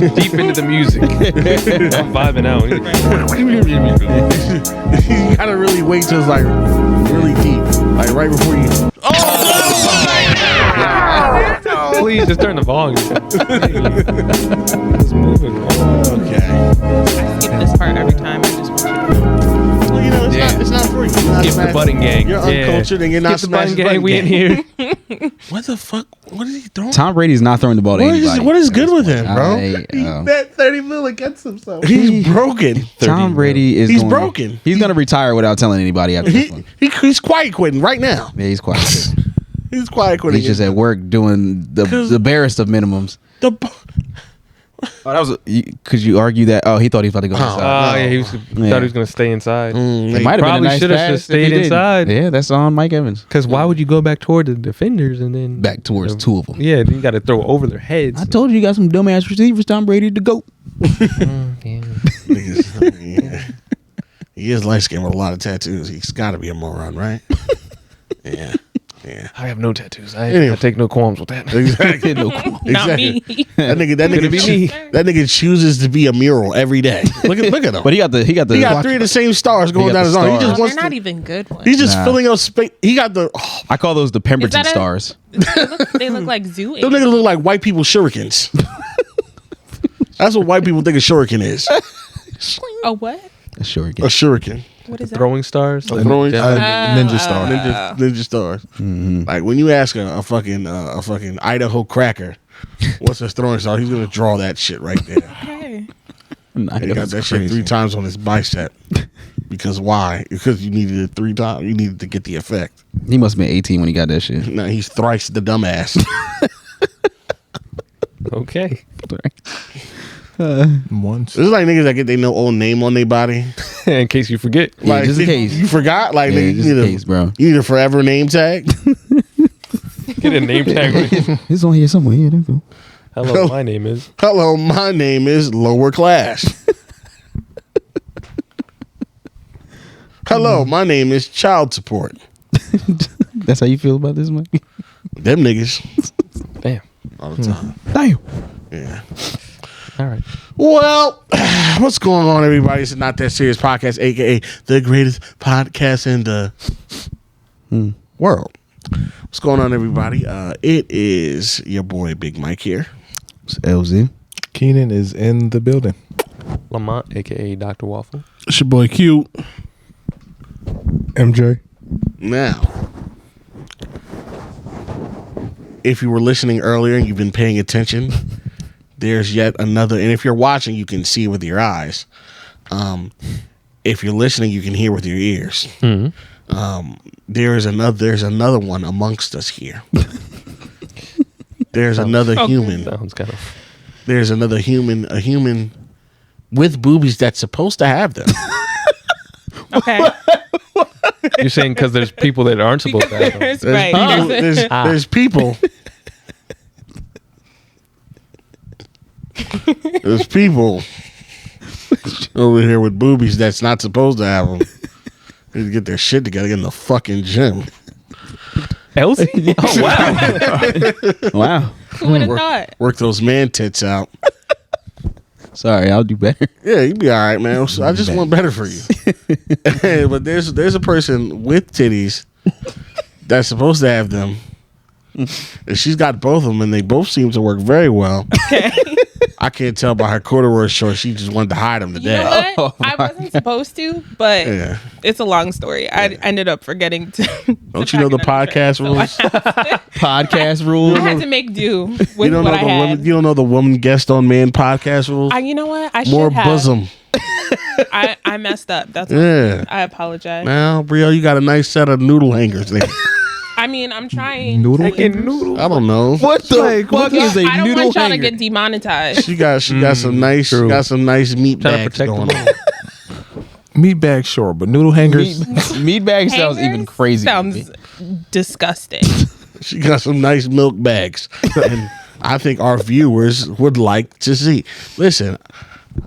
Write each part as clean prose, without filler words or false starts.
deep into the music. I'm vibing out. You gotta really wait till it's like really deep, like right before you. Please just turn the volume. It's moving. Okay. I skip this part every time. I just want you to know. Well, you know, it's not for you. Skip the button gang. You're uncultured and you're not Skip the button smashing gang. We in here. What the fuck? What is he throwing? Tom Brady's not throwing the ball to anybody. What is good with him, bro? He bet $30 million against himself. He's broken. Tom Brady is. He's broken. He's gonna retire without telling anybody after this one. He's quiet quitting right now. Yeah, he's quiet. He's quiet quitting. He's just at work doing the barest of minimums. That was could you argue that? Oh, he thought he was about to go inside. Yeah, thought he was gonna stay inside. It might have been a Probably nice should have pass just stayed if he inside. did. Yeah, that's on Mike Evans. Because why would you go back toward the defenders and then Back towards two of them. Yeah, then you got to throw over their heads. I told you got some dumbass receivers. Tom Brady to go. He is light skinned with a lot of tattoos. He's got to be a moron, right? Yeah. I have no tattoos. I take no qualms with that. Exactly. No qualms. Not me. That nigga chooses to be a mural every day. Look at him. But he got three of the same stars going down his arm. He just They're wants not to, even good ones. he's just filling out space. He got the. I call those the Pemberton stars. They look like zoo Them niggas look like white people shurikens. That's what white people think a shuriken is. A what? A shuriken. A shuriken. What is that? Throwing stars. Ninja star. Ninja stars. Mm-hmm. Like when you ask a fucking Idaho cracker, what's his throwing star? He's gonna draw that shit right there. Okay. And he got that shit 3 times on his bicep. Because why? Because you needed it 3 times. You needed to get the effect. He must have been 18 when he got that shit. No, he's thrice the dumbass. Okay. Once. This is like niggas that get their no old name on their body. In case you forget. Yeah, Like, just in case. You forgot? Like, Yeah, nigga, just in case, bro. You need a forever name tag? Get a name tag. It's on here somewhere. Yeah, there you go. Hello, my name is. Hello, my name is lower class. Hello, my name is child support. That's how you feel about this, Mike? Them niggas. Damn. All the time. Damn. Yeah. All right. Well, what's going on, everybody? It's Not That Serious Podcast, a.k.a. the greatest podcast in the world. What's going on, everybody? It is your boy, Big Mike here. It's LZ. Keenan is in the building. Lamont, a.k.a. Dr. Waffle. It's your boy Q. MJ. Now, if you were listening earlier and you've been paying attention, there's yet another, and if you're watching, you can see with your eyes. If you're listening, you can hear with your ears. Mm-hmm. There's another one amongst us here. There's another human. Sounds kind of. There's another human, a human with boobies that's supposed to have them. Okay. You're saying because there's people that aren't supposed to have them. There's right. There's people. There's people over here with boobies that's not supposed to have them. They need to get their shit together, get in the fucking gym. Elsie? Oh, wow. Wow. Who would have thought? Work those man tits out. Sorry, I'll do better. Yeah, you'd be all right, man. So I just want better for you. But there's a person with titties that's supposed to have them. And she's got both of them, and they both seem to work very well. Okay. I can't tell by her corduroy shorts. She just wanted to hide them You today. know what? I wasn't supposed to, but it's a long story. I ended up forgetting to. Don't you know the podcast rules? Podcast rules. I had to make do with You don't what know I the had. woman. You don't know the woman guest on man podcast rules. You know what? I should More have. bosom. I messed up. That's Yeah. I apologize. Now, Brielle, you got a nice set of noodle hangers there. I mean, I'm trying. Noodle? I don't know. What the fuck is a I don't noodle want y'all to hanger? get demonetized. She got some nice. True. She got some nice meat Trying to bags protect going them on. Meat bag, sure, but noodle hangers. Meat bag sounds Hangers even crazy. Sounds disgusting. She got some nice milk bags, and I think our viewers would like to see. Listen,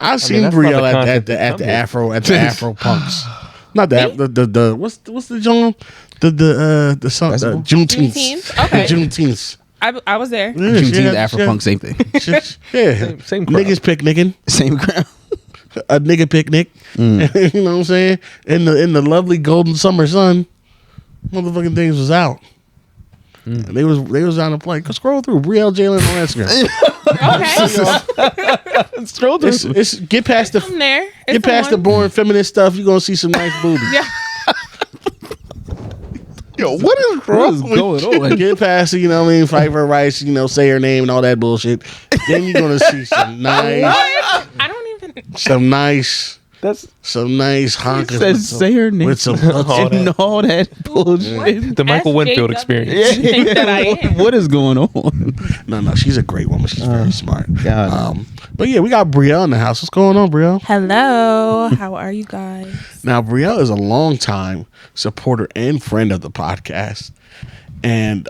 I've seen that's not Brielle the at the content Afro Punks. Not the what's the genre? The Festival? Juneteenth. Juneteenth? Okay. The Juneteenth. I was there. Yeah, Juneteenth, Afropunk, same thing. Same crowd. Niggas picnicking. Same crowd. A nigga picnic. You know what I'm saying? In the lovely golden summer sun, motherfucking things was out. And they was on the plane. Scroll through Brielle, Jalen on Instagram. Okay. Scroll through. It's get past the I'm there. It's get past the boring feminist stuff. You're gonna see some nice boobies. Yeah. Yo, what is going on? Get past it, you know what I mean? Fight for her rights, you know, say her name and all that bullshit. Then you're gonna see some nice, I don't even. some nice honkers. Says say her name with some and all that bullshit. The Michael Winfield SJW. experience. You think that I am? What is going on? No, she's a great woman. She's very smart. God. But yeah, we got Brielle in the house. What's going on, Brielle? Hello. How are you guys? Now, Brielle is a longtime supporter and friend of the podcast, and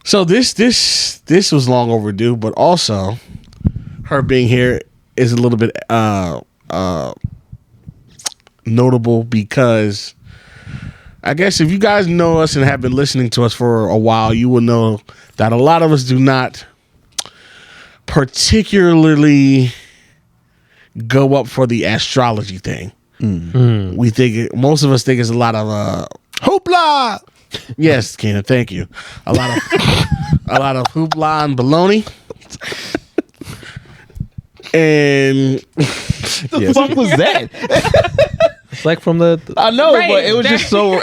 so this was long overdue. But also, her being here is a little bit notable because I guess if you guys know us and have been listening to us for a while, you will know that a lot of us do not particularly go up for the astrology thing. We think most of us think it's a lot of hoopla. Yes, Kenan, thank you. A lot of hoopla and baloney. And The fuck was that? It's like from the I know, Right. but it was just so.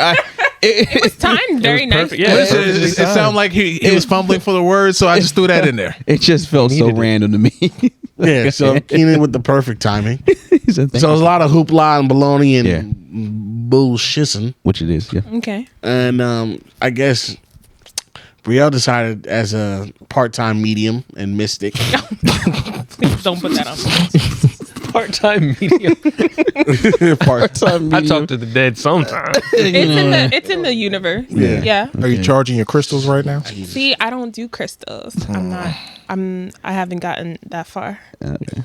It was timed very perfect. nicely. Yeah. Listen, it sounded like he was fumbling for the words, so I just threw that in there. It just felt so Needed it. random to me. yeah, so Kenan with the perfect timing. He said, "Thank So there's you." a lot of hoopla and baloney and Yeah. bullshitting. Which it is, yeah. Okay. And I guess Brielle decided as a part-time medium and mystic. Please don't put that on. part-time medium. Part-time I talk to the dead sometimes. It's in the universe. Yeah. Yeah. Are you charging your crystals right now? See, I don't do crystals. I haven't gotten that far. Okay.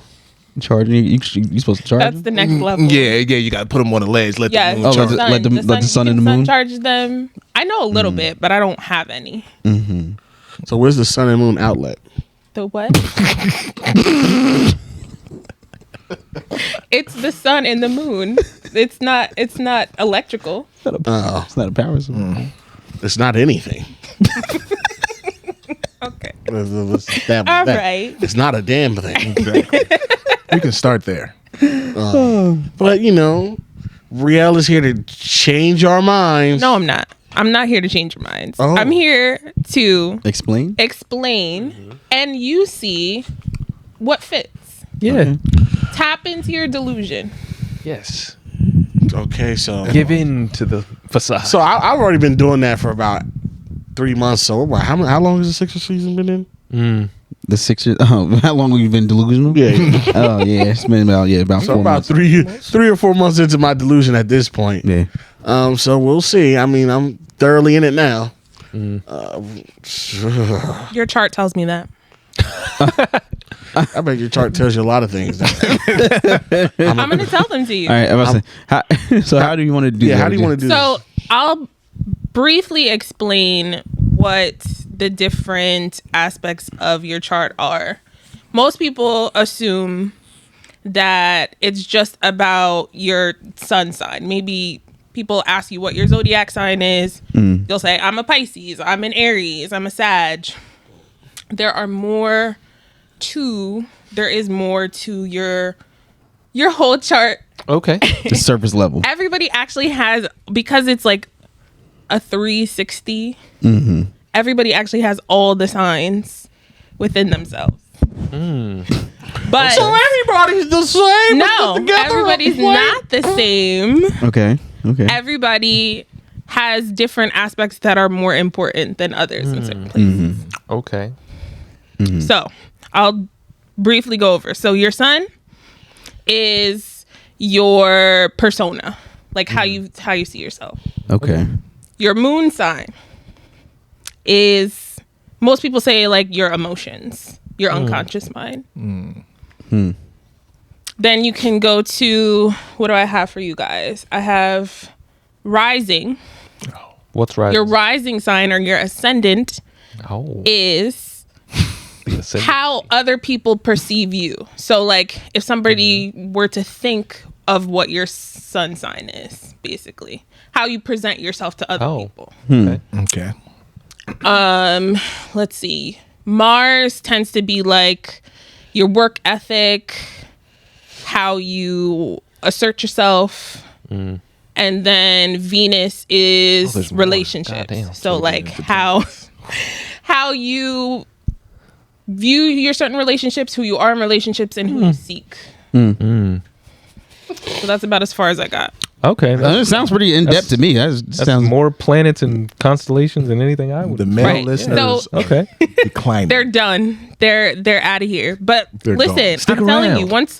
Charging you supposed to charge That's them? the next level. Yeah, you got to put them on the ledge. Let Yeah. the moon Oh, charge. let the sun and the moon? charge them. I know a little bit, but I don't have any. So where's the sun and moon outlet? The what? It's the sun and the moon. It's not electrical. Oh, It's not a power source. it's not anything. Okay. All All right. It's not a damn thing. We can start there. But you know, Brielle is here to change our minds. No, I'm not. I'm not here to change your minds. Oh. I'm here to Explain? explain, and you see what fits. Yeah. Tap into your delusion. Yes. Okay, so Give in to the facade. So I've already been doing that for about 3 months. So how long has the Sixers season been in? The Sixers. Oh, how long have you been delusional? Yeah. Oh yeah, it's been about So 4 about months. three or 4 months into my delusion at this point. Yeah. So we'll see. I mean, I'm thoroughly in it now. Your chart tells me that. I bet your chart tells you a lot of things. I'm going to tell them to you. All right. I was saying, how do you want to do? Yeah, that? how do you want to do So this? I'll briefly explain what the different aspects of your chart are. Most people assume that it's just about your sun sign. Maybe people ask you what your zodiac sign is. You'll say, I'm a Pisces, I'm an Aries, I'm a Sag. There is more to your whole chart. Okay. The surface level. Everybody actually has, because it's like a 360, everybody actually has all the signs within themselves. But So everybody's the same. no, everybody's not the same. Okay. Everybody has different aspects that are more important than others in certain places. Okay. So I'll briefly go over. So your sun is your persona, like how you see yourself. Okay. Your moon sign is, most people say, like your emotions, your unconscious mind. Then you can go to, what do I have for you guys? I have rising, What's rising? Your rising sign or your ascendant Oh. is The ascendant. how other people perceive you. So like if somebody were to think of what your sun sign is, basically how you present yourself to other people. Okay. Let's see. Mars tends to be like your work ethic, how you assert yourself. And then Venus is there's more. relationships. Goddamn. So like how you view your certain relationships, who you are in relationships, and who you seek. So that's about as far as I got. Okay. It sounds pretty in depth to me. That That's sounds more planets and constellations than anything I would. The male Right. listeners So- Okay. declining. They're done. They're out of here. But They're listen, gone. Stick I'm telling around. you, once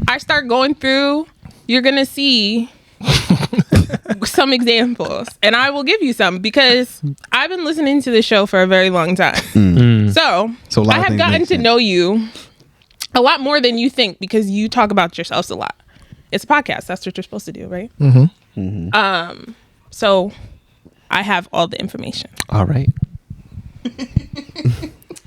I start going through, you're gonna see some examples, and I will give you some because I've been listening to this show for a very long time. So So a lot I of have things gotten make to sense. know you a lot more than you think because you talk about yourselves a lot. It's a podcast. That's what you're supposed to do, right? So I have all the information. All right.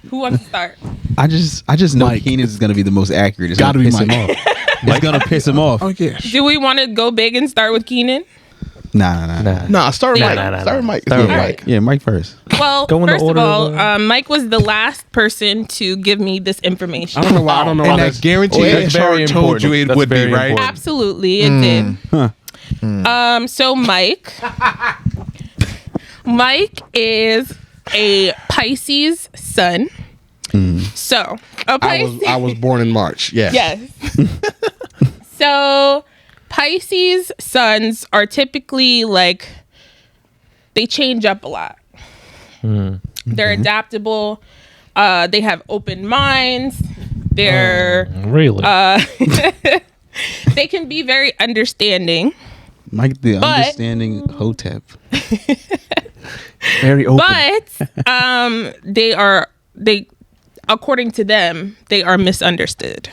Who wants to start? I just know Mike. Keenan is gonna be the most accurate. It's Gotta gonna be piss him Mike. off. It's gonna piss him off. Oh yeah. Do we want to go big and start with Keenan? Nah. Nah, start with Yeah. Mike. Start with Mike. Start with Yeah. Mike. Yeah, Mike first. Well, Go in the first of order all, of Mike was the last person to give me this information. I don't know why. I don't know why And that's I guarantee Oh, that that's very chart told important. you it That's would be, very right? important. Absolutely, it did. So Mike is a Pisces sun. So a Pisces. I was born in March. Yes. Yes. So Pisces suns are typically like they change up a lot. They're adaptable. They have open minds. They're Really? they can be very understanding. Mike, the But- understanding Hotep. Very open. But they according to them, they are misunderstood.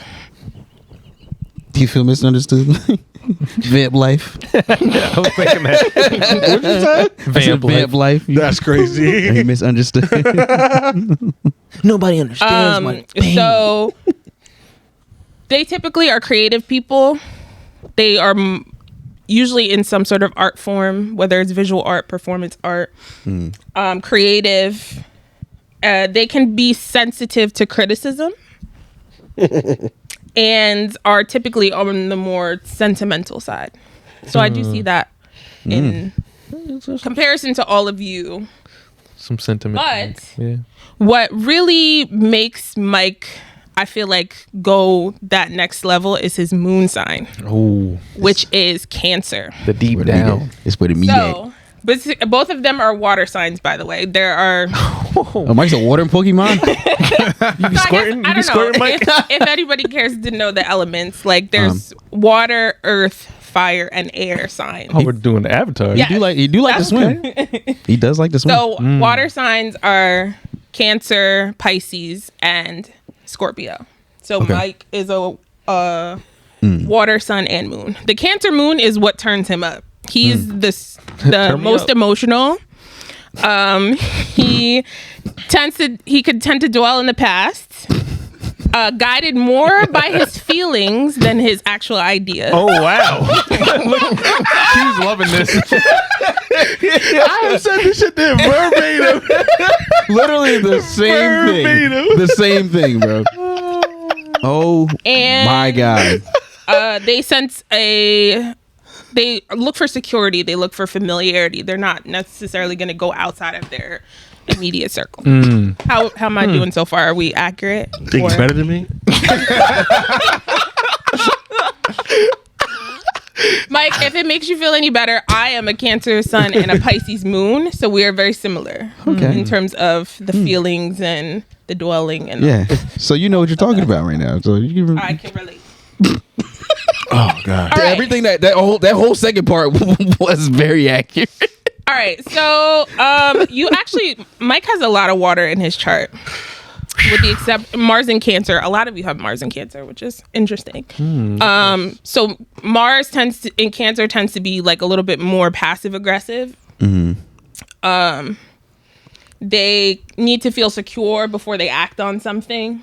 Do you feel misunderstood? Vamp life. I was thinking that. What'd you say? Vamp life. Vamp life. That's Are crazy. you misunderstood? Nobody understands my pain. So they typically are creative people. They are usually in some sort of art form, whether it's visual art, performance art, creative. They can be sensitive to criticism and are typically on the more sentimental side. So I do see that in comparison to all of you. Some sentiment. But yeah. what really makes Mike, I feel like, go that next level is his moon sign, Oh, which is Cancer. the deep Where the meat down. at. It's where the meat So, but both of them are water signs, by the way. There are. at. Oh, Mike's a water Pokemon? You be squirting? You be squirting, Mike? If anybody cares to know the elements, like there's water, earth, fire, and air signs. Oh, we're doing the Avatar. Yeah. He do like to swim. He does like to swim. So water signs are Cancer, Pisces, and Scorpio. So Okay. Mike is a water, sun, and moon. The Cancer moon is what turns him up. He's the Turn me most up. emotional. He could tend to dwell in the past. Guided more by his feelings than his actual ideas. Oh, wow. She's loving this. I have said this shit there verbatim. Literally the same thing. Verbatim. The same thing, bro. Oh And my God. they look for security. They look for familiarity. They're not necessarily going to go outside of their immediate circle. How am I doing so far? Are we accurate? Think he's Or- better than me? Mike, if it makes you feel any better, I am a Cancer sun and a Pisces moon, so we are very similar in terms of the feelings and the dwelling. And Yeah. So you know what you're talking about right now. So you can, I can relate. Oh God. All right. everything that whole second part was very accurate. All right, so Mike has a lot of water in his chart, with the except Mars and Cancer. A lot of you have Mars and Cancer, which is interesting. So Mars in Cancer tends to be like a little bit more passive aggressive. They need to feel secure before they act on something.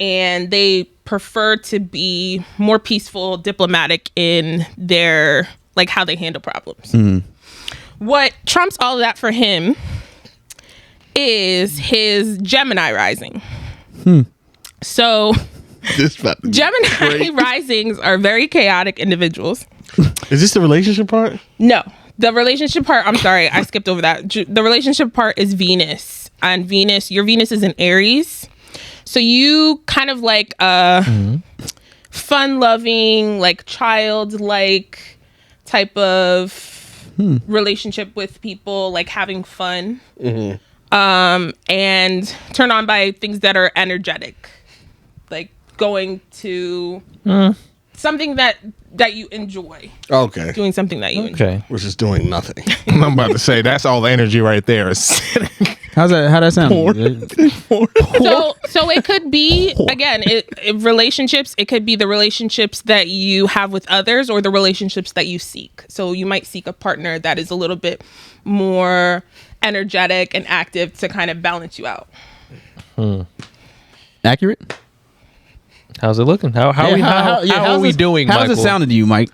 And they prefer to be more peaceful, diplomatic in their, like, how they handle problems. What trumps all of that for him is his Gemini rising. So Gemini risings are very chaotic individuals. Is this the relationship part? No. The relationship part, I'm sorry, I skipped over that. The relationship part is Venus. And Venus, your Venus is in Aries. So you kind of like fun-loving, like childlike type of relationship with people, like having fun. And turn on by things that are energetic. Like going to something that you enjoy. Okay. Doing something that you enjoy. Which is doing nothing. I'm about to say that's all the energy right there. How's that sound? So it could be, again, relationships. It could be the relationships that you have with others or the relationships that you seek. So you might seek a partner that is a little bit more energetic and active to kind of balance you out. Accurate? How's it looking? How are we doing, How's Michael? it sounding to you, Mike?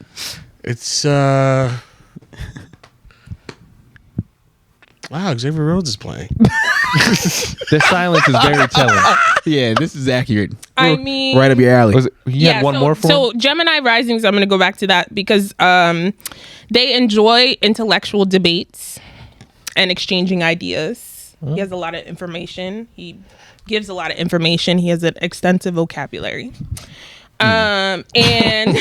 It's wow, Xavier Rhodes is playing. The silence is very telling. Yeah, this is accurate. I mean, right up your alley. You had one more for So him? Gemini risings, I'm going to go back to that because they enjoy intellectual debates and exchanging ideas. He has a lot of information. He gives a lot of information. He has an extensive vocabulary. And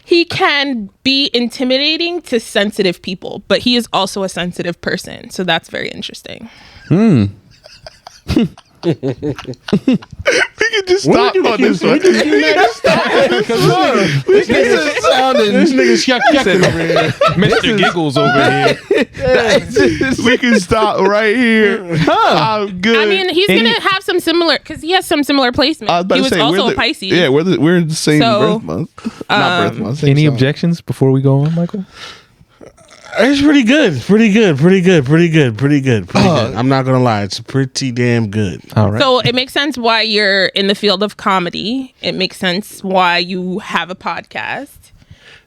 he can be intimidating to sensitive people, but he is also a sensitive person. So that's very interesting. We can just stop on this one. This nigga's yuck over here. Mr. Giggles over here. We can stop right here. I'm good. I mean, he's going to have some similar, because he has some similar placements. He was also a Pisces. Yeah, we're in the same So, birth month. Not birth month. same Any sign. objections before we go on, Michael? It's pretty good. I'm not gonna lie, it's pretty damn good. All right. So it makes sense why you're in the field of comedy. It makes sense why you have a podcast.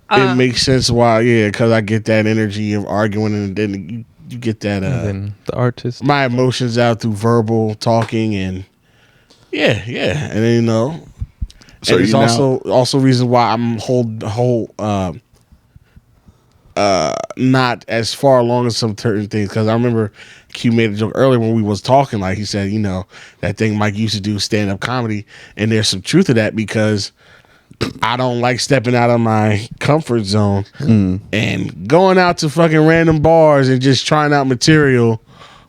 It makes sense why, because I get that energy of arguing, and then you get that and the artist. my emotions out through verbal talking, and and then So and it's you also reason why I'm not as far along as some certain things, because I remember Q made a joke earlier when we was talking, like he said, that thing Mike used to do, stand-up comedy, and there's some truth to that, because I don't like stepping out of my comfort zone and going out to fucking random bars and just trying out material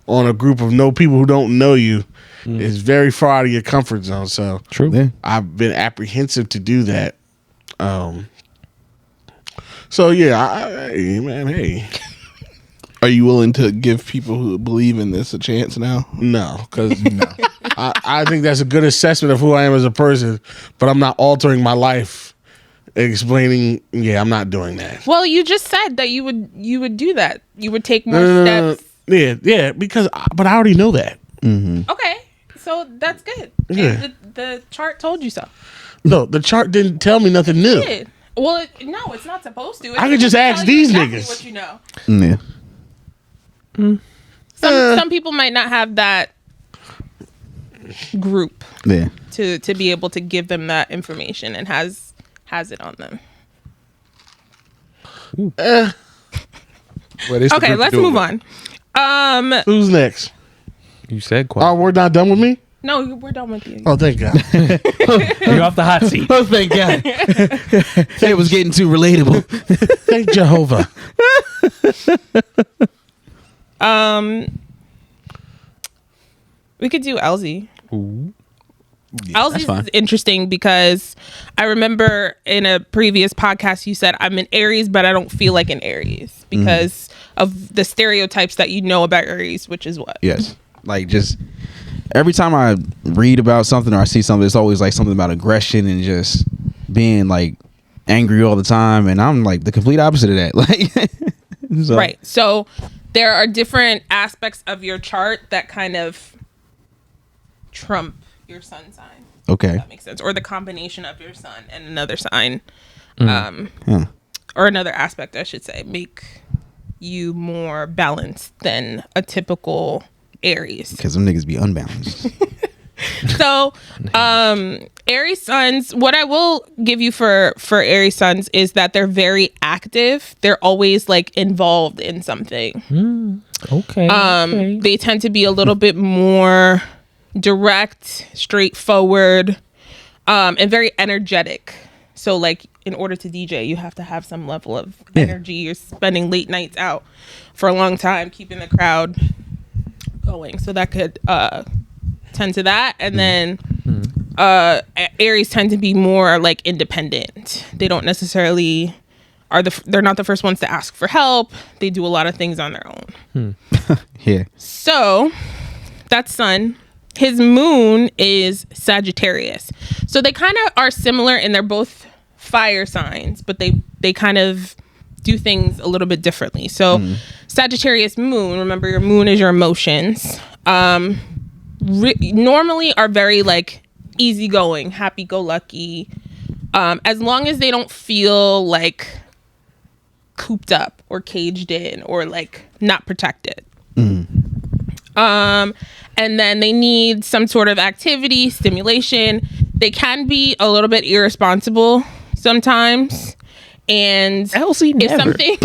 on a group of people who don't know you is very far out of your comfort zone. So True. Yeah. I've been apprehensive to do that. So yeah, hey. Are you willing to give people who believe in this a chance now? No, because I think that's a good assessment of who I am as a person, but I'm not altering my life, explaining. Yeah, I'm not doing that. Well, you just said that you would do that. You would take more steps. Yeah, but I already know that. Okay, so that's good. Yeah. The chart told you so. No, the chart didn't tell me nothing new. Good. Well, no, it's not supposed to. It's I could just supposed to ask tell you these exactly niggas. what you know. Yeah. Some people might not have that group Yeah. to be able to give them that information and has it on them. Okay, let's move on. Who's next? You said Oh, quiet. we're not done with me? No, we're done with you. Oh, thank God. You're off the hot seat. Oh, thank God. It was getting too relatable. Thank Jehovah. We could do LZ. Ooh. LZ fine. is interesting because I remember in a previous podcast you said I'm an Aries, but I don't feel like an Aries because of the stereotypes that you know about Aries, which is what? Yes. Like, just every time I read about something or I see something, it's always like something about aggression and just being like angry all the time. And I'm like the complete opposite of that. Like, so. Right. So there are different aspects of your chart that kind of trump your sun sign. Okay. If that makes sense. Or the combination of your sun and another sign. Huh. Or another aspect, I should say, make you more balanced than a typical Aries. Because them niggas be unbalanced. So, Aries suns, what I will give you for Aries suns is that they're very active. They're always like involved in something. Okay. They tend to be a little bit more direct, straightforward, and very energetic. So like in order to DJ, you have to have some level of energy. You're spending late nights out for a long time, keeping the crowd going. So that could tend to that. And then Aries tend to be more like independent. They don't necessarily they're not the first ones to ask for help. They do a lot of things on their own. Yeah. So that's sun. His moon is Sagittarius. So they kind of are similar and they're both fire signs, but they kind of do things a little bit differently. So Sagittarius moon, remember your moon is your emotions, normally are very like easygoing, happy-go-lucky, as long as they don't feel like cooped up or caged in or like not protected. And then they need some sort of activity, stimulation. They can be a little bit irresponsible sometimes. And Elsie if never. something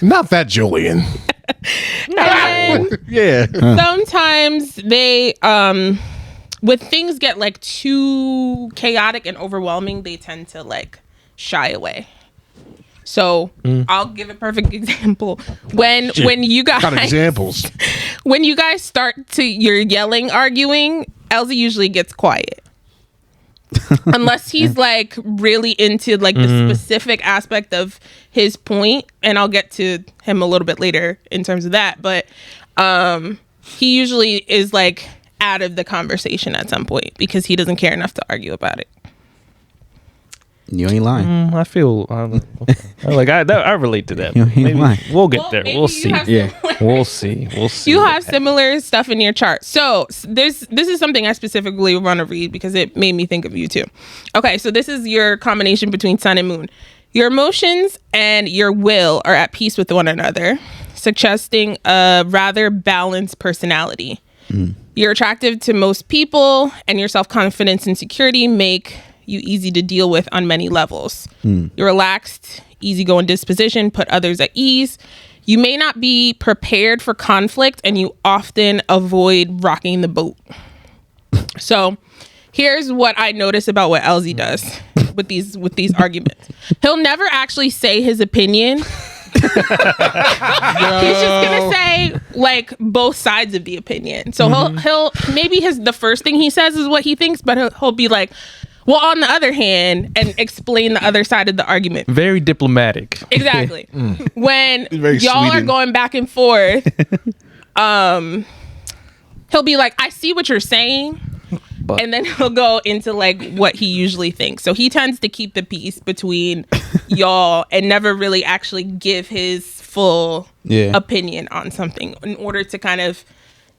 Not that Julian. Yeah. sometimes they when things get like too chaotic and overwhelming, they tend to like shy away. So I'll give a perfect example. When you guys Got examples. when you guys start to you're yelling, arguing, Elsie usually gets quiet. Unless he's like really into like the specific aspect of his point, and I'll get to him a little bit later in terms of that, but he usually is like out of the conversation at some point because he doesn't care enough to argue about it. You ain't lying. I feel like I relate to that. You ain't Maybe lying. we'll get Well, there. maybe We'll you see. have Yeah. We'll see. We'll see. You what have similar stuff in your chart. So this is something I specifically want to read because it made me think of you too. Okay, so this is your combination between sun and moon. Your emotions and your will are at peace with one another, suggesting a rather balanced personality. You're attractive to most people, and your self-confidence and security make you easy to deal with on many levels. You're relaxed, easygoing disposition, put others at ease. You may not be prepared for conflict, and you often avoid rocking the boat. So here's what I notice about what Elsie does with these arguments. He'll never actually say his opinion. He's just gonna say like both sides of the opinion. So he'll maybe the first thing he says is what he thinks, but he'll be like, well, on the other hand, and explain the other side of the argument. Very diplomatic. Exactly. When Very y'all Sweden. are going back and forth, he'll be like, I see what you're saying. But And then he'll go into like what he usually thinks. So he tends to keep the peace between y'all and never really actually give his full opinion on something in order to kind of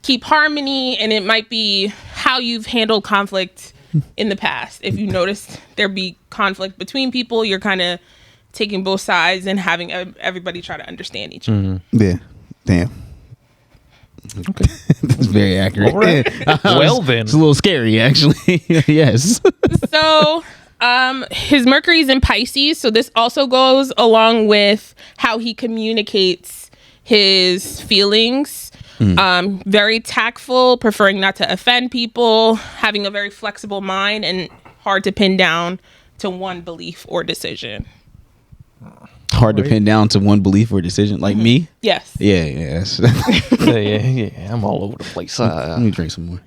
keep harmony. And it might be how you've handled conflict in the past. If you notice there be conflict between people, you're kind of taking both sides and having everybody try to understand each other. Yeah. Damn. Okay. That's very accurate. All right. Well, then. It's a little scary, actually. Yes. So his Mercury's in Pisces, so this also goes along with how he communicates his feelings. Very tactful, preferring not to offend people, having a very flexible mind, and hard to pin down to one belief or decision. Hard to pin down to one belief or decision, like me. Yes. Yeah. Yes. yeah. I'm all over the place. Let me drink some more.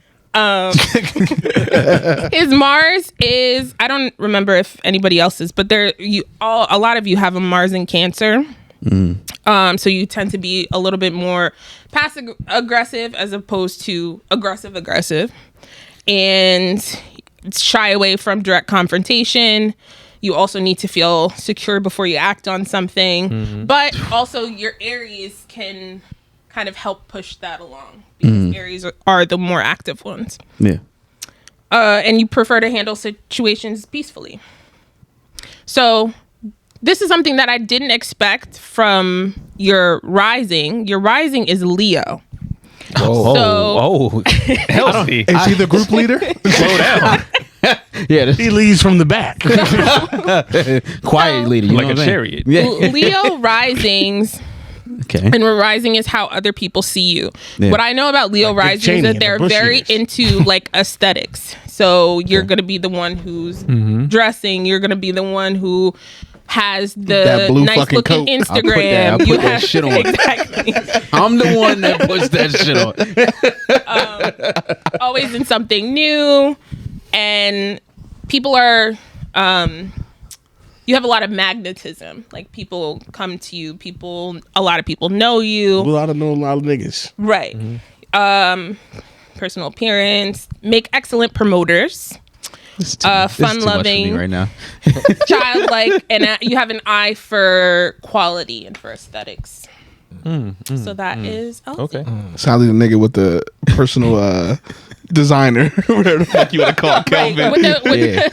His Mars is, I don't remember if anybody else's, but a lot of you have a Mars in Cancer. So you tend to be a little bit more passive aggressive as opposed to aggressive, and shy away from direct confrontation. You also need to feel secure before you act on something. But also your Aries can kind of help push that along because Aries are the more active ones. Yeah. And you prefer to handle situations peacefully. So this is something that I didn't expect from your rising. Your rising is Leo. Oh, healthy. Is he the group leader? Slow down. Yeah. He leads from the back. Quiet leader. You Like know a what I'm saying? chariot. Yeah. Leo risings, Okay. and rising is how other people see you. Yeah. What I know about Leo Like Dick rising is Cheney that and they're the Bush very years. into like aesthetics. So you're going to be the one who's dressing. You're going to be the one who has That the blue nice fucking looking coat. Instagram. I'll put You that have shit on. exactly. I'm the one that puts that shit on. Always in something new, and people are you have a lot of magnetism. Like people come to you, a lot of people know you. A lot of niggas. Right. Personal appearance, make excellent promoters. Fun loving right now. childlike, and you have an eye for quality and for aesthetics. So that is Elsie. Okay. Sounds like the nigga with the personal designer, whatever the fuck you want to call it, Right. Kelvin. With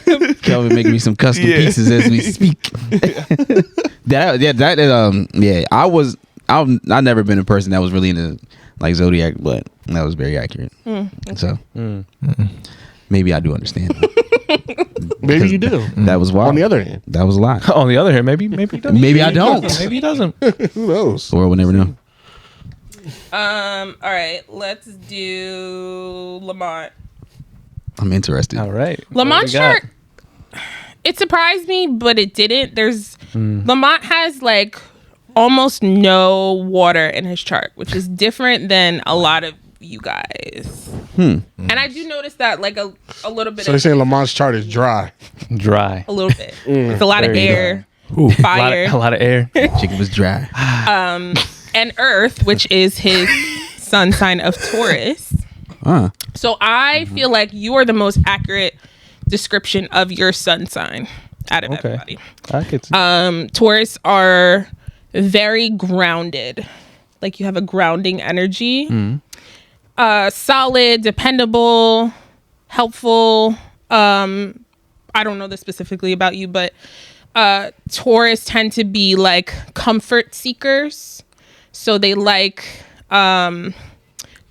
the Kelvin making me some custom pieces as we speak. I've never been a person that was really into like zodiac, but that was very accurate. So maybe I do understand. Maybe you do. That was wild. On the other hand, That was a lot. On the other hand, maybe he doesn't. Maybe I don't. Maybe he doesn't. who knows? Or we'll never know. all right, let's do Lamont. I'm interested. All right. Lamont's chart, it surprised me, but it didn't. Lamont has like almost no water in his chart, which is different than a lot of you guys. And I do notice that like a little bit So they're of saying Lamont's chart is dry. Dry. a little bit. It's a lot of Very air, Ooh, fire, a lot of air. Chicken was dry. and earth, which is his sun sign of Taurus. So I feel like you are the most accurate description of your sun sign out of everybody. I could see. Taurus are very grounded. Like you have a grounding energy. Solid, dependable, helpful. I don't know this specifically about you, but Taurus tend to be like comfort seekers. So they like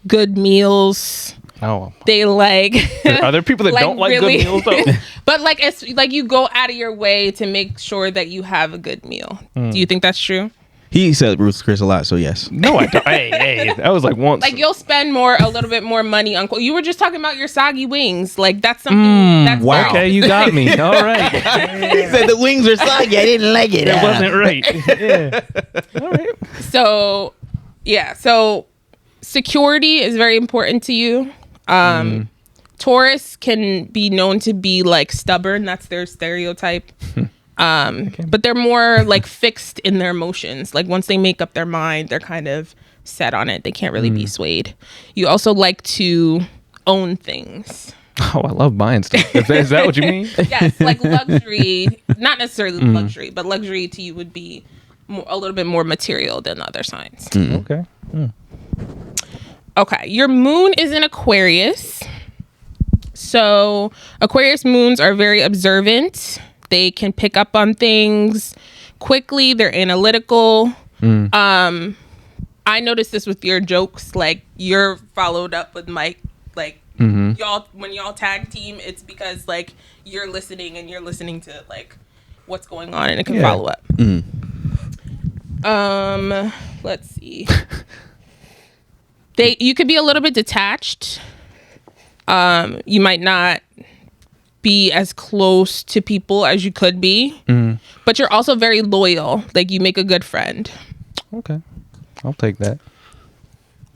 good meals. Oh. They like Are there people that like, don't like really- good meals though? but like it's like you go out of your way to make sure that you have a good meal. Do you think that's true? He said Ruth's Chris a lot, so yes. No, I don't. Hey, that was like once. Like you'll spend a little bit more money on. You were just talking about your soggy wings. Like that's something. That's wow. Okay, you got me. All right. He said the wings were soggy. I didn't like it. It wasn't right. Yeah. All right. So, yeah. So security is very important to you. Taurus can be known to be like stubborn. That's their stereotype. But they're more like fixed in their emotions. Like once they make up their mind, they're kind of set on it. They can't really be swayed. You also like to own things. Oh, I love buying stuff. Is that what you mean? Yes, like luxury, not necessarily luxury, but luxury to you would be a little bit more material than other signs. Okay. Okay, your moon is in Aquarius. So Aquarius moons are very observant. They can pick up on things quickly. They're analytical. I noticed this with your jokes. Like you're followed up with Mike. Like y'all, when y'all tag team, it's because like you're listening and you're listening to like what's going on and it can follow up. Let's see. You could be a little bit detached. You might not be as close to people as you could be, but you're also very loyal. Like you make a good friend. Okay. I'll take that.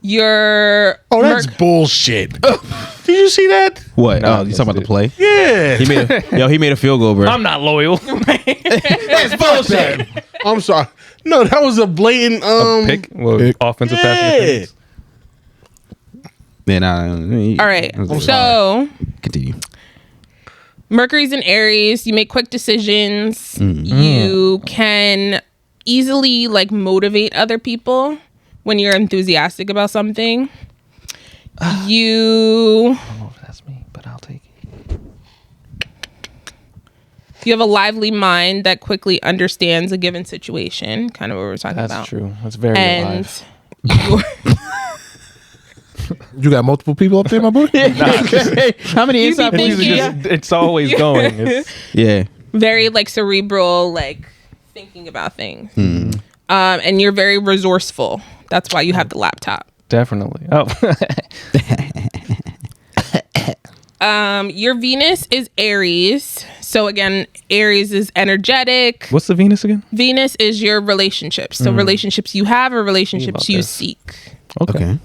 You're That's bullshit. Did you see that? What? No, You talking about the play? Yeah. He made a field goal, bro. I'm not loyal. That's bullshit. I'm sorry. No, that was a blatant Pick? Well, offensive yeah. pass interference. Then all right. So continue. Mercury's in Aries. You make quick decisions. You can easily like motivate other people when you're enthusiastic about something. I don't know if that's me, but I'll take it. You have a lively mind that quickly understands a given situation. Kind of what we're talking about. That's true. That's very alive. You got multiple people up there, my boy? How many inside be voices? thinking- It's always going. Yeah. Very like cerebral, like thinking about things. And you're very resourceful. That's why you have the laptop. Definitely. Oh. Your Venus is Aries. So again, Aries is energetic. What's the Venus again? Venus is your relationships. So relationships you have or relationships about you this. seek. Okay.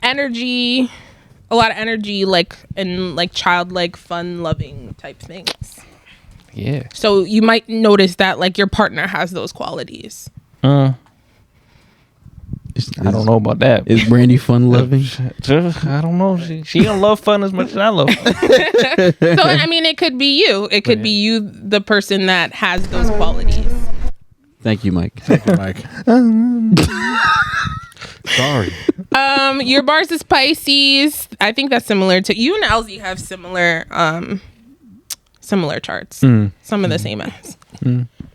Energy, a lot of energy, like and like childlike, fun-loving type things. Yeah. So you might notice that like your partner has those qualities. I don't know about that. Is Brandy fun loving? I don't know. She don't love fun as much as I love fun. So I mean, it could be you. It could be you, the person that has those qualities. Thank you, Mike. Mike. Sorry. Your Mars is Pisces. I think that's similar to you and LZ have similar charts. Some of the same as.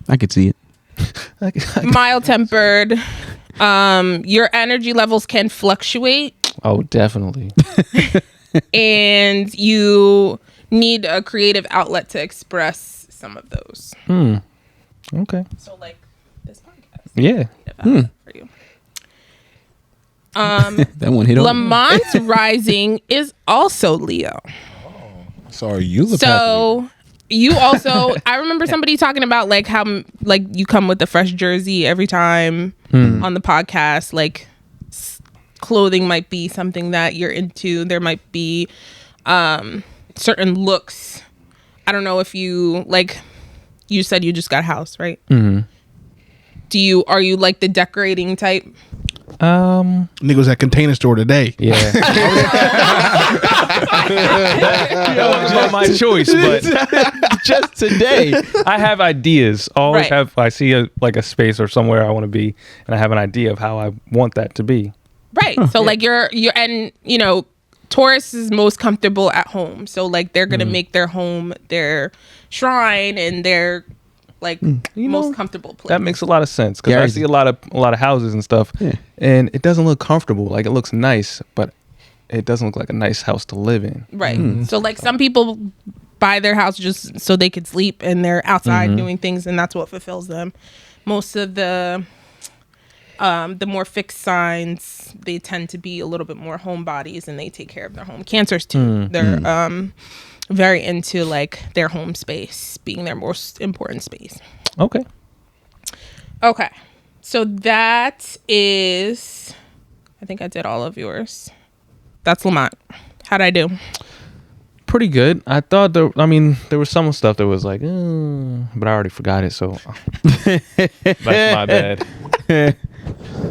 I could see it. Mild tempered. Your energy levels can fluctuate. Oh, definitely. And you need a creative outlet to express some of those. Okay. So like this podcast. Yeah. For you. That one hit on. Lamont's rising is also Leo. Sorry, you look So you also, I remember somebody talking about like how like you come with a fresh jersey every time on the podcast. Like clothing might be something that you're into. There might be certain looks. I don't know if you like. You said you just got a house, right? Are you like the decorating type? Nigga was at Container Store today. Yeah. That was not my choice, but Just today. I have ideas. Always Right. have. I see a space or somewhere I want to be, and I have an idea of how I want that to be. Right. So like you're and you know, Taurus is most comfortable at home. So like they're gonna make their home their shrine and their like most comfortable place. That makes a lot of sense because I Gary's- see a lot of houses and stuff, and it doesn't look comfortable. Like it looks nice, but it doesn't look like a nice house to live in. Right. So like some people buy their house just so they could sleep and they're outside doing things and that's what fulfills them. Most of the more fixed signs, they tend to be a little bit more homebodies and they take care of their home. Cancers too. They're very into like their home space being their most important space. Okay. Okay. So that is, I think I did all of yours. That's Lamont. How'd I do? Pretty good. I thought there was some stuff that was like, but I already forgot it, so that's my bad.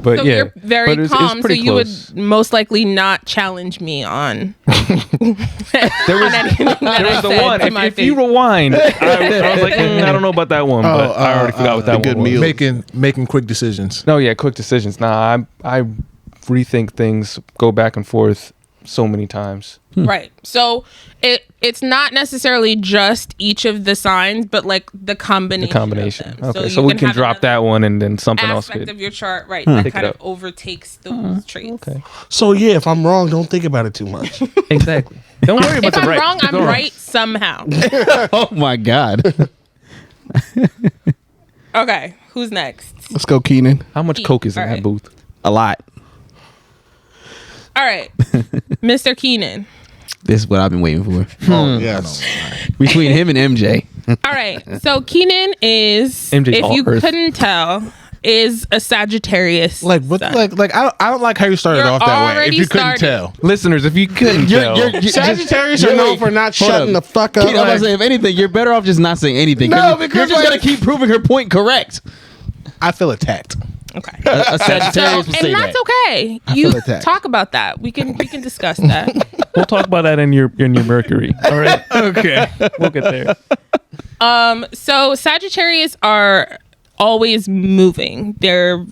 But So yeah, you're very but it's calm, so pretty you close. would most likely not challenge me on There was anything that there I was the said one. to If, my if you face. rewind, I was like, I don't know about that one, but I already forgot what that the good one was. meal. making quick decisions. No, yeah, quick decisions. Nah, I rethink things, go back and forth so many times. Right. So it's not necessarily just each of the signs, but like the combination. The combination. Of them. Okay, you so we can have drop that one, and then something else aspect could. of your chart, right? That Pick it kind of up. overtakes those traits. Okay. So yeah, if I'm wrong, don't think about it too much. Exactly. Don't worry about If the I'm right. wrong, I'm Go right somehow. Oh my God. Okay, who's next? Let's go, Keenan. How much coke is in All that right. booth? A lot. All right, Mr. Keenan. This is what I've been waiting for. Oh yes. Between him and MJ. All right, so Keenan is, MJ's if all you Earth. couldn't tell, is a Sagittarius. Like what? sun. Like I don't like how you started You're off that way. If already you couldn't started. tell, Listeners, if you couldn't tell, Sagittarius are known for not shutting the fuck up. I'm about to say, if anything, you're better off just not saying anything. No, You're because, just like- gonna keep proving her point correct. I feel attacked. Okay. A Sagittarius would say and that. that's okay. You feel attacked. talk about that. We can discuss that. We'll talk about that in your Mercury. All right. Okay. We'll get there. So Sagittarius are always moving. They're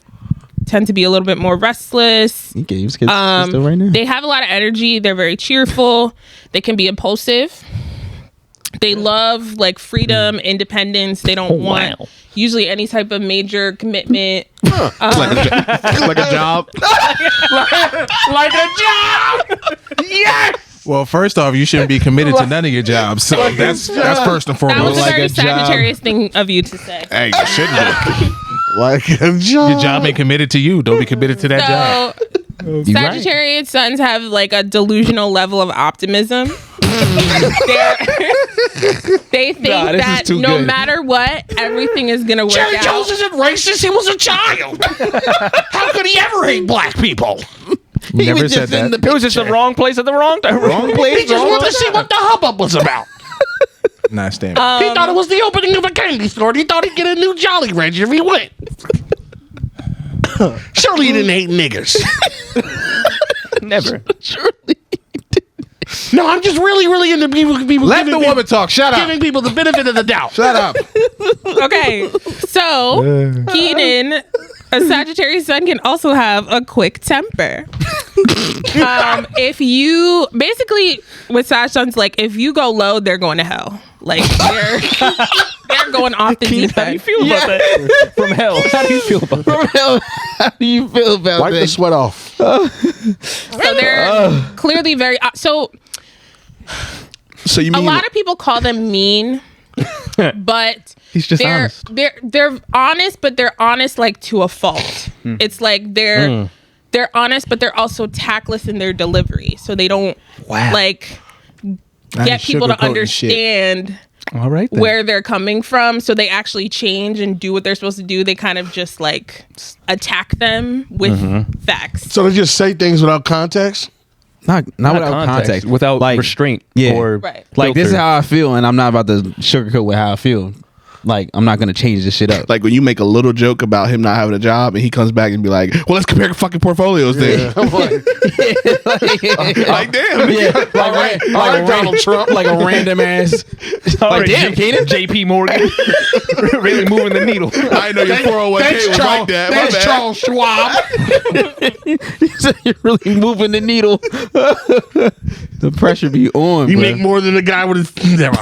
tend to be a little bit more restless. You games kids still right now. They have a lot of energy. They're very cheerful. They can be impulsive. They love like freedom, independence. They don't want usually any type of major commitment. Like a job. Like a job. Yes. Well, first off, you shouldn't be committed to none of your jobs. So that's first and That was foremost. a Like very a job. Sagittarius thing of you to say. Hey, you shouldn't be. Like a job. Your job ain't committed to you. Don't be committed to that job. So Sagittarius suns have like a delusional level of optimism. They think Nah, this is that too no good. matter what, everything is gonna work Jerry out. Jones isn't racist. He was a child. How could he ever hate black people? Never said that. It was just the wrong place at the wrong time. Wrong place. He just wanted to see what the hubbub was about. Not standing. He thought it was the opening of a candy store. And he thought he'd get a new Jolly Rancher if he went. Surely he didn't hate niggers. Never. No, I'm just really into people Let giving the woman talk. Shut up. giving people the benefit of the doubt. Shut up. Okay, so Keenan, a Sagittarius sun can also have a quick temper. If you basically with Sag suns, like if you go low, they're going to hell. Like they're going off the deep How do you end. feel about that? From hell. How do you feel about that? How do you feel about Wipe the that? sweat off. So they're clearly very. So So you a mean lot of people call them mean, but He's just they're honest. they're honest, but they're honest like to a fault. It's like they're honest, but they're also tactless in their delivery, so they don't like get people to understand All right. Then. where they're coming from, so they actually change and do what they're supposed to do. They kind of just like attack them with facts. So they just say things without context? Not without context. without Like, restraint. yeah. Or Right. Like this is filter. how I feel, and I'm not about to sugarcoat with how I feel. Like I'm not gonna change this shit up. like when you make a little joke about him not having a job and he comes back and be like, well, let's compare fucking portfolios then. I'm like, Like, damn. Yeah, all right, Donald Trump. like a random ass. All Like, right, damn, Keenan. JP Morgan. Really moving the needle. I didn't know your 401k was like that. My That's bad. Charles Schwab. You're really moving the needle. The pressure be on. You bro. make more than a guy with his zero.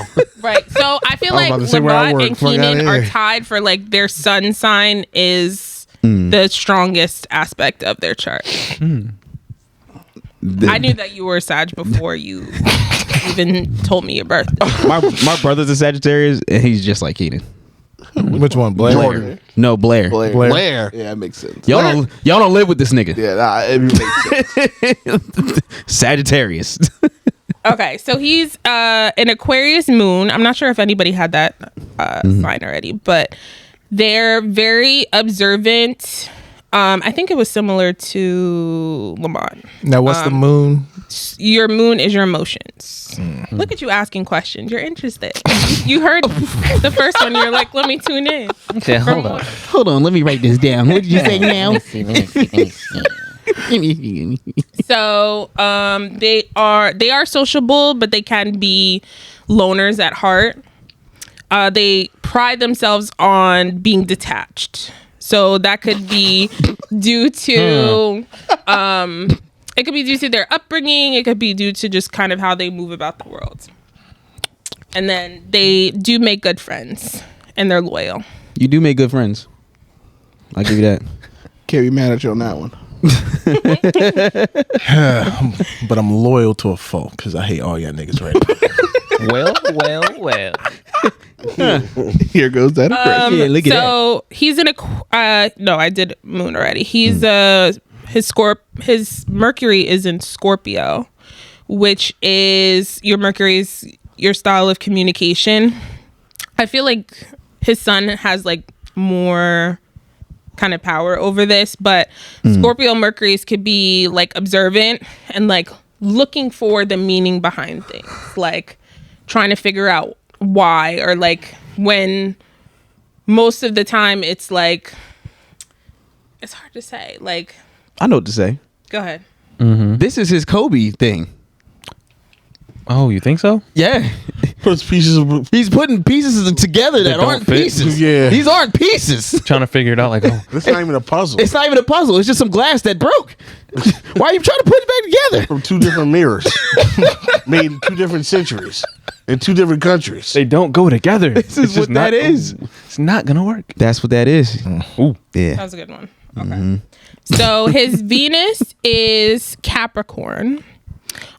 Right. So I feel I was like about to say where I Lamont work. and Fuck outta Keenan are here. tied for like their sun sign is the strongest aspect of their chart. I knew that you were a Sag before you even told me your birthday. my brother's a Sagittarius, and he's just like Keenan. Which one? Blair? Jordan. No, Blair. Blair. Yeah, that makes sense. Y'all don't live with this nigga. Yeah, nah, it makes sense. Sagittarius. Okay, so he's an Aquarius moon. I'm not sure if anybody had that sign already, but they're very observant. I think it was similar to Lamont. Now, what's the moon? Your moon is your emotions. Look at you asking questions. You're interested. You heard the first one. You're like, let me tune in. Okay, hold on. Hold on, let me write this down. What did you say now? So they are sociable, but they can be loners at heart. They pride themselves on being detached. So that could be due to it could be due to their upbringing. It could be due to just kind of how they move about the world. And then they do make good friends and they're loyal. You do make good friends. I'll give you that. Can't be mad at you on that one. But I'm loyal to a fault because I hate all y'all niggas right Well. now. Here goes that aggressive. Yeah, look at So he's in a no, I did moon already. He's his Mercury is in Scorpio, which is your Mercury's your style of communication. I feel like his sun has like more kind of power over this, but Scorpio Mercury's could be like observant and like looking for the meaning behind things, like trying to figure out why, or like when most of the time it's like It's hard to say. Like, I know what to say. go ahead. This is his Kobe thing. Oh, you think so? Yeah. Puts pieces of He's putting pieces together that don't aren't fit. pieces. Yeah. These aren't pieces. Trying to figure it out. Like, oh, It's not even a puzzle. It's not even a puzzle. It's just some glass that broke. Why are you trying to put it back together? From 2 different mirrors, made in 2 different centuries, in 2 different countries. they don't go together. This is what that is. It's not gonna work. That's what that is. Ooh. Yeah. That was a good one. Okay. So his Venus is Capricorn.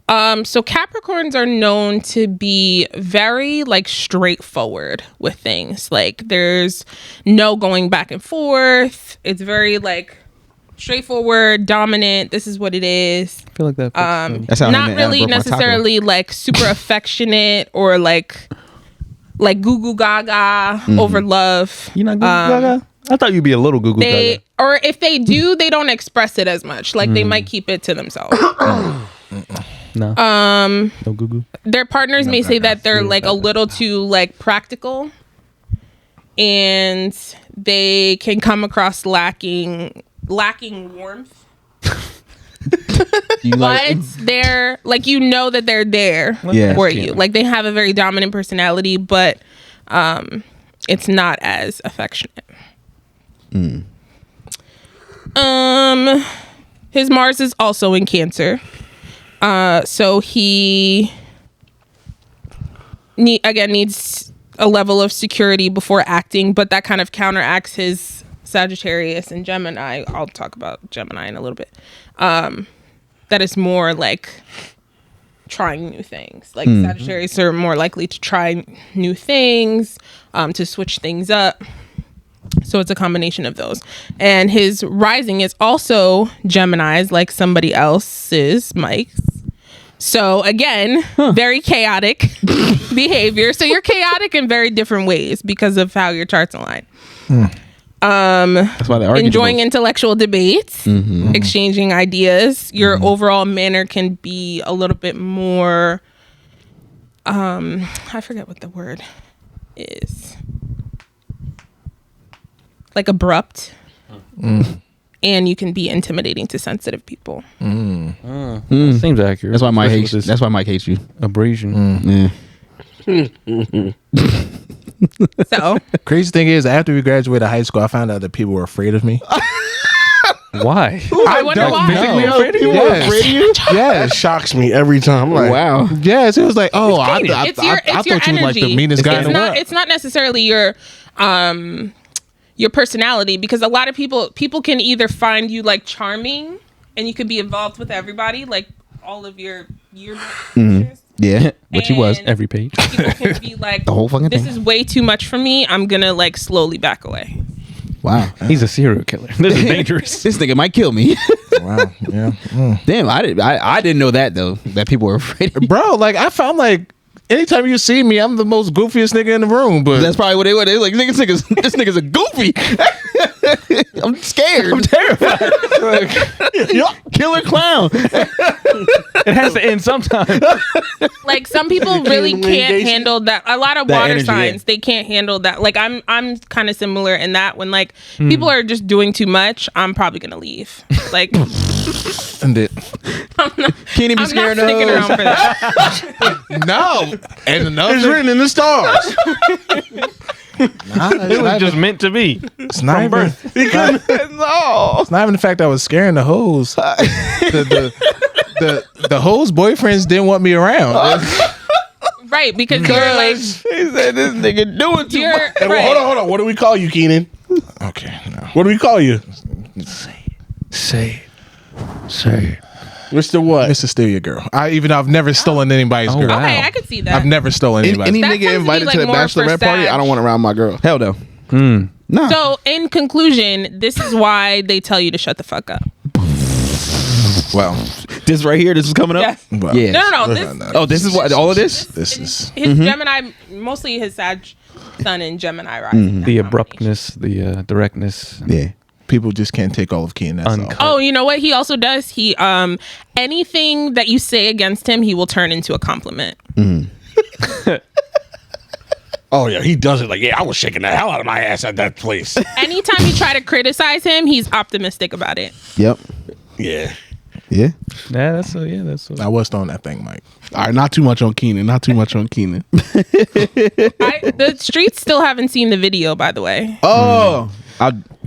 So Capricorns are known to be very like straightforward with things. Like there's no going back and forth. It's very like straightforward, dominant. This is what it is. I feel like that. That's how Not Anna really broke my taco. necessarily like super affectionate or like goo goo gaga over love. You not Goo Goo Gaga? I thought you'd be a little Goo Goo They Gaga. or if they do, they don't express it as much. Like they might keep it to themselves. No. No Goo Goo. Their partners may say that they're like a little too like practical, and they can come across lacking warmth. You like, But they're like, you know that they're there Yeah. for you. Like they have a very dominant personality, but it's not as affectionate. His Mars is also in Cancer. So he needs a level of security before acting, but that kind of counteracts his Sagittarius and Gemini. I'll talk about Gemini in a little bit. That is more like trying new things. Like Sagittarius are more likely to try new things, to switch things up. So it's a combination of those. And his rising is also Gemini's, like somebody else's, Mike's. So again, very chaotic behavior. So you're chaotic in very different ways because of how your charts align. that's why they argue. Enjoying intellectual debates, exchanging ideas. Your overall manner can be a little bit more, I forget what the word is. Like abrupt. And you can be intimidating to sensitive people. Seems accurate. That's why Mike Especially hates. with this That's why Mike hates you. abrasion. Yeah. So Crazy thing is, after we graduated high school, I found out that people were afraid of me. Why? I wonder why. Physically afraid of you? People were afraid of you? Yes. It shocks me every time. I'm like, Wow. Yes. It was like, oh, I It's your thought you energy. were like the meanest guy in the world. It's not necessarily your personality, because a lot of people can either find you like charming and you could be involved with everybody, like all of your pictures. Yeah. Which he was. And Every page. people can be like, The whole fucking this thing. is way too much for me. I'm gonna like slowly back away. Wow. He's a serial killer. This is dangerous. This nigga might kill me. Wow. Yeah. Damn, I didn't know that though. That people were afraid of me. Bro, like I found like anytime you see me, I'm the most goofiest nigga in the room. But That's probably what they were. They were like, this nigga's a goofy. I'm scared. I'm terrified. Killer clown. It has to end sometime. Like some people really can't Communication. handle that. A lot of That water energy, signs, yeah. they can't handle that. Like I'm kind of similar in that when like people are just doing too much, I'm probably gonna leave. Like and it, Can't even I'm scare not sticking no. around for that. no. And another it's written in the stars. It was just meant to be. it's not from even, birth. No. It's not even the fact that I was scaring the hoes. The hoes' boyfriends didn't want me around. Right, because you're like He said this nigga doing too you're much. Hey, well, right. hold on. What do we call you, Keenan? Okay, no. What do we call you? Say Mr. What? Mr. Steal Your Girl. Even though I've never stolen anybody's girl. wow. Okay, I could see that. I've never stolen anybody's Any That nigga tends to be, invited like, to the more for bachelorette party, I don't want around my girl. Hell no. No. So in conclusion, this is why they tell you to shut the fuck up. Well, This right here, this is coming up? Yes. well, Yeah. No. This Oh, this is what all of this? This is his Gemini, mostly his Sag sun and Gemini rising. The that combination. abruptness, the directness. Yeah. people just can't take all of Keenan. That's all. Uncut. Oh, you know what he also does? He anything that you say against him, he will turn into a compliment. Oh yeah, he does it like, yeah, I was shaking the hell out of my ass at that place. Anytime you try to criticize him, he's optimistic about it. Yep. Yeah. Yeah. That's I was throwing that thing, Mike. All right, not too much on Keenan. The streets still haven't seen the video, by the way. Oh,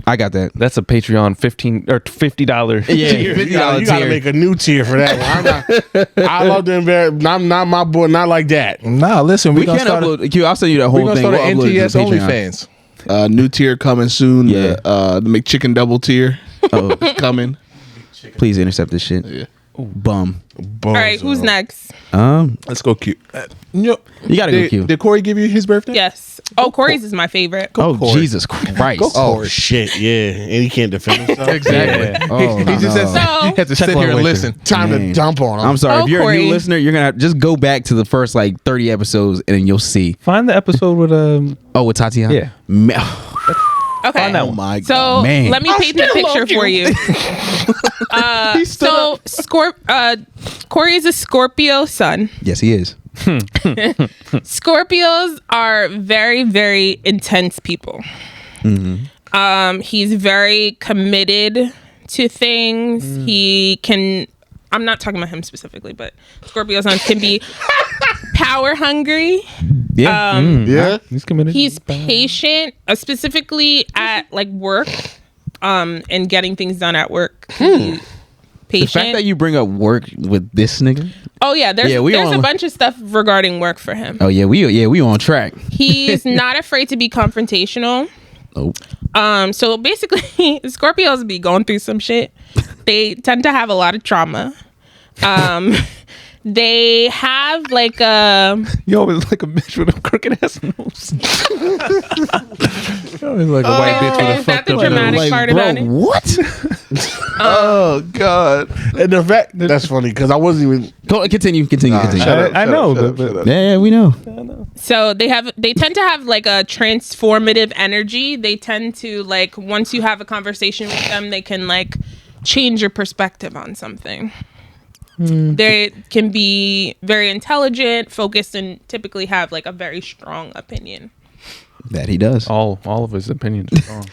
I got that. That's a Patreon $15 or $50 Yeah, tier. You gotta tier. make a new tier for that one. I love to embarrass. I'm not my boy, not like that. Nah, listen, We can't upload. Q, I'll send you that We're whole gonna thing. start an We'll upload it NTS to the Patreon. OnlyFans. New tier coming soon. Yeah. The McChicken double tier coming. Please intercept this shit. Yeah. Bum. All right, who's next? Let's go cute. You gotta go Q. Did Corey give you his birthday? Yes. Oh, Corey's is my favorite. Oh, Corey. Jesus Christ. Oh shit, yeah, and he can't defend himself. Exactly. Yeah. Oh, He just So- has to sit here and listen. Time Man. to dump on him. I'm sorry. Oh, if you're a Corey. new listener, you're gonna just go back to the first like 30 episodes and then you'll see. Find the episode with With Tatiana. Yeah. Okay. Find that Oh one. my So god. Man. let me paint the picture for you. So Corey is a Scorpio sun. Yes, he is. Scorpios are very, very intense people. He's very committed to things. He can. I'm not talking about him specifically, but Scorpio suns can be power hungry. Yeah. Yeah, He's committed. He's patient, specifically at like work, and getting things done at work. the Patient. fact that you bring up work with this nigga. Oh yeah, there's Yeah, we there's on- a bunch of stuff regarding work for him. Oh yeah, we on track. He's not afraid to be confrontational. Oh. So basically, Scorpios be going through some shit. They tend to have a lot of trauma. They have like a You always like a bitch with a crooked ass nose. Always like a white bitch with a is that fucked the up dramatic nose. part about it? What? Oh god. and the fact that's funny because I wasn't even. Continue. I know, but Yeah, we know. So they tend to have like a transformative energy. They tend to like once you have a conversation with them, they can like change your perspective on something. They can be very intelligent, focused, and typically have like a very strong opinion. That he does. all of his opinions are wrong.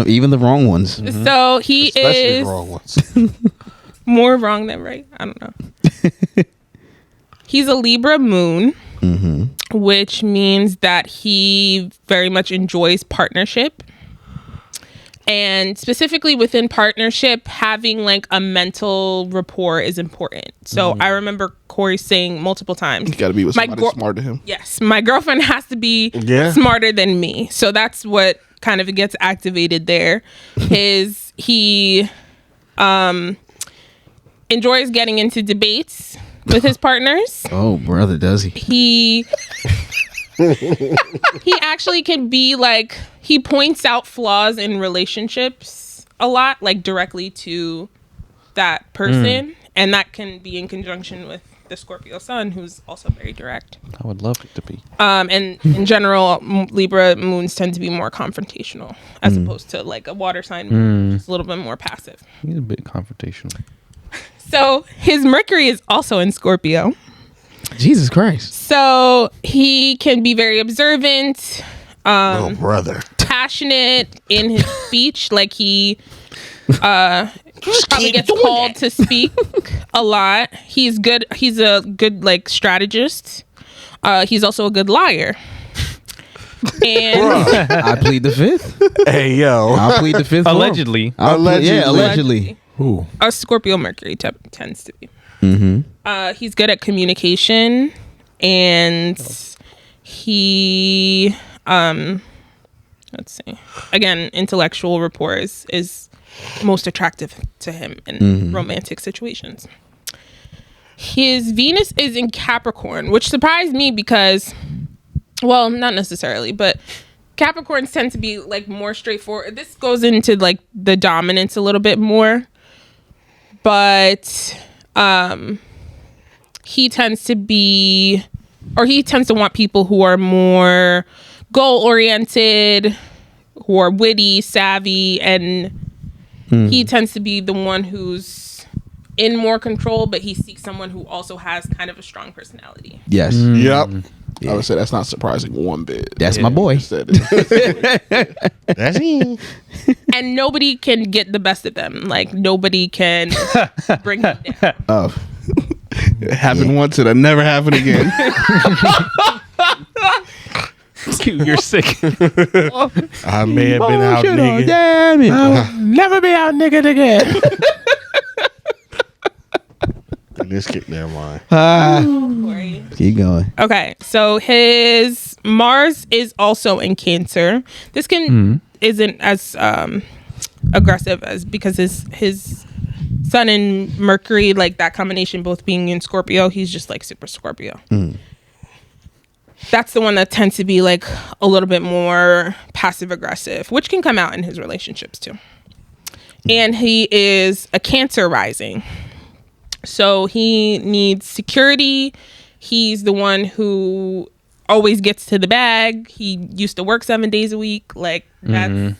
even the wrong ones. So he Especially is the wrong ones. more wrong than right. I don't know. He's a Libra moon, which means that he very much enjoys partnership. And specifically within partnership, having like a mental rapport is important. So I remember Corey saying multiple times, You gotta be with somebody smart to him. yes, my girlfriend has to be Yeah. smarter than me. So that's what kind of gets activated there. He enjoys getting into debates with his partners. Oh, brother, does he? He actually can be like, he points out flaws in relationships a lot, like directly to that person. And that can be in conjunction with the Scorpio sun, who's also very direct. I would love it to be. And in general, Libra moons tend to be more confrontational as opposed to like a water sign moon, which is a little bit more passive. He's a bit confrontational. So his Mercury is also in Scorpio. Jesus Christ. So he can be very observant, Oh brother. passionate in his speech. Like he probably gets called to speak a lot. He's good. He's a good like strategist. He's also a good liar. And I plead the fifth. Hey yo. I'll plead the fifth. for him. Allegedly. Yeah, allegedly. a Scorpio Mercury tends to be. He's good at communication, and he let's see, again, intellectual rapport is most attractive to him in romantic situations. His Venus is in Capricorn, which surprised me because, well, not necessarily, but Capricorns tend to be like more straightforward. This goes into like the dominance a little bit more, but he tends to be, or he tends to want people who are more goal oriented, who are witty, savvy, and he tends to be the one who's in more control, but he seeks someone who also has kind of a strong personality. Yes. Yep. I would say that's not surprising one bit. That's my boy. That's me. And nobody can get the best of them. Like nobody can bring him down. Oh, It happened once, it'll never happen again. You're sick. I may have been out, nigga. damn it. I'll never be out nigga again. This kid, never mind. Corey. Keep going. Okay, so his Mars is also in Cancer. This isn't as aggressive as because his Sun and Mercury, like that combination, both being in Scorpio, he's just like super Scorpio. That's the one that tends to be like a little bit more passive aggressive, which can come out in his relationships too. And he is a Cancer rising. So he needs security. He's the one who always gets to the bag. He used to work 7 days a week. Like that's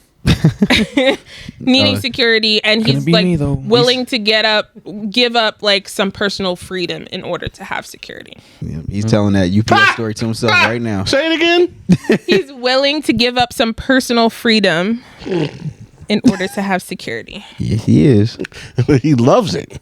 needing security. And he's like willing to give up like some personal freedom in order to have security. Yeah, he's telling that UPS story to himself right now. Say it again. He's willing to give up some personal freedom in order to have security. Yes, he is. He loves it.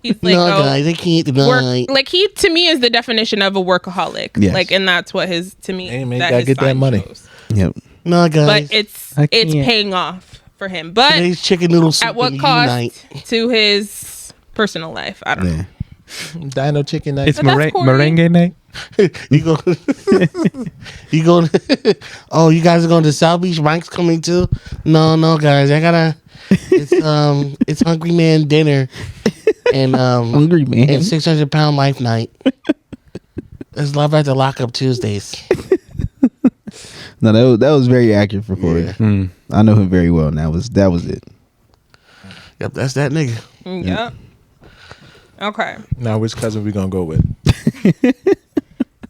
He's like, No, guys, I can't deny. like he to me is the definition of a workaholic. Yes. Like, and that's what his to me. Hey, man, that gotta his get that sign money. shows. Yep. No, guys. But it's I can't. paying off for him. But Today's chicken noodle soup at what and cost unite. to his personal life? I don't know. Yeah. Dino chicken night. It's But that's Corey. merengue night. You go. You go. Oh, you guys are going to South Beach. Mike's coming too. No, guys. I gotta. It's Hungry Man dinner and Hungry Man. and 600-pound life night. It's Love After Lockup Tuesdays. No, that was very accurate for Corey. Yeah. I know him very well. And that was it. Yep, that's that nigga. Yep. Okay. Now, which cousin we gonna go with?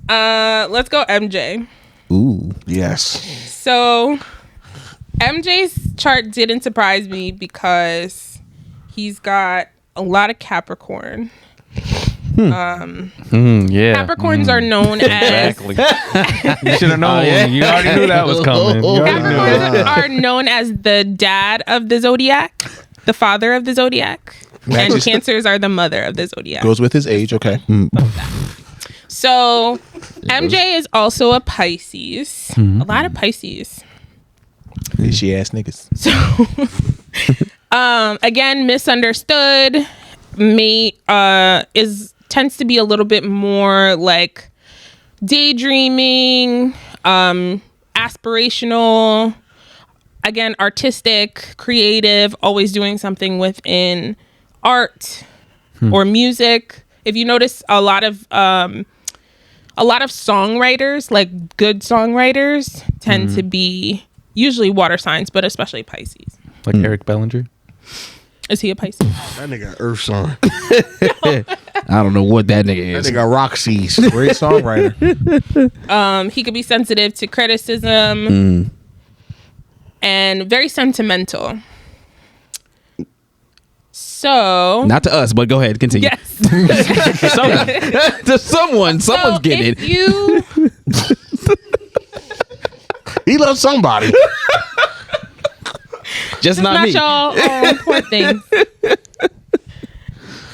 Let's go MJ. Ooh. Yes. So MJ's chart didn't surprise me because he's got a lot of Capricorn. Yeah. Capricorns are known as Exactly. You should have known. You already knew that was coming. You already knew it. Capricorns are known as the dad of the zodiac, the father of the zodiac, and Matches. Cancers are the mother of the zodiac. Goes with his age. Okay. So MJ is also a Pisces. A lot of Pisces. She ass niggas. So again, misunderstood. Tends to be a little bit more like daydreaming, aspirational, again, artistic, creative, always doing something within art or music. If you notice, a lot of songwriters, like good songwriters, tend to be usually water signs, but especially Pisces. Like Eric Bellinger. Is he a Pisces? That nigga Earth sign. I don't know what that nigga That is. nigga Roxy's. Great songwriter. He could be sensitive to criticism and very sentimental. So Not to us, but go ahead, continue. yes. To someone. Someone's So getting if it. you He loves somebody. Just not me. y'all poor things. You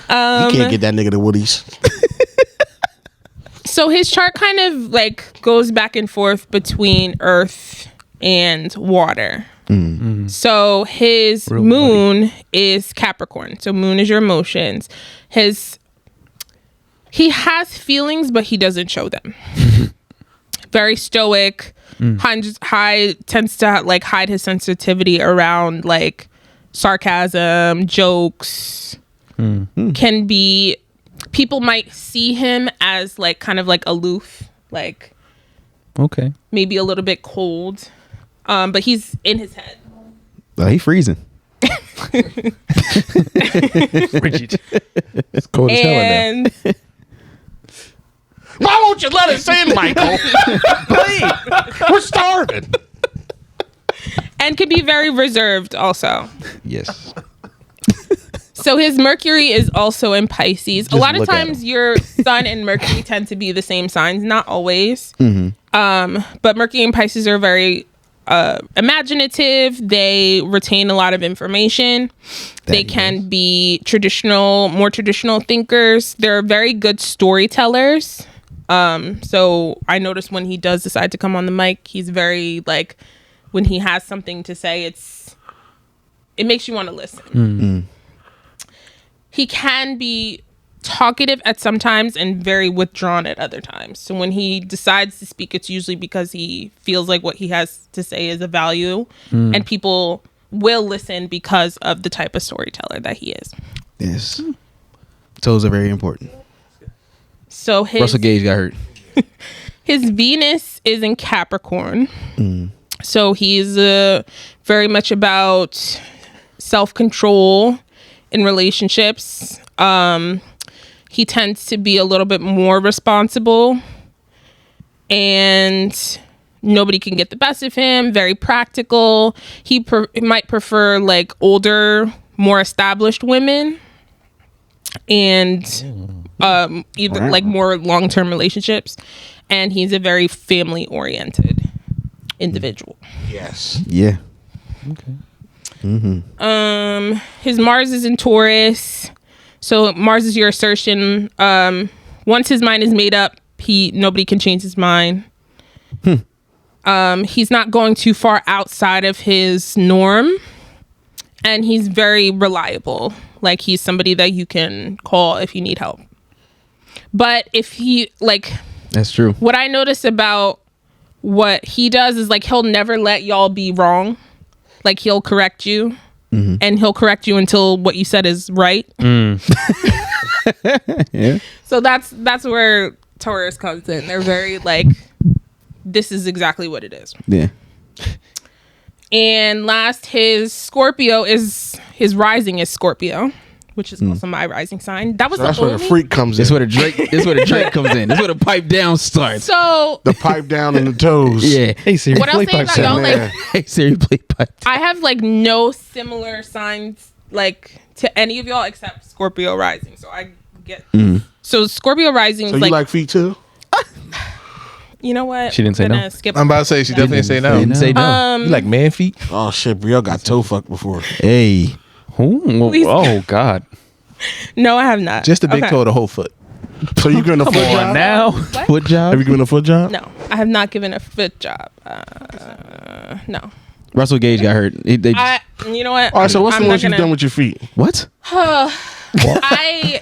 can't get that nigga the Woodies. So his chart kind of like goes back and forth between earth and water. So his moon is Capricorn. So moon is your emotions. He has feelings, but he doesn't show them. Very stoic. Tends to like hide his sensitivity around like sarcasm, jokes. Can be, people might see him as like kind of like aloof, like Okay. maybe a little bit cold, but he's in his head. He freezing. Frigid. It's cold as hell in there. And Why won't you let us in, Michael? Please. We're starving. and can be very reserved also. Yes. So his Mercury is also in Pisces. A lot of look at times your Sun and Mercury tend to be the same signs, not always. But Mercury and Pisces are very imaginative. They retain a lot of information. They can be more traditional thinkers. They're very good storytellers. So I noticed when he does decide to come on the mic, he's very like, when he has something to say, it makes you want to listen. He can be talkative at some times and very withdrawn at other times. So when he decides to speak, it's usually because he feels like what he has to say is of value, and people will listen because of the type of storyteller that he is. Yes. Toes are very important. So Russell Gage got hurt. His Venus is in Capricorn. So he's very much about self-control in relationships. He tends to be a little bit more responsible, and nobody can get the best of him. Very practical. He might prefer like older, more established women, and either like more long-term relationships. And he's a very family-oriented individual. Yes. Yeah. His Mars is in Taurus. So Mars is your assertion. Once his mind is made up, nobody can change his mind. He's not going too far outside of his norm, and he's very reliable. Like, he's somebody that you can call if you need help. But if he that's true. What I notice about what he does is like, he'll never let y'all be wrong. Like, he'll correct you. And he'll correct you until what you said is right. Yeah. So that's where Taurus comes in. They're very like, this is exactly what it is. Yeah. And last, his rising is Scorpio, which is also my rising sign. That was So that's where the freak comes in. This where the Drake comes in. This where the pipe down starts. So The pipe down and the toes. Yeah. Hey Siri, what I'll play say pipe about sound. y'all, like, Man. Hey Siri, play pipe. I have like no similar signs like to any of y'all except Scorpio rising. So I get so Scorpio rising So is you like feet too? you know what? She didn't say I'm no? gonna skip I'm about to say she definitely didn't say no. Didn't say no. You like man feet? Oh shit, Brielle got toe fucked before. Hey. Please. Oh God. No, I have not. Just the big Okay. toe, or the whole foot. So you giving a foot job? Now. What? Foot job. Have you given a foot job? No, I have not given a foot job. No. Russell Gage got hurt. You know what? All right, so what's I'm the not most you've done with your feet? What? I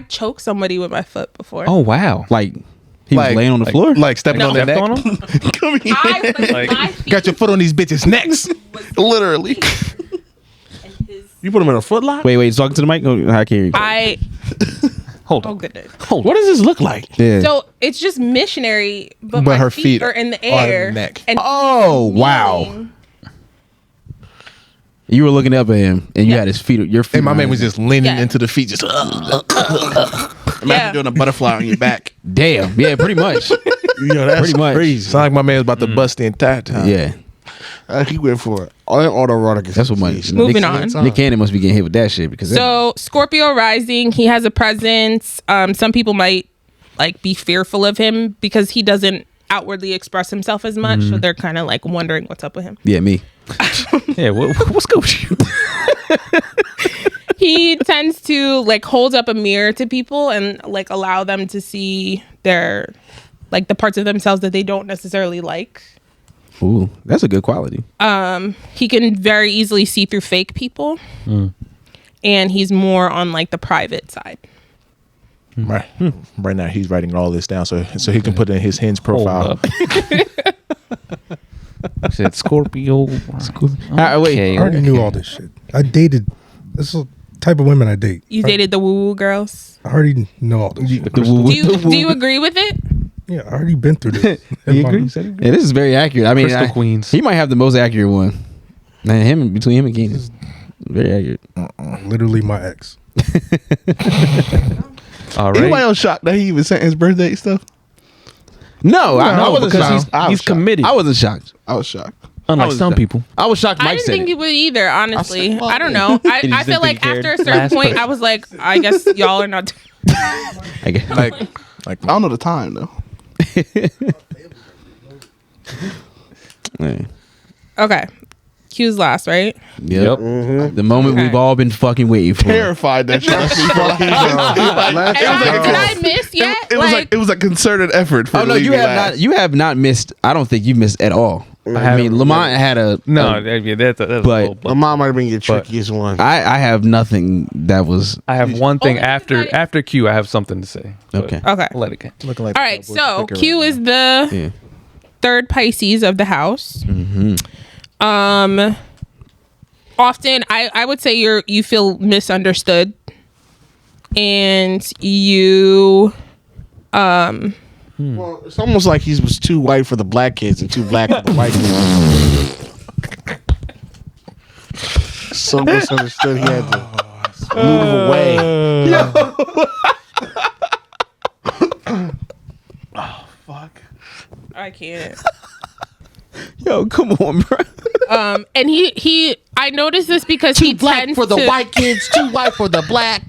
choked somebody with my foot before. Oh wow. Like he was laying on the floor? Like stepping No. on their Stepped neck. on him? Come here. My feet Got your foot on these bitches' necks. Literally. and his, You put him in a foot lock? Wait, talking to the mic? Oh, I can't hear you. Hold oh on. goodness. What does this look like? Yeah. So it's just missionary, but But my her feet feet are in the are in the air. neck. And Oh, wow. kneeling. You were looking up at him and you had his feet, your feet. And my man on was his- just leaning Yeah. into the feet, just Imagine Yeah. doing a butterfly on your back. Damn. Yeah, pretty much. Yo, that's Pretty much. crazy. sound like my man was about to bust the entire time. Yeah. He went for it. All that autoerotic. That's what my Moving Nick, on. Nick Cannon must be getting hit with that shit because So Scorpio rising, he has a presence. Some people might like be fearful of him because he doesn't outwardly express himself as much. So they're kind of like wondering what's up with him. yeah, me. Yeah. What's good with you? He tends to like hold up a mirror to people and like allow them to see their like the parts of themselves that they don't necessarily like. Ooh, that's a good quality. He can very easily see through fake people. And he's more on like the private side. Right. Right now he's writing all this down so he can put in his Hinge Hold profile. up. Said Scorpio. Wait. I already okay. knew all this shit. I dated. This is the type of women I date. You dated the woo woo girls. I already know all this shit. Do you agree with it? Yeah, I already been through this. He agrees. Yeah, this is very accurate. I mean, Crystal Queens. He might have the most accurate one. And between him and Keenan, is very accurate. Literally my ex. All Anybody right. else shocked that he even sent his birthday stuff? No, I wasn't because shocked. he's committed. I wasn't shocked. I was shocked. Unlike some people. I was shocked I Mike didn't said think it. he would either, honestly. well, I don't know. I just feel didn't like think he after a cared. certain Last point, person. I was like, I guess y'all are not. I guess. Like I don't know the time though. Yeah. Okay. Q's last, right? Yep. The moment Okay. we've all been fucking waiting for. Terrified that shit. Did I miss yet? It was a concerted effort for Oh no, leaving you have last. not. You have not missed. I don't think you missed at all. I mean, Lamont had a No, a- that's a but- little bluff. Lamont might have been your trickiest one. I have nothing that was I have one thing Oh, after Q. I have something to say. but okay. Okay. I'll let it go. looking like All right. So Q is the Yeah. third Pisces of the house. Mm-hmm. Often I would say you feel misunderstood, and you Well, it's almost like he was too white for the black kids and too black for the white kids. So misunderstood, he had to move away. I can't. Yo, come on, bro. And he I noticed this because Too he black tends for the to, white kids, too white for the black.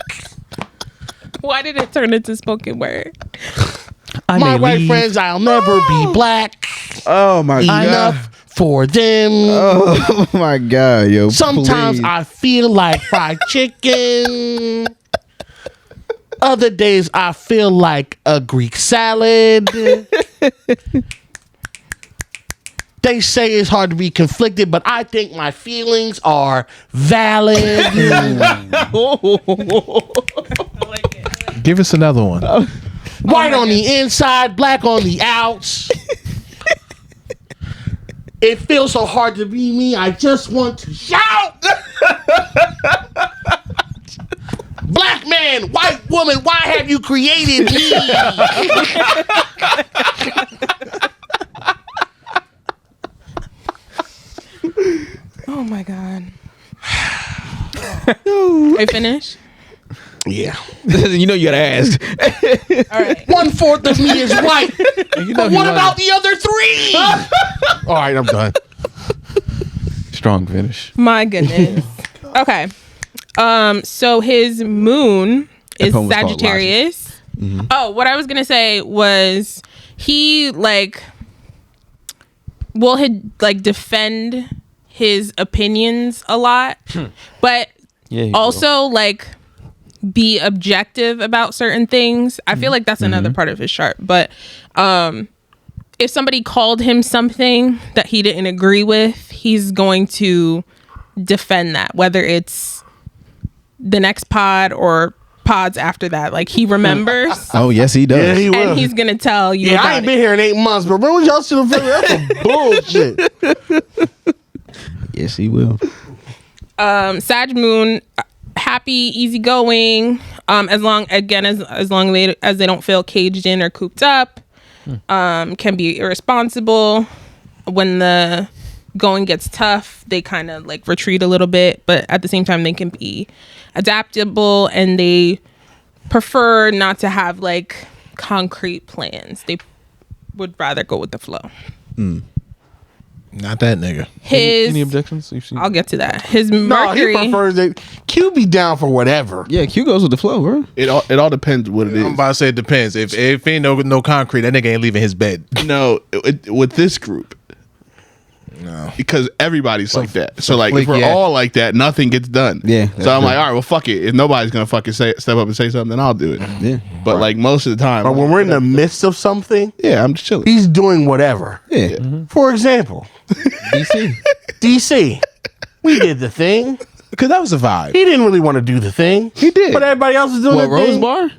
Why did it turn into spoken word? My white friends, I'll never be black. Oh my Enough for them. Oh my god, yo. Sometimes please. I feel like fried chicken. Other days I feel like a Greek salad. They say it's hard to be conflicted, but I think my feelings are valid. Give us another one. White on the inside, black on the outs. It feels so hard to be me. I just want to shout. Black man, white woman, why have you created me? Oh my god. I finished? Yeah. you know you gotta ask. All right. 1/4 of me is white. But what about the other 3? All right, I'm done. Strong finish. My goodness. Okay. So his moon is poem was called Sagittarius. Oh, what I was gonna say was he will defend his opinions a lot, but Yeah. also be objective about certain things. I feel like that's another part of his chart. But if somebody called him something that he didn't agree with, he's going to defend that, whether it's the next pod or pods after that. Like, he remembers. Oh yes, he does. Yeah, he will. And he's gonna tell you. Yeah, about I ain't it. been here in 8 months, but remember y'all should have figured that's some bullshit. Yes, he will. Sag moon, happy, easygoing. As long as they don't feel caged in or cooped up. Can be irresponsible. When the going gets tough, they kind of retreat a little bit, but at the same time they can be adaptable, and they prefer not to have concrete plans. They would rather go with the flow. Not that nigga. Any objections? You've seen? I'll get to that. His No, Mercury. he prefers it. Q be down for whatever. Yeah, Q goes with the flow, bro. It all depends what it is. I'm about to say it depends. If ain't no concrete, that nigga ain't leaving his bed. No, with this group, No. because everybody's like that. So if flick, we're yeah. all like that, nothing gets done. Yeah, So that's I'm like, true. all right, well, fuck it. If nobody's gonna fucking step up and say something, then I'll do it. Yeah. But most of the time, But when we're in the midst of something, yeah, I'm just chilling. he's doing whatever. Yeah. For example, DC. DC. We did the thing. Because that was a vibe. He didn't really want to do the thing. He did. But everybody else was doing What, the Rose thing. Bar?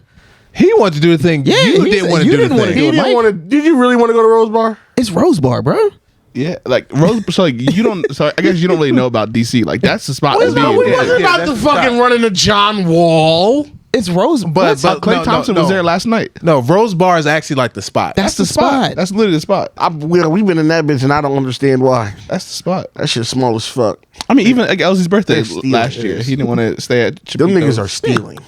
He wanted to do the thing. Yeah, you he didn't said want to you do the didn't wanna thing. do He it. didn't Mike? want to. Did you really want to go to Rose Bar? It's Rose Bar, bro. Yeah, Rose. So you don't. So I guess you don't really know about DC. That's the spot. We to be in. wasn't Yeah, about that's to the fucking spot. run into John Wall. It's Rose, But Clay no, Thompson was there last night. No, Rose Bar is actually like the spot. That's the spot. That's literally the spot. We've been in that bitch, and I don't understand why. That's the spot. That shit's small as fuck. I mean, even Elsie's birthday They're stealing. last year, he didn't want to stay at. Them Chipico's. niggas are stealing.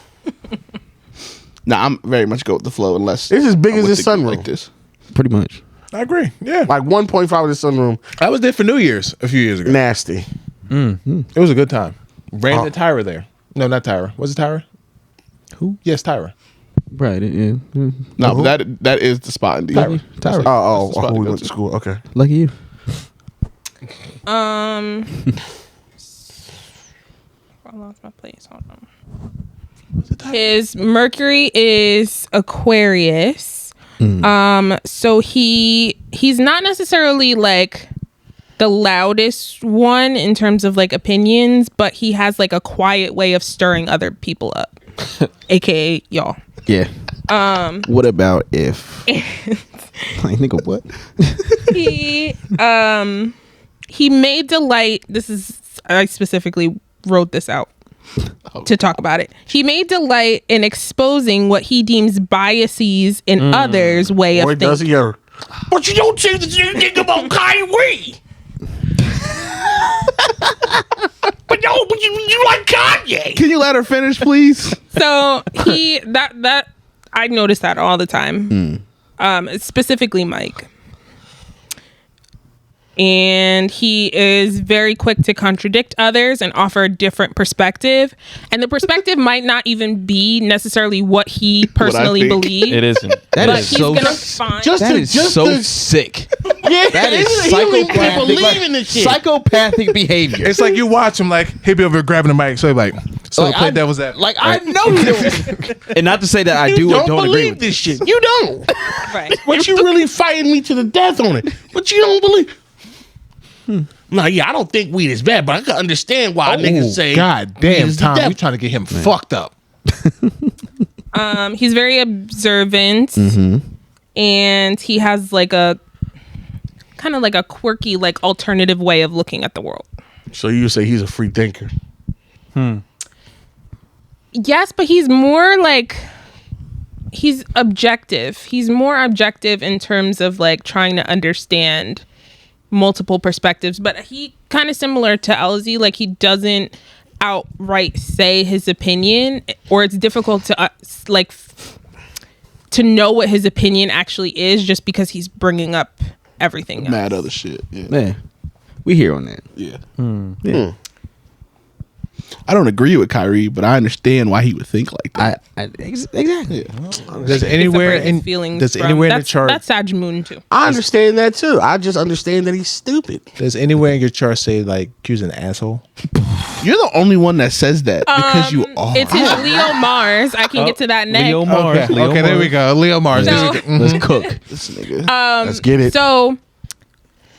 Nah, I'm very much go with the flow unless It's as big I'm as with his the group sunroom. like this. Pretty much. I agree. Yeah. Like 1.5 of the sunroom. I was there for New Year's a few years ago. Nasty. It was a good time. Ran into Tyra there. No, not Tyra. Was it Tyra? Who? Yes, Tyra. Right. Yeah. No, but that is the spot in D.C. Tyra. Oh, we went to school. Okay. Lucky you. I lost my place. Hold on. His Mercury is Aquarius. So he's not necessarily like the loudest one in terms of like opinions, but he has like a quiet way of stirring other people up, aka y'all. Yeah. What about if? I think of what? He may delight. This is, I specifically wrote this out to talk about it. He may delight in exposing what he deems biases in others' way of thinking. Does he ever? But you don't say the same thing about Kyrie. but you like Kanye. Can you let her finish, please? So that I notice that all the time. Specifically Mike. And he is very quick to contradict others and offer a different perspective. And the perspective might not even be necessarily what he personally believes. It isn't. That But is he's so. gonna find That is so sick. Yeah, That is he don't even psychopathic. believe in this shit. Psychopathic behavior. It's like you watch him like he'll be over here grabbing the mic. So he's like, play devil's advocate. Like I know you don't. And not to say that I You do or don't don't agree believe with this shit. You don't. right. But you really fighting me to the death on it. But you don't believe. No, yeah, I don't think weed is bad, but I can understand why niggas say God weed damn, is the Tom, devil. you trying to get him fucked up. He's very observant, and he has like a kind of like a quirky, like alternative way of looking at the world. So you say he's a free thinker. Yes, but he's more like he's objective. He's more objective in terms of like trying to understand multiple perspectives, but he kind of similar to LZ, like he doesn't outright say his opinion, or it's difficult to to know what his opinion actually is just because he's bringing up everything else. Mad other shit. Yeah. Man, we here on that. Yeah. Yeah. I don't agree with Kyrie, but I understand why he would think like that. Exactly. Does anywhere Separate his in feelings does from- anywhere in the that's- chart that's Sag Moon too. I understand that too. I just understand that he's stupid. does anywhere in your chart say like Q's an asshole? You're the only one that says that because you are. It's his Leo Mars. I can get to that next. Leo Mars. Okay, Leo there we Mars. go. Leo Mars. So- Let's cook. This nigga. Let's get it. So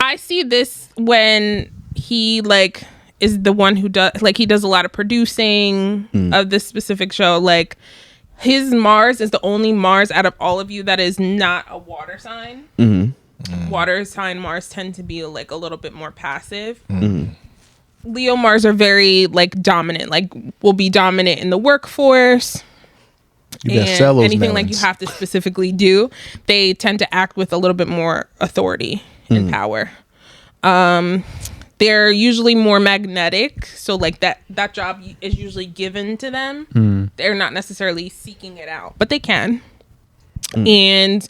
I see this when he like is the one who does like he does a lot of producing of this specific show. Like his Mars is the only Mars out of all of you that is not a water sign. Water sign Mars tend to be like a little bit more passive. Leo Mars are very like dominant, like will be dominant in the workforce. You gotta And sell those anything like you melons. have to specifically do, they tend to act with a little bit more authority and power. They're usually more magnetic, so like that job is usually given to them. They're not necessarily seeking it out, but they can. And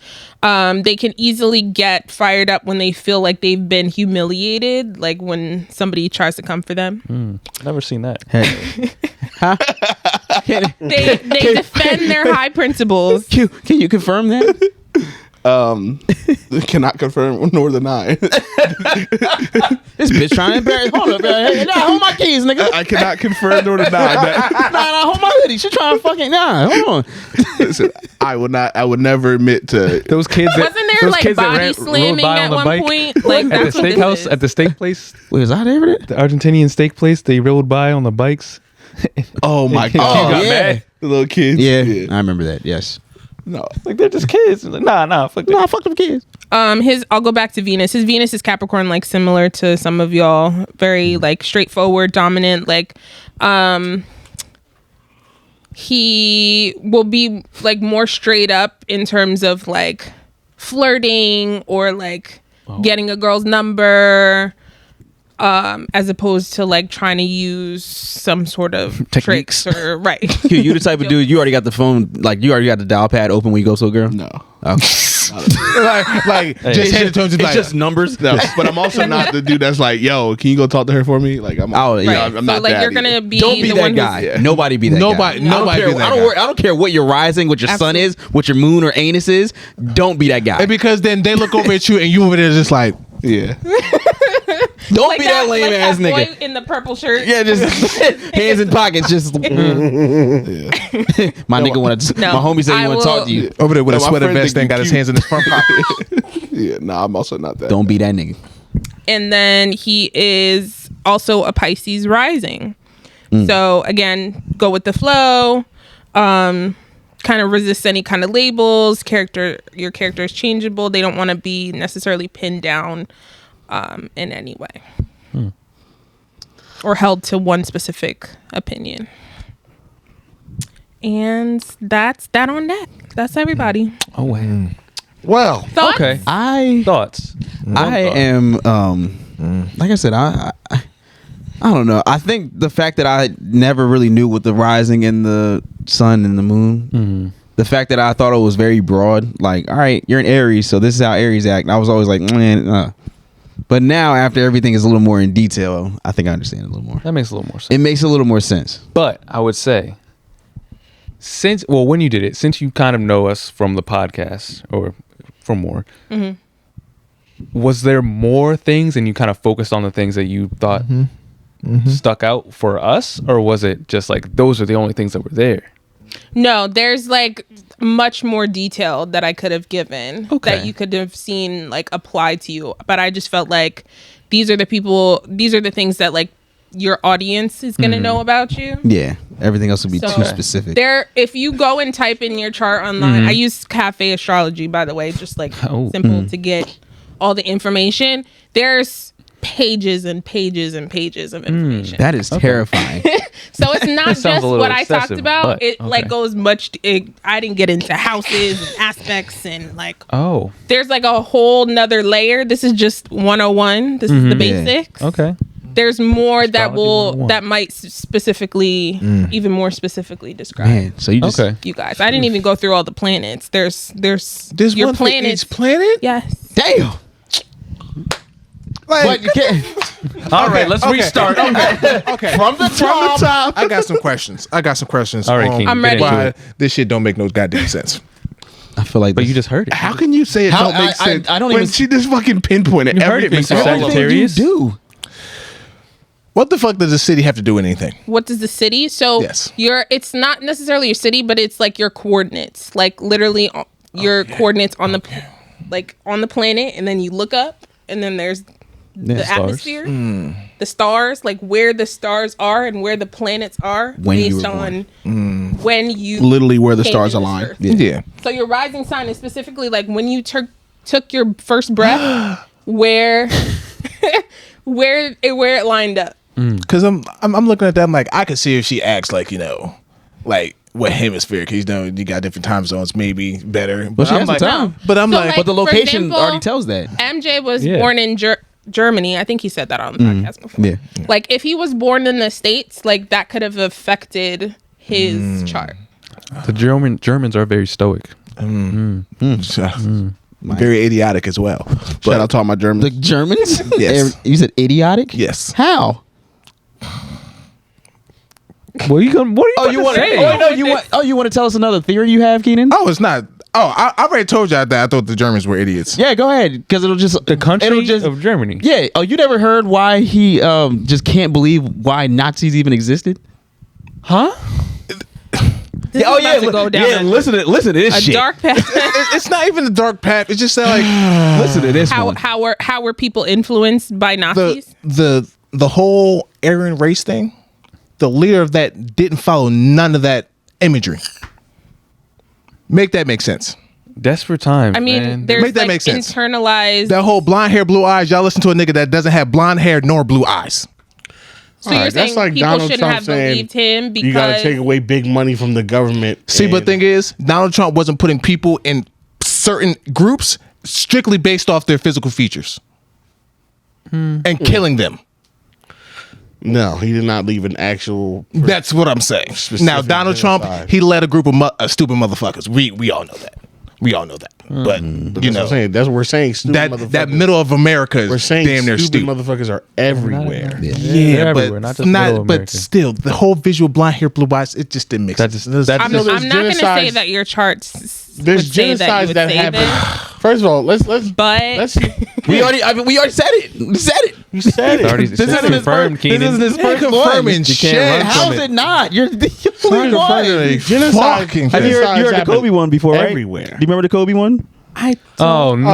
they can easily get fired up when they feel like they've been humiliated, like when somebody tries to come for them. Never seen that. They defend their high principles. Can you confirm that? Cannot confirm nor deny. This bitch trying to embarrass. Hold up, hey, nah, hold my keys, nigga. I cannot confirm nor deny that. Nah, hold my hoodie. She trying to fucking hold on. Listen, I would never admit to. Those kids. Wasn't there those like kids that body rode slamming by at on the one bike point? Like at the that's what this steakhouse, is. at the steak place, Wait, was I there for that? the Argentinian steak place. They rode by on the bikes. Oh my You god! got yeah. mad. The little kids. Yeah, I remember that. Yes. No. Like they're just kids. Like, nah, fuck that. Nah, fuck them kids. I'll go back to Venus. His Venus is Capricorn, like similar to some of y'all. Very like straightforward, dominant. Like, he will be like more straight up in terms of like flirting or like getting a girl's number, as opposed to like trying to use some sort of Techniques. tricks or right. You the type of dude, you already got the phone, like you already got the dial pad open when you go to a girl? No. Okay. like just hand it to him. Just It's like, just numbers. No, but I'm also not the dude that's like, yo, can you go talk to her for me? Like, I'm not so that like you're either. gonna be Don't be the that one guy. who's Nobody be that Nobody- guy. nobody be that I don't guy. worry. I don't care what your rising, what your sun is, what your moon or anus is. Don't be that guy. and because then they look over at you and you over there just like, Yeah. Don't like be that lame ass that nigga. boy in the purple shirt. Yeah, just hands in pockets. Just my nigga want to. No, my homie said he I want to will- talk to you. over there with No, a my sweater friend vest think and got you his cute. hands in his front pocket. Yeah. Nah, I'm also not that. Don't be that nigga. And then he is also a Pisces rising. So again, go with the flow. Kind of resist any kind of labels. Your character is changeable. They don't want to be necessarily pinned down in any way or held to one specific opinion. And that's that on that. That's everybody. Oh wow. Well, Thoughts? Okay. I Thoughts. am like I said, I don't know. I think the fact that I never really knew what the rising and the sun and the moon, the fact that I thought it was very broad, like, all right, you're an Aries, so this is how Aries act. And I was always like, man, but now after everything is a little more in detail, I think I understand it a little more. That makes a little more sense. It makes a little more sense. But I would say, when you did it, since you kind of know us from the podcast or from more, was there more things and you kind of focused on the things that you thought stuck out for us? Or was it just like, those are the only things that were there? No, there's like much more detail that I could have given Okay. that you could have seen like applied to you. But I just felt like these are the things that like your audience is going to know about you. Yeah, everything else would be So- too specific. If you go and type in your chart online, I use Cafe Astrology, by the way, just like simple to get all the information. There's pages and pages and pages of information. That is terrifying. So it's not Sounds just a little what I talked excessive, about. but It like okay. goes much. I didn't get into houses and aspects and like. Oh, There's like a whole nother layer. This is just 101. This is the basics. okay. There's more that Astrology 101. that might specifically, even more specifically describe Man, so you just Okay. you guys. I didn't even go through all the planets. There's There's your one for planets. each planet. Yes. damn. Like, But you can't. All right, let's restart. okay, From the top. I got some questions. All right, on Keenan, I'm ready. why this shit don't make no goddamn sense. I feel like But this- you just heard it. How can you say it How- don't make sense? I don't when even- she just fucking pinpointed You heard it, everything. Mr. to all of us. Sagittarius. Everything you do. What the fuck does the city have to do with anything? What does the city? So Yes. it's not necessarily your city, but it's like your coordinates, like literally your coordinates on the like on the planet, and then you look up, and then there's the stars. atmosphere, the stars, like where the stars are and where the planets are When you based were born. on when you Literally where the came stars into this align. earth. Yeah. So your rising sign is specifically like when you took your first breath, where where it lined up. Because I'm looking at that. I'm like, I could see if she acts like, like what hemisphere. Because you got different time zones, maybe better. But she I'm has some like, time. But I'm So, like, like, But the for location example, already tells that. MJ was Yeah. born in Germany. I think he said that on the podcast before. Yeah. Like if he was born in the States, like that could have affected his chart. The Germans are very stoic. very idiotic as well. Shout out to all my Germans. The Germans? Yes. You said idiotic? Yes. How? What are you gonna say? You want to tell us another theory you have, Keenan? Oh, it's not. Oh, I already told y'all that I thought the Germans were idiots. Yeah, go ahead, because it'll just The country it'll just, of Germany. Yeah. Oh, you never heard why he just can't believe why Nazis even existed? Huh? This is about to go down Listen to this a shit. dark path. It's not even a dark path. It's just that like Listen to this one. how were people influenced by Nazis? the whole Aryan race thing. The leader of that didn't follow none of that imagery. Make that make sense. Desperate times. I mean, man. there's Make that like make sense. internalized. That whole blonde hair, blue eyes. Y'all listen to a nigga that doesn't have blonde hair nor blue eyes. so you're Alright, that's saying like people Donald shouldn't Trump have saying, believed him because You got to take away big money from the government. See, but and- the thing is, Donald Trump wasn't putting people in certain groups strictly based off their physical features and killing them. No, he did not leave an actual. That's what I'm saying. Now, Donald Trump, genocide. he led a group of stupid motherfuckers. We all know that. We all know that. But you know, that's what we're saying. Stupid that middle of America we're is saying damn near stupid stupid. motherfuckers are everywhere. Yeah, everywhere, but not just middle but America. still, the whole visual blond hair, blue eyes, it just didn't make sense. I'm not going to say that your charts would say that you would save it. First of all, let's But we already said it. We said it. You said it. This is confirmed, Keenan. This isn't his first confirming one. shit. How is it not? You're the Sorry, only one. Genocide. Fucking- Have you heard the Kobe one before, right? Everywhere. Do you remember the Kobe one? Oh no!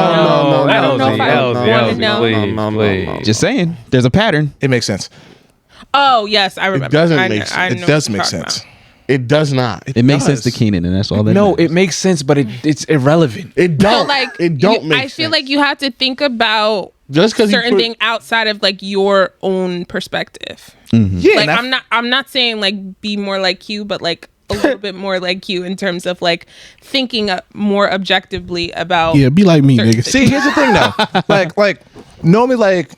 I don't know if I want to know. Please. Just saying. There's a pattern. It makes sense. Oh yes, I remember. It doesn't make sense. It does make sense. It does not. It makes sense to Keenan, and that's all that No, matters. it makes sense, but it's irrelevant. It don't. So, like, it don't make I sense. feel like you have to think about just because certain thing outside of like your own perspective. Yeah, Like I'm not saying like be more like you, but like a little bit more like you in terms of like thinking more objectively about. Yeah, be like me, certain nigga. things. See, here's the thing though. like normally, like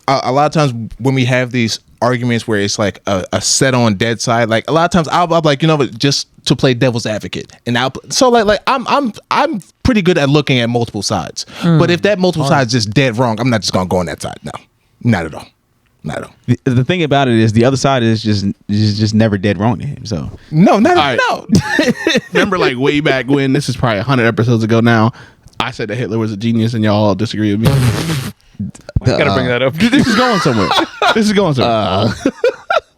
a lot of times when we have these arguments where it's like a set on dead side, like a lot of times I'll like, you know, but just to play devil's advocate, and so like I'm pretty good at looking at multiple sides. But if that multiple side is just dead wrong, I'm not just gonna go on that side. No, not at all. Not at all. The thing about it is the other side is just never dead wrong to him. So No, not right. no. Remember, like way back when, this is probably 100 episodes ago now, I said that Hitler was a genius, and y'all all disagree with me. Gotta bring that up. This is going somewhere. This is going somewhere.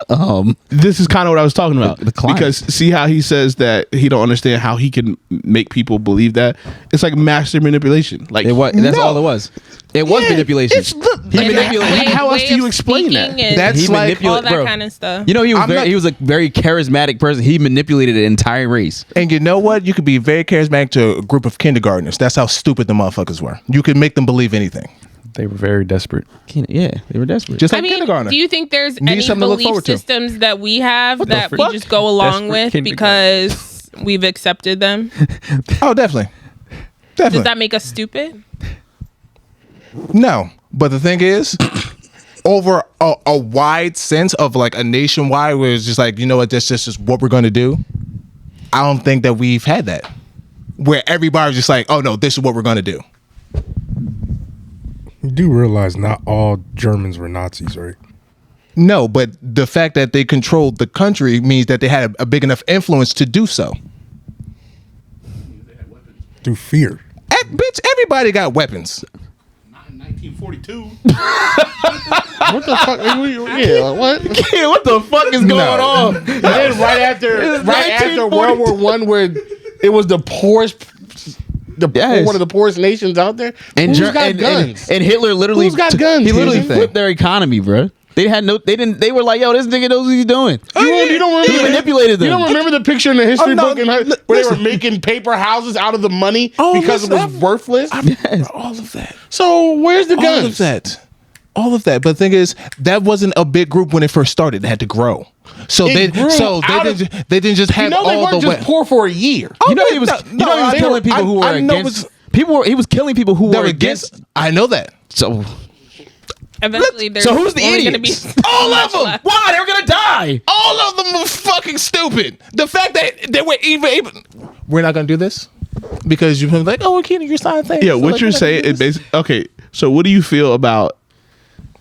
um This is kind of what I was talking about. The climate. Because see how he says that he don't understand how he can make people believe that. It's like master manipulation. Like that's all it was. It was manipulation. It's he And manipulated. way- How else way do you of explain that? speaking and That's He like all that bro. kind of stuff. You know, he I'm not- was a very charismatic person. He manipulated an entire race. And you know what? You could be very charismatic to a group of kindergartners. That's how stupid the motherfuckers were. You could make them believe anything. They were very desperate. Yeah, they were desperate. Just I like mean, kindergartner. do you think there's Need any something to look belief forward to. systems that we have that we fuck? just go along Desperate with kindergarten. because we've accepted them? Oh, definitely. Does that make us stupid? No, but the thing is, over a wide sense of like a nationwide, where it's just like, you know what, that's just what we're going to do. I don't think that we've had that, where everybody's just like, oh no, this is what we're going to do. You do realize not all Germans were Nazis, right? No, but the fact that they controlled the country means that they had a big enough influence to do so. Through fear. Bitch, everybody got weapons. Not in 1942. What the fuck? Yeah, what? Yeah, what the fuck is going on? And then right after World War One, where it was the poorest, Yes. one of the poorest nations out there. And Who's got guns? And Hitler literally Who's got guns? He literally Anything. flipped their economy, bro. They they were like, yo, this nigga knows what he's doing. You don't remember? He manipulated them. You don't remember the picture in the history no, book where they were making paper houses out of the money because it was worthless? All of that. So where's the guns? All of that. But the thing is, that wasn't a big group when it first started. It had to grow. So It they grew out of- they didn't just have You know they all weren't the just poor for a year. You know he was killing people who were against people. He was killing people who were against. I know that. So Eventually, there's so who's the only gonna idiots? be All of them. Why they were gonna die? All of them were fucking stupid. The fact that they were even we're not gonna do this because you're like, oh, Keena, you're signing things. Yeah, So, what like, you're we're not saying gonna is do this. basically okay. So, what do you feel about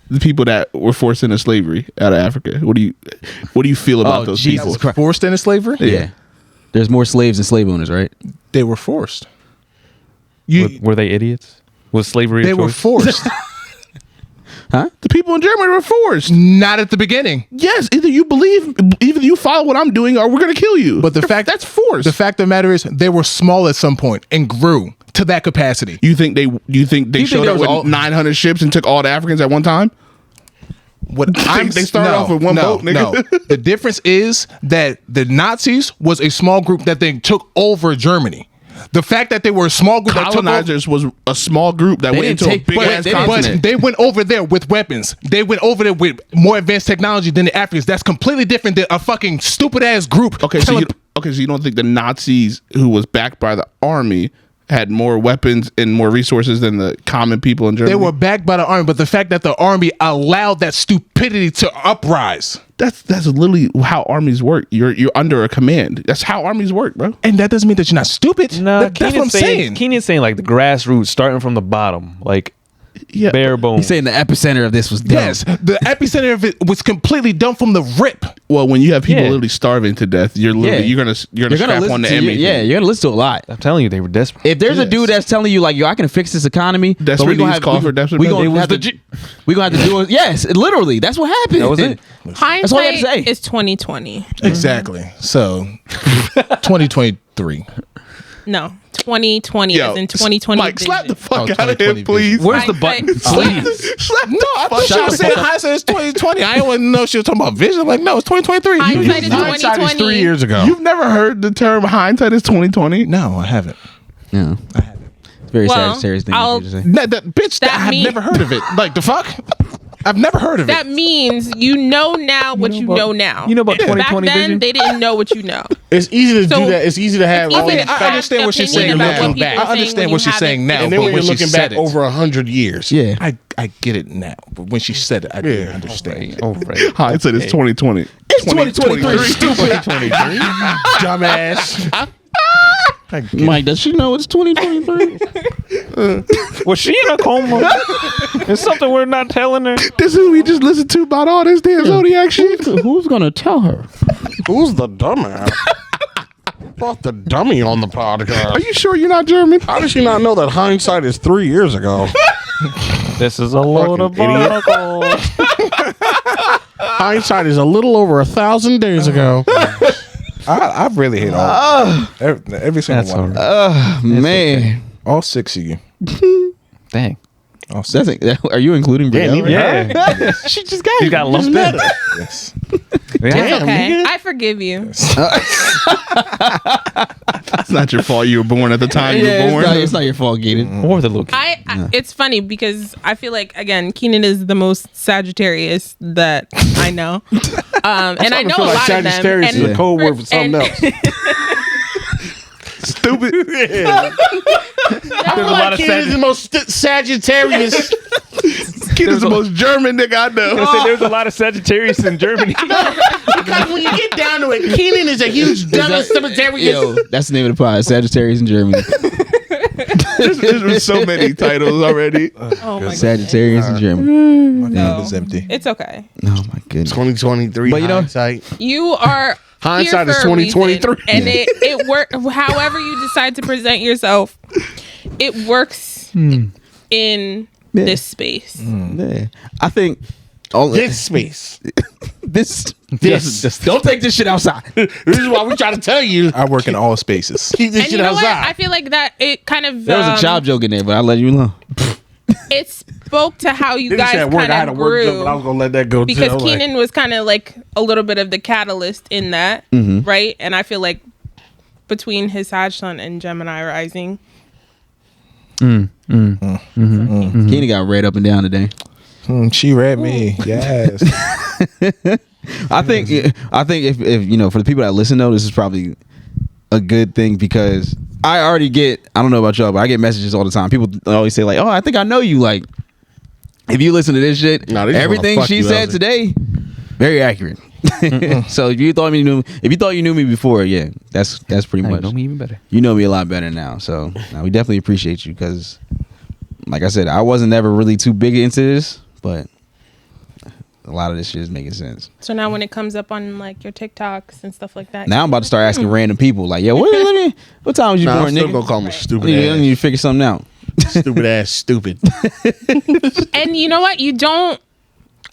the people that were forced into slavery out of Africa? What do you feel about those Jesus people? Christ. Forced into slavery? Yeah. There's more slaves than slave owners, right? They were forced. Were they idiots? Was slavery? They a were choice? forced. The people in Germany were forced. Not at the beginning. Yes, either you follow what I'm doing, or we're gonna kill you. But the fact that's forced. The fact of the matter is, they were small at some point and grew to that capacity. you think they showed there up was with all- 900 ships and took all the Africans at one time? What They started off with one boat, nigga. No. The difference is that the Nazis was a small group that they took over Germany. The fact that they were a small group that took over, Colonizers was a small group that went didn't into a take- big but ass they didn't- continent. but they went over there with weapons. They went over there with more advanced technology than the Africans. That's completely different than a fucking stupid ass group. Okay, so killing- you don't think the Nazis, who was backed by the army, had more weapons and more resources than the common people in Germany. They were backed by the army, but the fact that the army allowed that stupidity to uprise. That's literally how armies work. You're under a command. That's how armies work, bro. And that doesn't mean that you're not stupid. No, That's what I'm saying. Keenan's saying like the grassroots, starting from the bottom, like Yeah. bare bones. He's saying the epicenter of this was dumb. Yes, the epicenter of it was completely done from the rip. Well, when you have people Yeah. literally starving to death, you're gonna strap on to everything. Yeah, you're gonna listen to a lot. I'm telling you, they were desperate. If there's a dude that's telling you like, yo, I can fix this economy, Desperate but we gonna needs call for desperate we measures. gonna have to we gonna have to do it. Yes, literally, that's what happened. That was it. That's all I had to Hindsight say. is 2020. Exactly. So, 2023. No, 2020 Yo, is in 2020. Mike, slap the fuck Oh, out of 2020 him, please. vision. Where's the button? Please. Slap No, I thought she was saying hindsight is 2020. I didn't want to know she was talking about vision. Like, no, it's 2023. Hindsight is Hindsight is 2020. 3 years ago. You've never heard the term hindsight is 2020? No, I haven't. Yeah, it's very Well, Sagittarius thing I'll- to say. That bitch, That I've mean- never heard of it. Like, the fuck? I've never heard of That it. means you know now what you know now. You know about Back 2020 then, vision? they didn't know what you know. It's easy to So, do that. It's easy to have it's all easy these to I have understand what she's opinion saying about now. what people I are saying understand when what you she's saying haven't. now. and then but when you're she looking said back it, over 100 years. Yeah, I get it now. But when she said it, I didn't understand. All right. Hindsight is 2020. it's 2023. Stupid. Dumbass. Mike, does she know it's 2023? Was she in a coma? It's something we're not telling her. This is what we just listened to about all this damn Zodiac shit. Who's gonna tell her? Who's the dumbass? Brought the dummy on the podcast. Are you sure you're not German? How does she not know that hindsight is 3 years ago? This is a load of Fucking idiot. barnacles. Hindsight is a little over 1,000 days ago. I really hate all every single That's one. all right. Man, All 6 of you. Dang. All 6. are you including Brielle? Yeah. She just got You got lumped in. Yes. It's Yeah. okay. I forgive you. It's not your fault you were born at the time you Yeah, were born. it's not your fault, Gaten. Or the little kid. It's funny because I feel like, again, Keenan is the most Sagittarius that I know. And I know a lot of them. Sagittarius is And a code word for something else. Stupid. There's a lot of is the most Sagittarius. Kid is the most German nigga I know. I said there's a lot of Sagittarius in Germany. Because when you get down to it, Keenan is a huge dumb Sagittarius. Yo, that's the name of the pod. Sagittarius in Germany. There's been so many titles already. Oh my god. Sagittarius in Germany. My cup is empty. It's okay. Oh my goodness. 2023 But you know- hindsight. You are Hindsight here is for a reason, 2023. and it work. However you decide to present yourself, it works in this space. Yeah. I think all This space. this This. don't take this shit outside. This is why we try to tell you. I work in all spaces. Keep this And shit you know what? outside. I feel like that it kind of There was a child joke in there, but I'll let you alone. it spoke to how you Didn't say guys at work. I had kind a of work joke, but I grew was gonna let that go because too. Keenan was kind of like a little bit of the catalyst in that, right? And I feel like between his Sag Sun and Gemini rising, Keenan got red up and down today. She read me. Yes. I think if you know, for the people that listen though, this is probably a good thing because I already get, I don't know about y'all, but I get messages all the time. People always say like, "Oh, I think I know you." Like, if you listen to this shit, Nah, they just everything wanna fuck she you, said Elsie. today, very accurate. So if you thought you knew me before, yeah, that's pretty Now you much. know me even better. You know me a lot better now, so we definitely appreciate you because, like I said, I wasn't ever really too big into this, but a lot of this shit is making sense. so now when it comes up on like your TikToks and stuff like that, Now I'm about to start asking random people, like, "Yo, what time was you Nah, I'm born, still nigga?" gonna call him I stupid need ass. to figure something out. Stupid ass stupid. And you know what? You don't.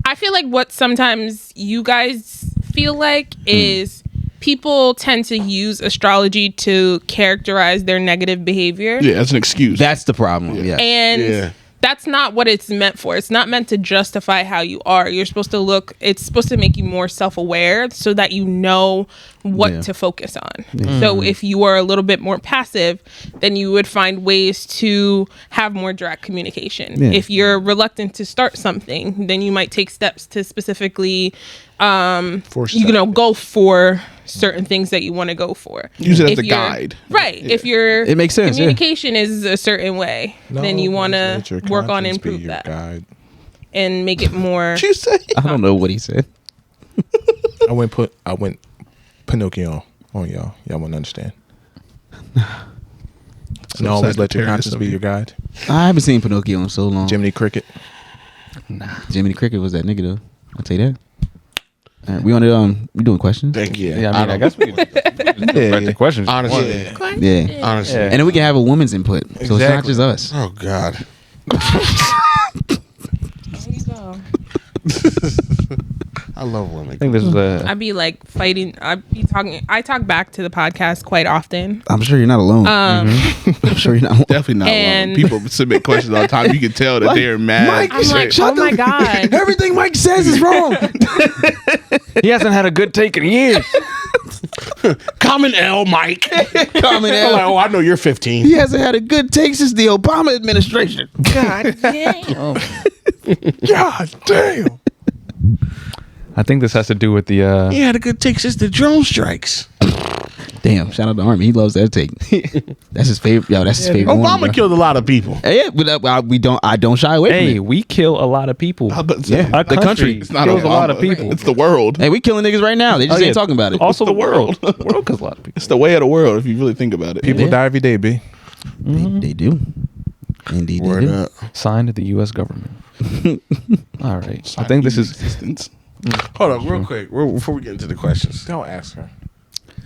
I feel like what sometimes you guys feel like is people tend to use astrology to characterize their negative behavior. Yeah, that's an excuse. That's the problem. Yeah. And Yeah. that's not what it's meant for. It's not meant to justify how you are. You're supposed to look, it's supposed to make you more self-aware so that you know what Yeah. to focus on. So if you are a little bit more passive, then you would find ways to have more direct communication. Yeah. If you're reluctant to start something, then you might take steps to specifically go for certain things that you want to go for. Use it as a If you're- guide. Right. If your It makes sense, communication is a certain way, then you want to work on improve that and make it more. You say? I don't know what he said. I went Pinocchio on y'all. Y'all wouldn't understand. And always let your conscience be your guide. I haven't seen Pinocchio in so long. Jiminy Cricket. Jiminy Cricket was that nigga though. I'll tell you that. All right, we doing questions. Thank you. Yeah, I guess we can back to questions. Honestly. Yeah. Honestly. And then we can have a woman's input, so it's not just us. Oh God. There you go. I love women. I think this is I'd be like fighting. I talk back to the podcast quite often. I'm sure you're not alone. I'm sure you're not alone. Definitely not And- alone. People submit questions all the time. You can tell that they're mad. I'm like, oh my God. Everything Mike says is wrong. he hasn't had a good take in years. Common L, Mike. Common I'm like, L. oh, I know you're 15. He hasn't had a good take since the Obama administration. God damn. God damn. I think this has to do with the. He had a good take since the drone strikes. Damn! Shout out to Army. He loves that take. That's his favorite. Yo, that's his favorite. Obama one, killed a lot of people. Yeah, but we don't. I don't shy away from Hey, it. we kill a lot of people. Yeah, Our the country. It's kills a lot of people. It's the world. Hey, we killing niggas right now. They just ain't talking about it. Also, the world. The world kills a lot of people. It's the way of the world if you really think about it. People die every day, B. They do. Indeed, they Word do. up. Signed to the U.S. government. All right. I think this is. Existence. Hold on, real quick, before we get into the questions. Don't ask her.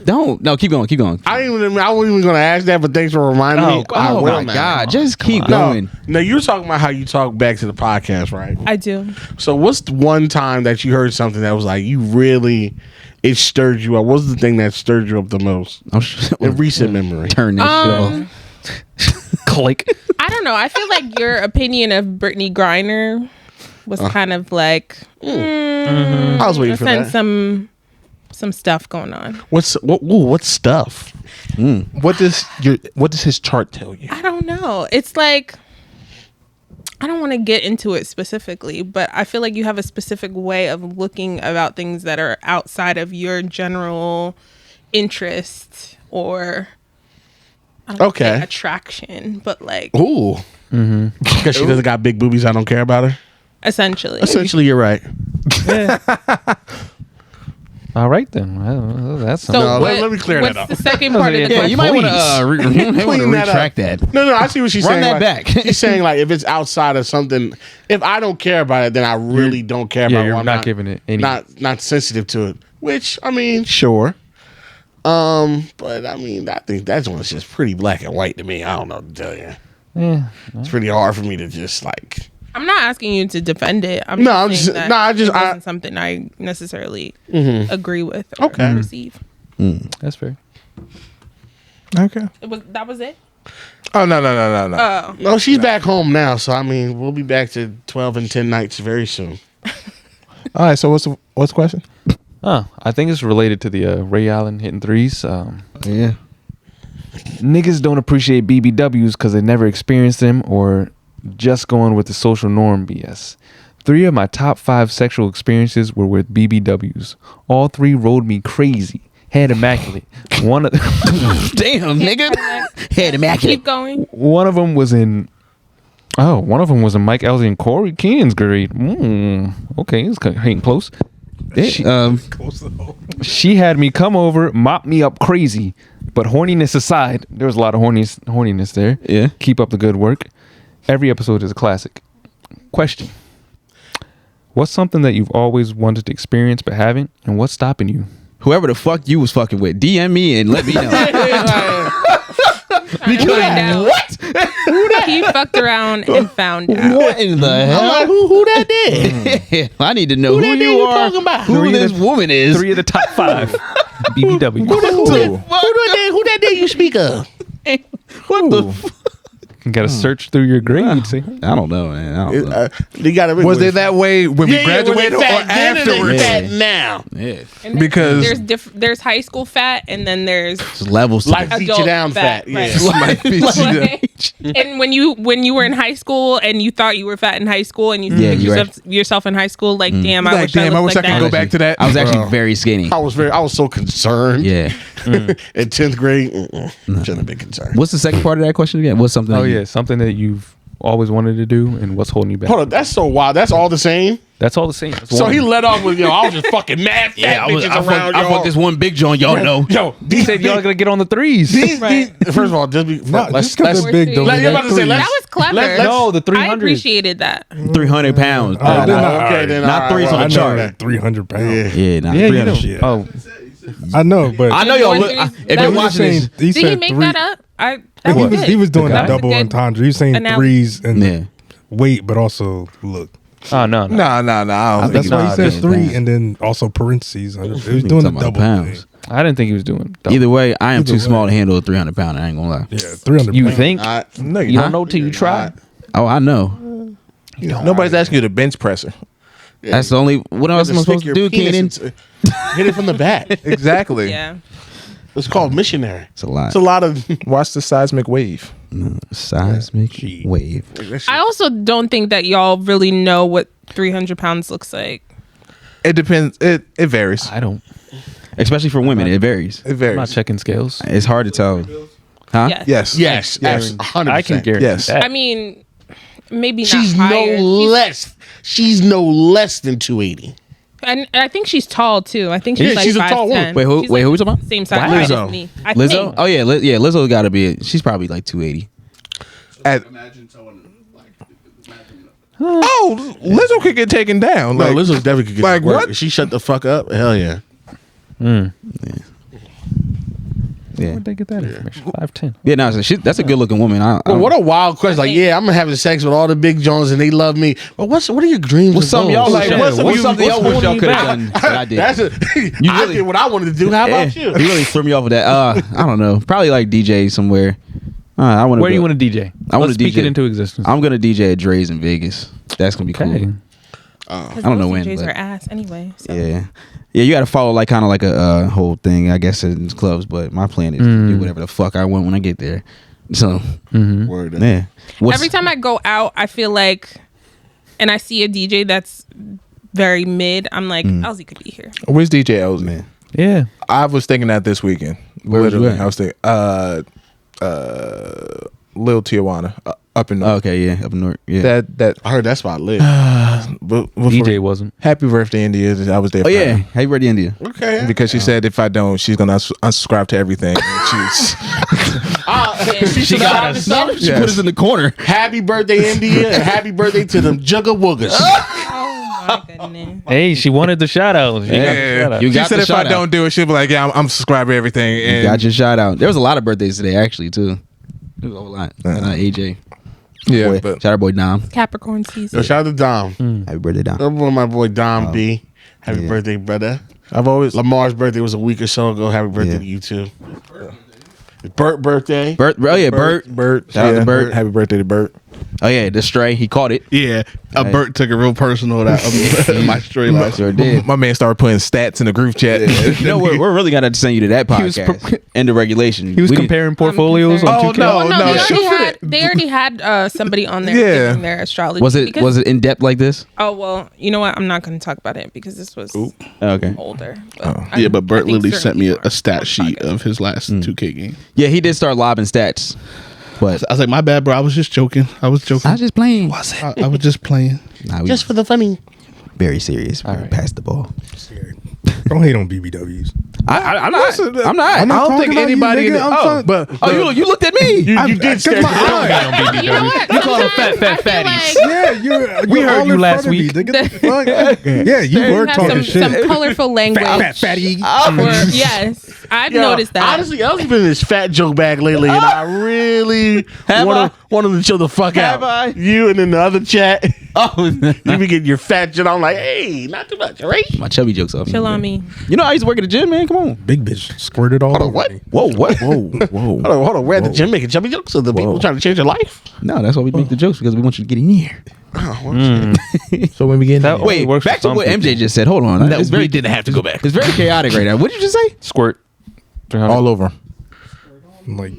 Don't. No, keep going. Keep going. I wasn't even going to ask that, but thanks for reminding me. I Oh will my now. God! Just keep No, going. no, you're talking about how you talk back to the podcast, right? I do. So, what's the one time that you heard something that was like it stirred you up? What's the thing that stirred you up the most I'm sure, in recent memory? turn this shit off. Click. I don't know. I feel like your opinion of Brittany Griner was kind of like I was waiting for and that. some stuff going on. What stuff? What does his chart tell you? I don't know. It's like I don't want to get into it specifically, but I feel like you have a specific way of looking about things that are outside of your general interest or I don't wanna say attraction, but like Ooh, because she doesn't got big boobies. I don't care about her. essentially. Essentially, you're right. All right then. Well, that's So No, what, let me clear what's that up. the second part of the Yeah, question? You might want to Clean that up. retract that. No, I see what she's Run saying. that like, back. She's saying like if it's outside of something, if I don't care about it, then I really don't care about it. you're Well, I'm not giving it any. not sensitive to it. Which I mean, sure. But I mean, I think that one's just pretty black and white to me. I don't know what to tell you. Yeah. It's pretty hard for me to just like. I'm not asking you to defend it. I'm just- saying no, I just- it wasn't something I necessarily agree with or Okay. receive. That's fair. Okay. That was it. Oh no. Oh, No, she's back home now, so I mean, we'll be back to 12 and 10 nights very soon. All right. So what's the question? I think it's related to the Ray Allen hitting threes. Yeah. Niggas don't appreciate BBWs because they never experienced them or just going with the social norm BS. 3 of my top 5 sexual experiences were with BBWs. All 3 rode me crazy. Head immaculate. One of Damn, nigga. Head immaculate. keep going. one of them was in Mike Elsie and Corey Keenan's grade. Okay, it's getting close. She had me come over, mop me up crazy, but horniness aside, there was a lot of horniness there. Yeah. Keep up the good work. Every episode is a classic. Question: what's something that you've always wanted to experience but haven't, and what's stopping you? Whoever the fuck you was fucking with, DM me and let me know. What? He fucked around and found out. What in the hell? Who that did? I need to know who that you nigga you are, talking about? who Three of this the- woman is. 3 of the top 5 BBW. Who that did you speak of? What the fuck? You gotta search through your grades. See? I don't know, man. I don't know. They got Was they that way when we graduated or afterwards? Fat now. Yeah. And Because- there's high school fat, and then there's Just levels to Life it. beat you adult down fat. right. Yeah. Might be- And when you were in high school and you thought you were fat in high school and you yourself in high school, like, damn, I wish I looked like I could that. go back to that. I was actually very skinny. I was so concerned. Yeah. In 10th grade, shouldn't have been concerned. What's the second part of that question again? What's something? Oh yeah, something that you've always wanted to do, and what's holding you back? Hold on, that's so wild. That's all the same. That's all the same. That's So one. he let off with, I was just fucking mad fat bitches around, I y'all. fucked this one big joint, y'all know. Yo, He said y'all gotta get on the threes. first of all, just be. Just because they're big, don't Let- mean you're about to say, they're let's- That was clever. No, the 300. I appreciated that. 300 pounds. Oh, then okay, then not all threes right, on I the know chart. that 300 pounds. Yeah, nah, Yeah, you 300 know. shit. Oh, I know, but I know y'all. Doing Look, threes, if that you're was watching this, Did he make that up? That he was was good. he was doing guy? a double That's a good entendre. He was saying analogy. threes and yeah. weight, but also look. oh no. Nah. I don't That's think why he said that's 3 bad. and then also parentheses. He was Talking doing a about double pounds. thing. I didn't think he was doing. Double. Either way, I am Either too way. small to handle a 300 pounder. I ain't gonna lie. Yeah, 300 You pounds. think? no, You don't know till you try. Oh, I know. Nobody's asking you to bench presser. That's the only. What else am I supposed to do, Keenan? Hit it from the back. Exactly. Yeah. It's called missionary. It's a lot. It's a lot of. Watch the seismic wave. Seismic wave. I also don't think that y'all really know what 300 pounds looks like. It depends. It varies. I don't. Especially for women, it varies. It I'm varies. not checking scales. It's hard to tell. Huh? Yes. Yes. Yes, 100%. I can guarantee Yes. that. I mean, maybe She's not higher. She's no less than 280. And I think she's tall too. I think she's Yeah, like she's a tall 5'10". woman. Wait, who? She's Wait, like who we talking about? Same size Wow. height Lizzo. as me. I Lizzo? think. Oh yeah, yeah. Lizzo got to be. She's probably like 280. Oh, Lizzo could get taken down. No, Like, Lizzo definitely could get like to work. what? If she shut the fuck up, hell yeah. Yeah. Where'd they get that information? 5'10". Yeah, no, so that's a good looking woman. Well, what a wild question. Like, yeah, I'm having sex with all the big Jones and they love me. But what are your dreams? What's something y'all like? Yeah, What's what's something y'all wish y'all could have done holding that I did? That's it. I really- did what I wanted to do. How about Yeah, you? You really threw me off with that. I don't know. Probably like DJ somewhere. I want. Where do you want to DJ? I want Let's to speak DJ it into existence. I'm gonna DJ at Dre's in Vegas. That's gonna be Okay. cool. I don't know when, DJs but- are ass anyway. So. Yeah, yeah. You got to follow like kind of like a whole thing, I guess, in clubs. But my plan is to do whatever the fuck I want when I get there. So Word. yeah. Every time I go out, I feel like, and I see a DJ that's very mid, I'm like, Elsie could be here. Where's DJ Elsie? Man. Yeah. I was thinking that this weekend. Where was you Literally, at? I was thinking, Lil Tijuana, up in North. Okay, yeah, up north. Yeah. That. I heard that spot lit. DJ wasn't. Happy birthday, India. I was there. Oh for yeah. her. Happy birthday, India. Okay. Because she said if I don't, she's gonna unsubscribe to everything. And she's She got us. She Yes. put us in the corner. Happy birthday, India, and happy birthday to them Jugga Woogers. Oh my goodness. Hey, she wanted the shout out. She got the shout out. You she got said the if I shout out. don't do it, she'll be like, yeah, I'm subscribed to everything. You And got your shout out. There was a lot of birthdays today, actually, too. There was a whole lot. AJ. yeah, Boy, but shout out boy Dom. Capricorn Yo, season. shout out to Dom. Happy birthday, Dom. Remember when my boy Dom B. Happy birthday, brother. I've always Lamar's birthday was a week or so ago. Happy birthday Yeah. to you too. It's Bert birthday. Bert, oh yeah, Bert. Bert. Shout out to Bert. Happy birthday to Bert. Oh yeah, the stray. He caught it. Yeah, Bert took it real personal that my stray last Sure did. My man started putting stats in the group chat. You know, we're really gonna send you to that He was podcast. End of regulation. He was We need- comparing portfolios on Oh, 2K. no. Well, no, shoot for they already had somebody on there Yeah. giving their astrology. Was it because- in depth like this? Oh well, you know what? I'm not going to talk about it because this was Okay. older. Yeah, but Bert I think literally certain sent me people a are stat on sheet podcast. of his last 2K game. Yeah, he did start lobbing stats, but I was like, my bad, bro. I was just joking. I was joking. I was just playing. I was just playing. Nah, we Just for the funny. very serious. All right. Pass the ball. Don't hate on BBWs. I'm not. I'm not. I'm not I don't think talking about you, anybody. nigga. I'm talking- but Oh, you looked at me. You did stare my at You know what? You call them Sometimes fat I fatties. feel Yeah, you're We heard all you in last front of me, week. nigga. Get the fuck- Yeah, you were have talking some shit. colorful language. Fat fatty. Yes, I've noticed that. Honestly, Elsie's been in this fat joke bag lately, and I really want him to chill the fuck Have out. I? You and in the other chat, Oh, you be getting your fat shit. I'm like, hey, not too much, right? my chubby jokes off. Chill on me. You know I used to work at the gym, man. Come on. Big bitch squirted all over what? me. Whoa, what? Whoa. Hold on, we're at the gym making chubby jokes. So the people trying to change your life. No, that's why we make the jokes because we want you to get in here. so when we get That- Wait, works back for to some what people. MJ just said. Hold on. It's very didn't have to go back. It's very chaotic right now. What did you just say? Squirt. 300. all over. I'm like,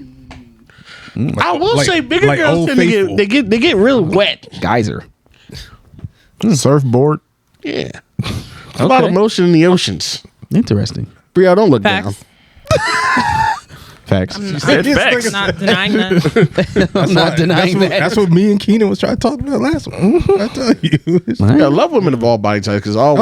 I will say bigger like girls Old tend to Faithful. get they get real wet. Geyser. Surfboard. Yeah. A lot of motion in the oceans. Interesting. Brielle, don't look down. Facts. Facts. I'm not denying that. I'm not denying that. That's what me and Keenan was trying to talk about last one. I tell you. Yeah, I love women of all body types because all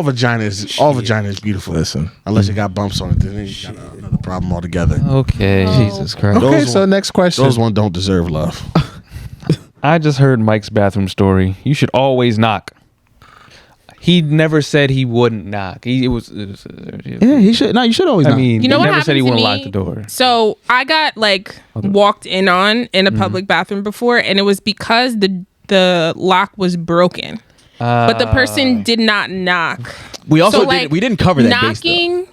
vagina is beautiful. Listen. Unless it got bumps on it, then you got another problem altogether. Okay. Jesus Christ. Okay, Those so one- next question. Those ones don't deserve love. I just heard Mike's bathroom story. You should always knock. He never said he wouldn't knock. It was Yeah, he should. No, you should always. I knock. mean, You know he what never happened said he to wouldn't me? lock the door. So I got like walked in on in a public bathroom before, and it was because the lock was broken, but the person did not knock. we also So, we didn't cover that base, though. knocking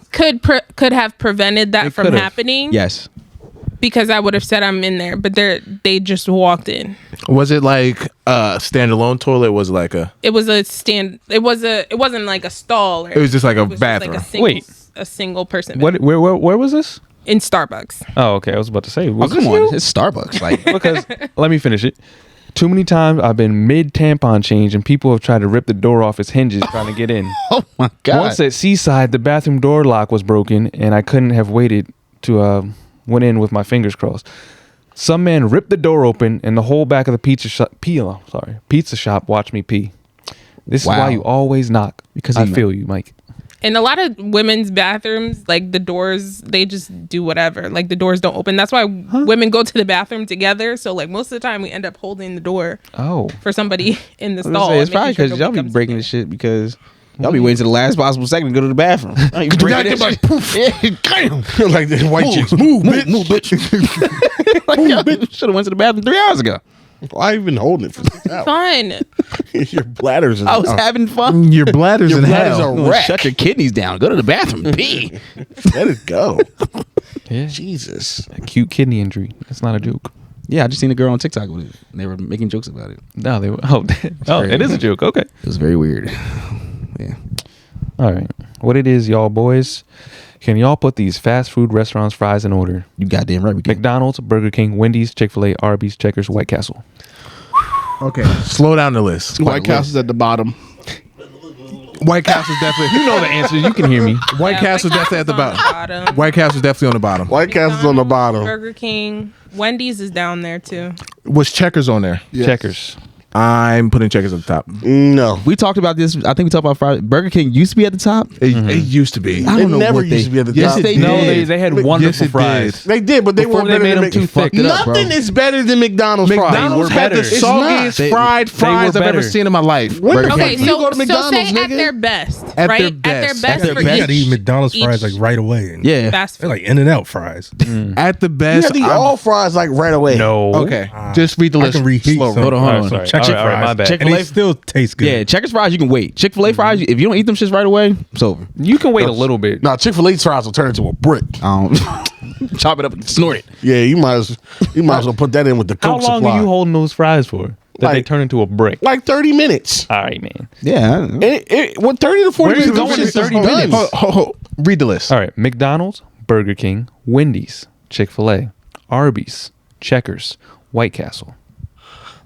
could have prevented that It from could've. happening. Yes. Because I would have said I'm in there, but they just walked in. Was it like a standalone toilet? Was it like a? It was a stand. It wasn't like a stall. Or It was just like a it was just bathroom. Like a single, Wait. a single person. What? bathroom. Where was this? In Starbucks. Oh, okay. I was about to say. Oh, Was come this on. you? It's Starbucks. Like, Because let me finish it. Too many times I've been mid tampon change and people have tried to rip the door off its hinges trying to get in. oh my God. Once at Seaside, the bathroom door lock was broken and I couldn't have waited to went in with my fingers crossed. Some man ripped the door open and the whole back of the pizza shop watched me pee. This is Wow. why you always knock. Because I he feel you, Mike. In a lot of women's bathrooms, like the doors, they just do whatever. Like the doors don't open. That's why women go to the bathroom together. So like most of the time, we end up holding the door Oh. for somebody in the I was gonna stall. say, it's and probably making sure because y'all nobody be comes breaking in. the shit because y'all be waiting to the last possible second to go to the bathroom. You breaking this shit. poof. Yeah, damn. Like the white chicks. Move, bitch. Move, bitch. Like, y'all should have went to the bathroom 3 hours ago. Why you been holding it for 6 hours? Fun. Your bladders. I was having fun. Your bladder's in bladder's hell. a Gonna wreck. shut your kidneys down. Go to the bathroom. Pee. Let it go. Yeah. Jesus. Acute kidney injury. That's not a joke. Yeah, I just seen a girl on TikTok with it. They were making jokes about it. No, they were. Oh, it is a joke. Okay. It was very weird. Yeah. All right. What it is, y'all boys. Can y'all put these fast food restaurants' fries in order? You goddamn right we can. McDonald's, Burger King, Wendy's, Chick-fil-A, Arby's, Checkers, White Castle. Okay, slow down the list. White Castle's at the bottom. White Castle's definitely. You know the answer. You can hear me. White Yeah, Castle's White definitely at the Castle's on bottom. White Castle's definitely on the bottom. White Castle's on the bottom. Burger King. Wendy's is down there too. Was Checkers on there? Checkers. I'm putting Checkers at the top. No. We talked about this. I think we talked about Friday. Burger King used to be at the top. It used to be. I It don't know never what used to be at the Yes, top. it No, did. they had Yes, wonderful it fries. They did, but they Before weren't they better made than them too thick. it up, Nothing bro. is better than McDonald's fries. McDonald's were had the better. It's soggiest not. fried They fries were I've ever better. seen in my life. When the Burger fuck Okay, do you so go to McDonald's, say at nigga? their best, At right? their At their best. best At their for You gotta each eat McDonald's fries each like right away. And Yeah. fast They're food. like In-N-Out fries. At the You best. have to eat all fries like right away. No. Okay, just read the I list. can reheat slow. some. Hold on, hold on. Sorry. Checkers All right, my fries. bad. Check- And Chick-fil-A they still taste good. Yeah, Checkers fries you can wait. Chick-fil-A fries, if you don't eat them shits right away, it's over. You can wait a little bit. Now Chick-fil-A fries will turn into a brick. Chop it up and snort it. Yeah, you might as well put that in with the How Coke long supply. are you holding those fries for? That they Like- turn into a brick. Like 30 minutes. All right, man. Yeah. What 30 to 40 Where you minutes? going in shit's 30 done. minutes? Read the list. All right. McDonald's, Burger King, Wendy's, Chick-fil-A, Arby's, Checkers, White Castle.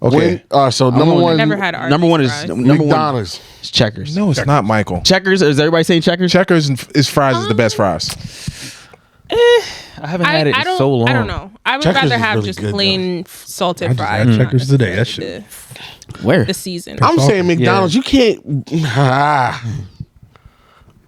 Okay. So number one, Never had Arby's Number one is fries. McDonald's. is Checkers. No, it's not Michael. Checkers, is everybody saying Checkers? Checkers is fries is the best fries. I haven't had it in so long. I don't know. I would Checkers rather is have really just good, plain salted I just fries. had Checkers not today. That necessarily Where? the season. I'm Salted. saying McDonald's. You can't.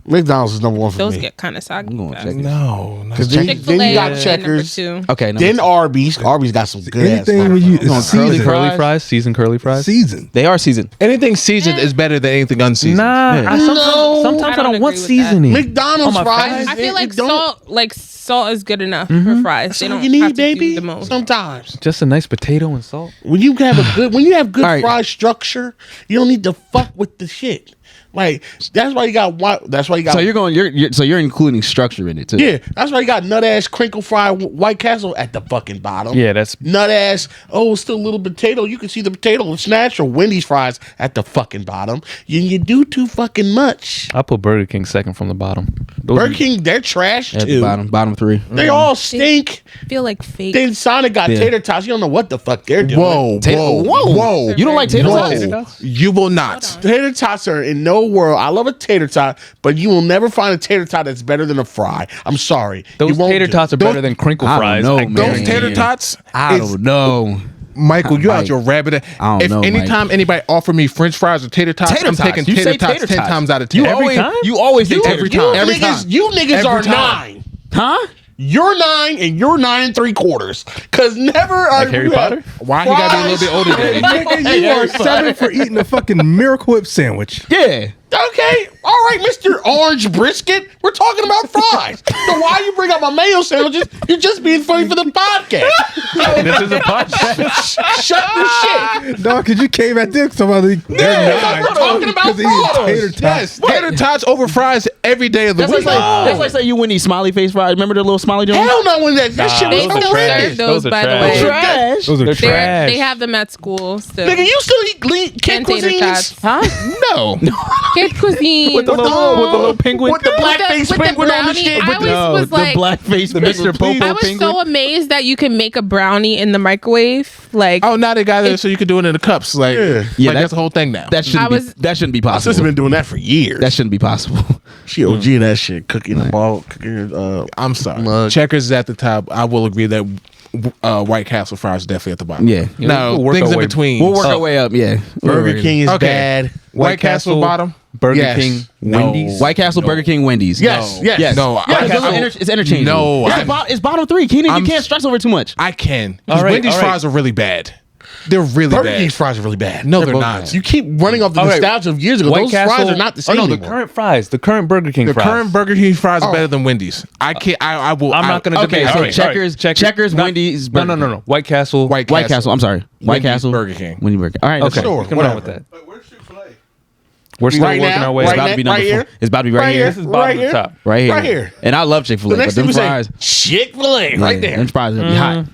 McDonald's is number one for Those me. get kind of soggy. I'm going fast. Checkers. No, Because then you Chick-fil-A got is Checkers. number 2. Okay. Then Arby's. Arby's got some good ass. Anything when you Going it's curly seasoned. Curly fries? fries, seasoned curly fries. Seasoned. They are seasoned. anything seasoned is better than anything unseasoned. Nah, Yeah. sometimes I I don't don't want agree with that. seasoning. McDonald's On my fries. I feel like it don't- salt is good enough for fries. That's They all don't you need, have to baby. do the most. Sometimes Just a nice potato and salt. when you have good All right. fry structure, you don't need to fuck with the shit. Like that's why you got. That's why you got. So you're including structure in it too. Yeah, that's why you got nut ass crinkle fried White Castle at the fucking bottom. Yeah, that's nut ass. Oh, still a little potato. You can see the potato. It's natural. Wendy's fries at the fucking bottom. You do too fucking much. I put Burger King second from the bottom. Burger King, they're trash At too. the bottom 3. They all stink. Feel like fake. Then Sonic got tater tots. You don't know what the fuck they're doing. Whoa. You don't like tater Whoa. tots? You will not. Tater tots are in no world. I love a tater tot, but you will never find a tater tot that's better than a fry. I'm sorry. those tater tots are better than crinkle I don't fries. know, I man. Those guarantee tater you. tots. I don't know. Michael, you out Mike. your rabbit. I don't know, anytime anybody offer me French fries or tater tots, I'm taking You tater say tots tater 10 tots. times out of 10. You always say tater every tots. time. Every niggas, time. you niggas Every are time. 9. Huh? You're 9 and you're 9 3/4. Cause never are Like Harry you Potter? Why he gotta be a little bit older than me? Nigga, you are 7 for eating a fucking Miracle Whip sandwich. Yeah. Okay, all right, Mr. Orange Brisket. We're talking about fries. So why you bring up my mayo sandwiches? You're just being funny for the podcast. This is a podcast. Shut the shit. Dog, could you came at this? Somebody, they're Yeah, we're talking about fries. tater tots. Yes, tater tots over fries every day of the That's week. like say you win these smiley face fries. Remember the little smiley joints? Hell no, when that shit They was still trash. serve those, Those are by the trash. way. Trash. Those are They're trash. trash. They have them at school still. Nigga, you still eat kid and tater cuisines? tots. Huh? No. Kid cuisine. With the little penguin. With the blackface with the penguin on the brownie, shit? I With the- always was like, the blackface, the Mr. Popo I was penguin. so amazed that you can make a brownie in the microwave. Like, Oh, now they got it so you can do it in the cups. Like, Yeah. that's the whole thing now. That shouldn't be My sister possible. been doing that for years. That shouldn't be possible. She OG that shit. Cooking the ball. Cooking. I'm sorry. Mug. Checkers is at the top. I will agree that White Castle fries are definitely at the bottom. Yeah. No, we'll work things our in way- between. We'll work our way up. Yeah. Burger King is Okay. bad. White Castle bottom. Burger Yes. King, No. Wendy's. White Castle, Burger King, Wendy's. Yes, yes. No, Yeah, I- it's interchangeable. No, it's bottom 3. Keenan, you I'm- can't stress over too much. I can. All right, Wendy's all right. fries are really bad. They're really Burger bad. King's fries are really bad. No, they're both not. bad. You keep running off the All right. nostalgia of years ago. White Those fries are not the same Oh, no, the anymore. current fries. The current Burger King The fries. current Burger King fries are better than Wendy's. I can't. I will. I'm not going to Okay, debate. so All right, Checkers, No, Wendy's, No, Burger no. White Castle. White White Castle. I'm sorry. White Wendy's, Castle, Burger King. Wendy's, Burger. All right. Okay, Sure, come whatever. on with that. But where's Chick-fil-A? We're still Right working now, our way. right It's about to be now, number right 4. here. It's about to be right here. This is bottom of the top. Right here. Right here. And I love Chick-fil-A, The but next them thing we say, fries, Chick-fil-A, right there. them fries would be hot.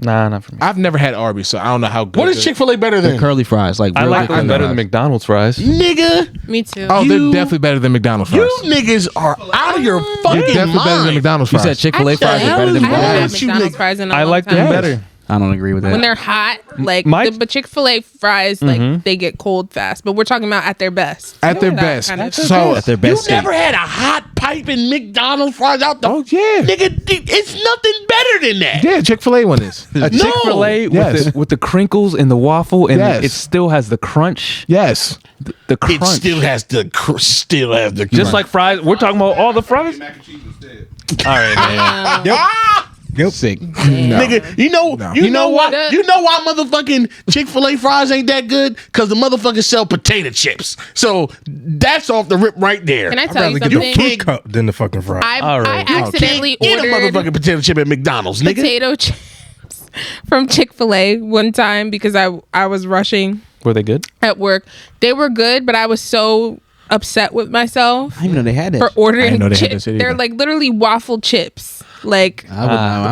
Nah, not for me. I've never had Arby's, so I don't know how good. What is Chick-fil-A better The than? curly fries, like I real like good them curly better fries. than McDonald's fries. Nigga, me too. Oh, You- they're definitely better than McDonald's fries. you niggas are out of your fucking Definitely better than mind. McDonald's You fries. said Chick-fil-A fries are better than I haven't had McDonald's. McDonald's fries in a I long like time. them better. I don't agree with that. When they're hot, like My- but Chick-fil-A fries, like they get cold fast. But we're talking about at their best. At their That best. kind of- So at their You best state. never had a hot piping McDonald's fries out the. Oh, yeah. Nigga, it's nothing better than that. yeah, Chick-fil-A one is. A Chick-fil-A Yes. with the crinkles and the waffle, and Yes. it still has the crunch. Yes. The crunch. It still has the Just like fries. We're talking about all the fries. Mac and cheese instead. All right, man. Yep. sick. Nigga, you know what? You know why motherfucking Chick-fil-A fries ain't that good? Because the motherfuckers sell potato chips. So that's off the rip right there. Can I I'd tell you rather get the something? fruit cup than the fucking fry. I right. accidentally Get a ordered motherfucking potato chip at McDonald's, nigga. potato chips from Chick-fil-A one time because I was rushing Were they good? at work. They were good, but I was so upset with myself I didn't know they had that. for ordering didn't know they had chips. that shit They're either. like literally waffle chips. Like I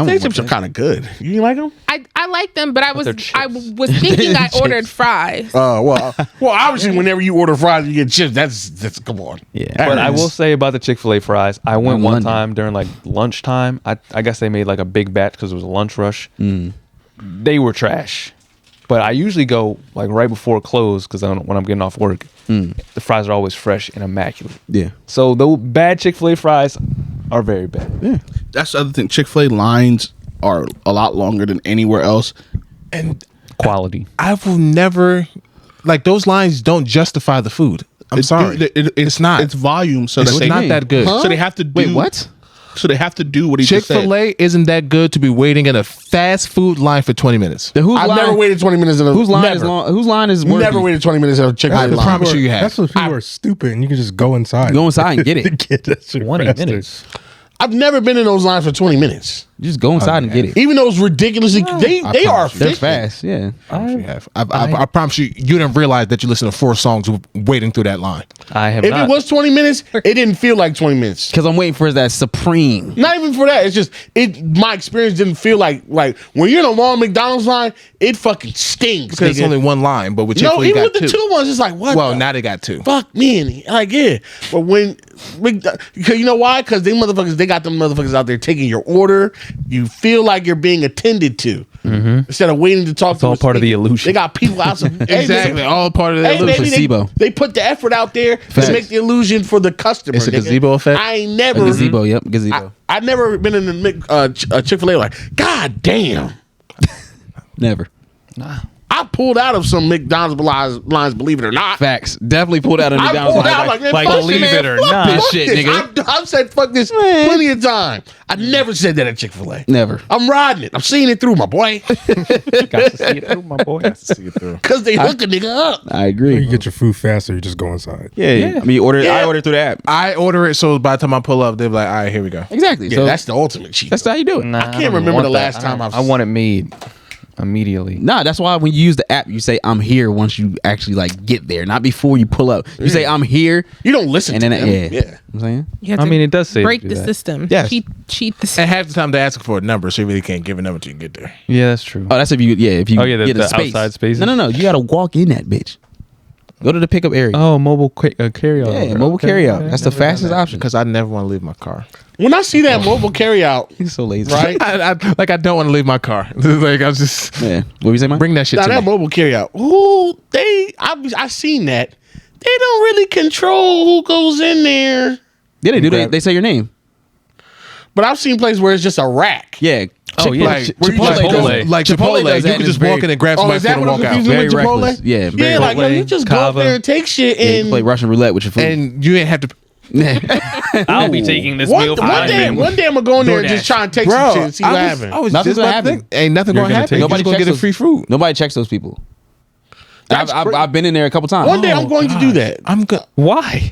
wouldn't Potato chips are kind of good. You like them? I like them, but I was they're chips. thinking I ordered fries. Well, obviously, whenever you order fries, you get chips. That's come on. Yeah. But I will say about the Chick-fil-A fries, I went In one London. time during like lunchtime. I guess they made like a big batch because it was a lunch rush. They were trash. But I usually go like right before close because when I'm getting off work, the fries are always fresh and immaculate. Yeah. So the bad Chick-fil-A fries are very bad. Yeah. That's the other thing. Chick-fil-A lines are a lot longer than anywhere else. And Quality. I will never, like, those lines don't justify the food. I'm sorry. It's not. It's volume, so It's that they, not that good. So they have to do. Wait, what? So they have to do what he just said. Chick-fil-A isn't that good to be waiting in a fast food line for 20 minutes. Whose I've line? never waited 20 minutes in a Whose line never. is long? Whose line is worthy? Never waited 20 minutes in a Chick-fil-A That's line. promise people you are- have. That's what people are stupid, and you can just go inside. Go inside and get it. Get that shit 20 faster. minutes. I've never been in those lines for 20 minutes. Just go inside and get it. Even though it's ridiculous, they are They're efficient. fast. Yeah. I promise you, you didn't realize that you listened to 4 songs waiting through that line. I have If not. it was 20 minutes, it didn't feel like 20 minutes. Because I'm waiting for that supreme. Not even for that. It's just my experience didn't feel like when you're in a long McDonald's line, it fucking stinks. Because it's only one line, but with Chick-fil-A, no, you even got with the 2. 2 ones, it's like what? Well, now they got 2. Fuck me, like yeah. But when you know why? Because they got them motherfuckers out there taking your order. You feel like you're being attended to instead of waiting to talk. It's all part of the illusion. They got people out. Exactly, all part of the illusion. Placebo. They put the effort out there to make the illusion for the customer. It's a nigga. gazebo effect? I ain't never Gazebo. Yep. Gazebo. I've never been in a Chick-fil-A like, God damn. Never. I pulled out of some McDonald's lines, believe it or not. Facts. Definitely pulled out of I McDonald's. pulled out man, like, fuck believe this, it or fuck not. this Shit, shit, nigga. I've said fuck this plenty of time. I never said that at Chick-fil-A. Never. I'm riding it. I'm seeing it through, my boy. Got to see it through, my boy. Because they hook a nigga up. I You agree. get your food faster. You just go inside. Yeah. I mean, I order through the app. I order it, so by the time I pull up, they're like, all right, here we go. Exactly. Yeah, So that's the ultimate cheat. that's how you do it. Nah, I can't don't remember want the that. last time I want it made immediately. Nah, that's why when you use the app, you say I'm here once you actually like get there, not before you pull up. You say I'm here, You don't listen and to then them. yeah. Yeah. I'm saying You have I to mean, it does say break to the do that. system. Yes. Cheat the system. And half the time they're asking for a number, so you really can't give a number till you get there. Yeah, that's true. oh, that's if you Oh, yeah, get the a space. outside spaces? No, you gotta walk in that bitch. Go to the pickup area. Oh, mobile carryout. Yeah, mobile carryout. That's the fastest option. Because I never want to leave my car. When I see that mobile carryout, He's so lazy. right? I don't want to leave my car. Like, I was just, Yeah. What were you saying, Mike? bring that shit Now to that me. mobile carryout, I seen that. They don't really control who goes in there. Yeah, they do. They say your name. But I've seen places where it's just a rack. Yeah. Oh, yeah. Like, Where you Chipotle just go- does. like Chipotle Chipotle, does that you and can just it's walk very- in and grab Oh, somebody's is that food and what walk I'm out. confusing Very with Chipotle? reckless. Yeah, very Yeah, like yo, you Chipotle, just go up Kava. there and take shit Yeah, you and play Russian roulette with your food. And you ain't have to. I'll be taking this meal for one day I'm gonna go in there and just try and take some shit and see what happens. I was Nothing's just gonna about to happen. think, ain't nothing You're going to gonna happen. take- Nobody's going to get a those- free food. Nobody checks those people. That's I've been in there a couple times. One day I'm going to do that Why?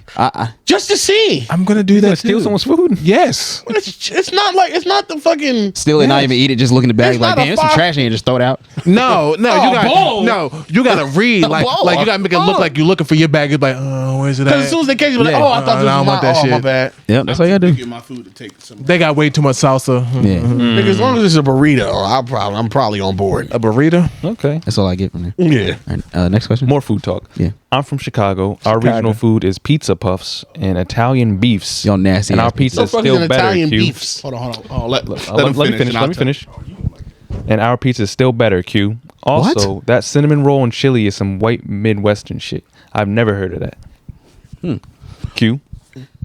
just to see. I'm going to do that Steal too. someone's food? Yes. It's not the fucking. Steal it, not even eat it. Just look in the bag It's like, not a damn, there's some fire- trash in here. Just throw it out. No, bowl. you got to read like you got to make it look like you're looking for your bag. You're like, oh, where's it Because as at? soon as they catch you, like, Yeah. oh, I thought this I don't was want my, that my shit. bad. Yep, that's all you gotta do. Get my food to take some. They got way too much salsa. Yeah, Nigga, as long as it's a burrito, I'm probably on board. A burrito. Okay. that's all I get from there. Yeah. All right, next question. More food talk. Yeah. I'm from Chicago. Our regional food is pizza puffs and Italian beefs. Y'all nasty And ass our pizza is So fucking still better. Italian Q. beefs. Hold on. Oh, let Let him me finish. and I'll Let me tell- finish. And our pizza is still better. Q. Also, that cinnamon roll and chili is some white Midwestern shit. I've never heard of that. Q.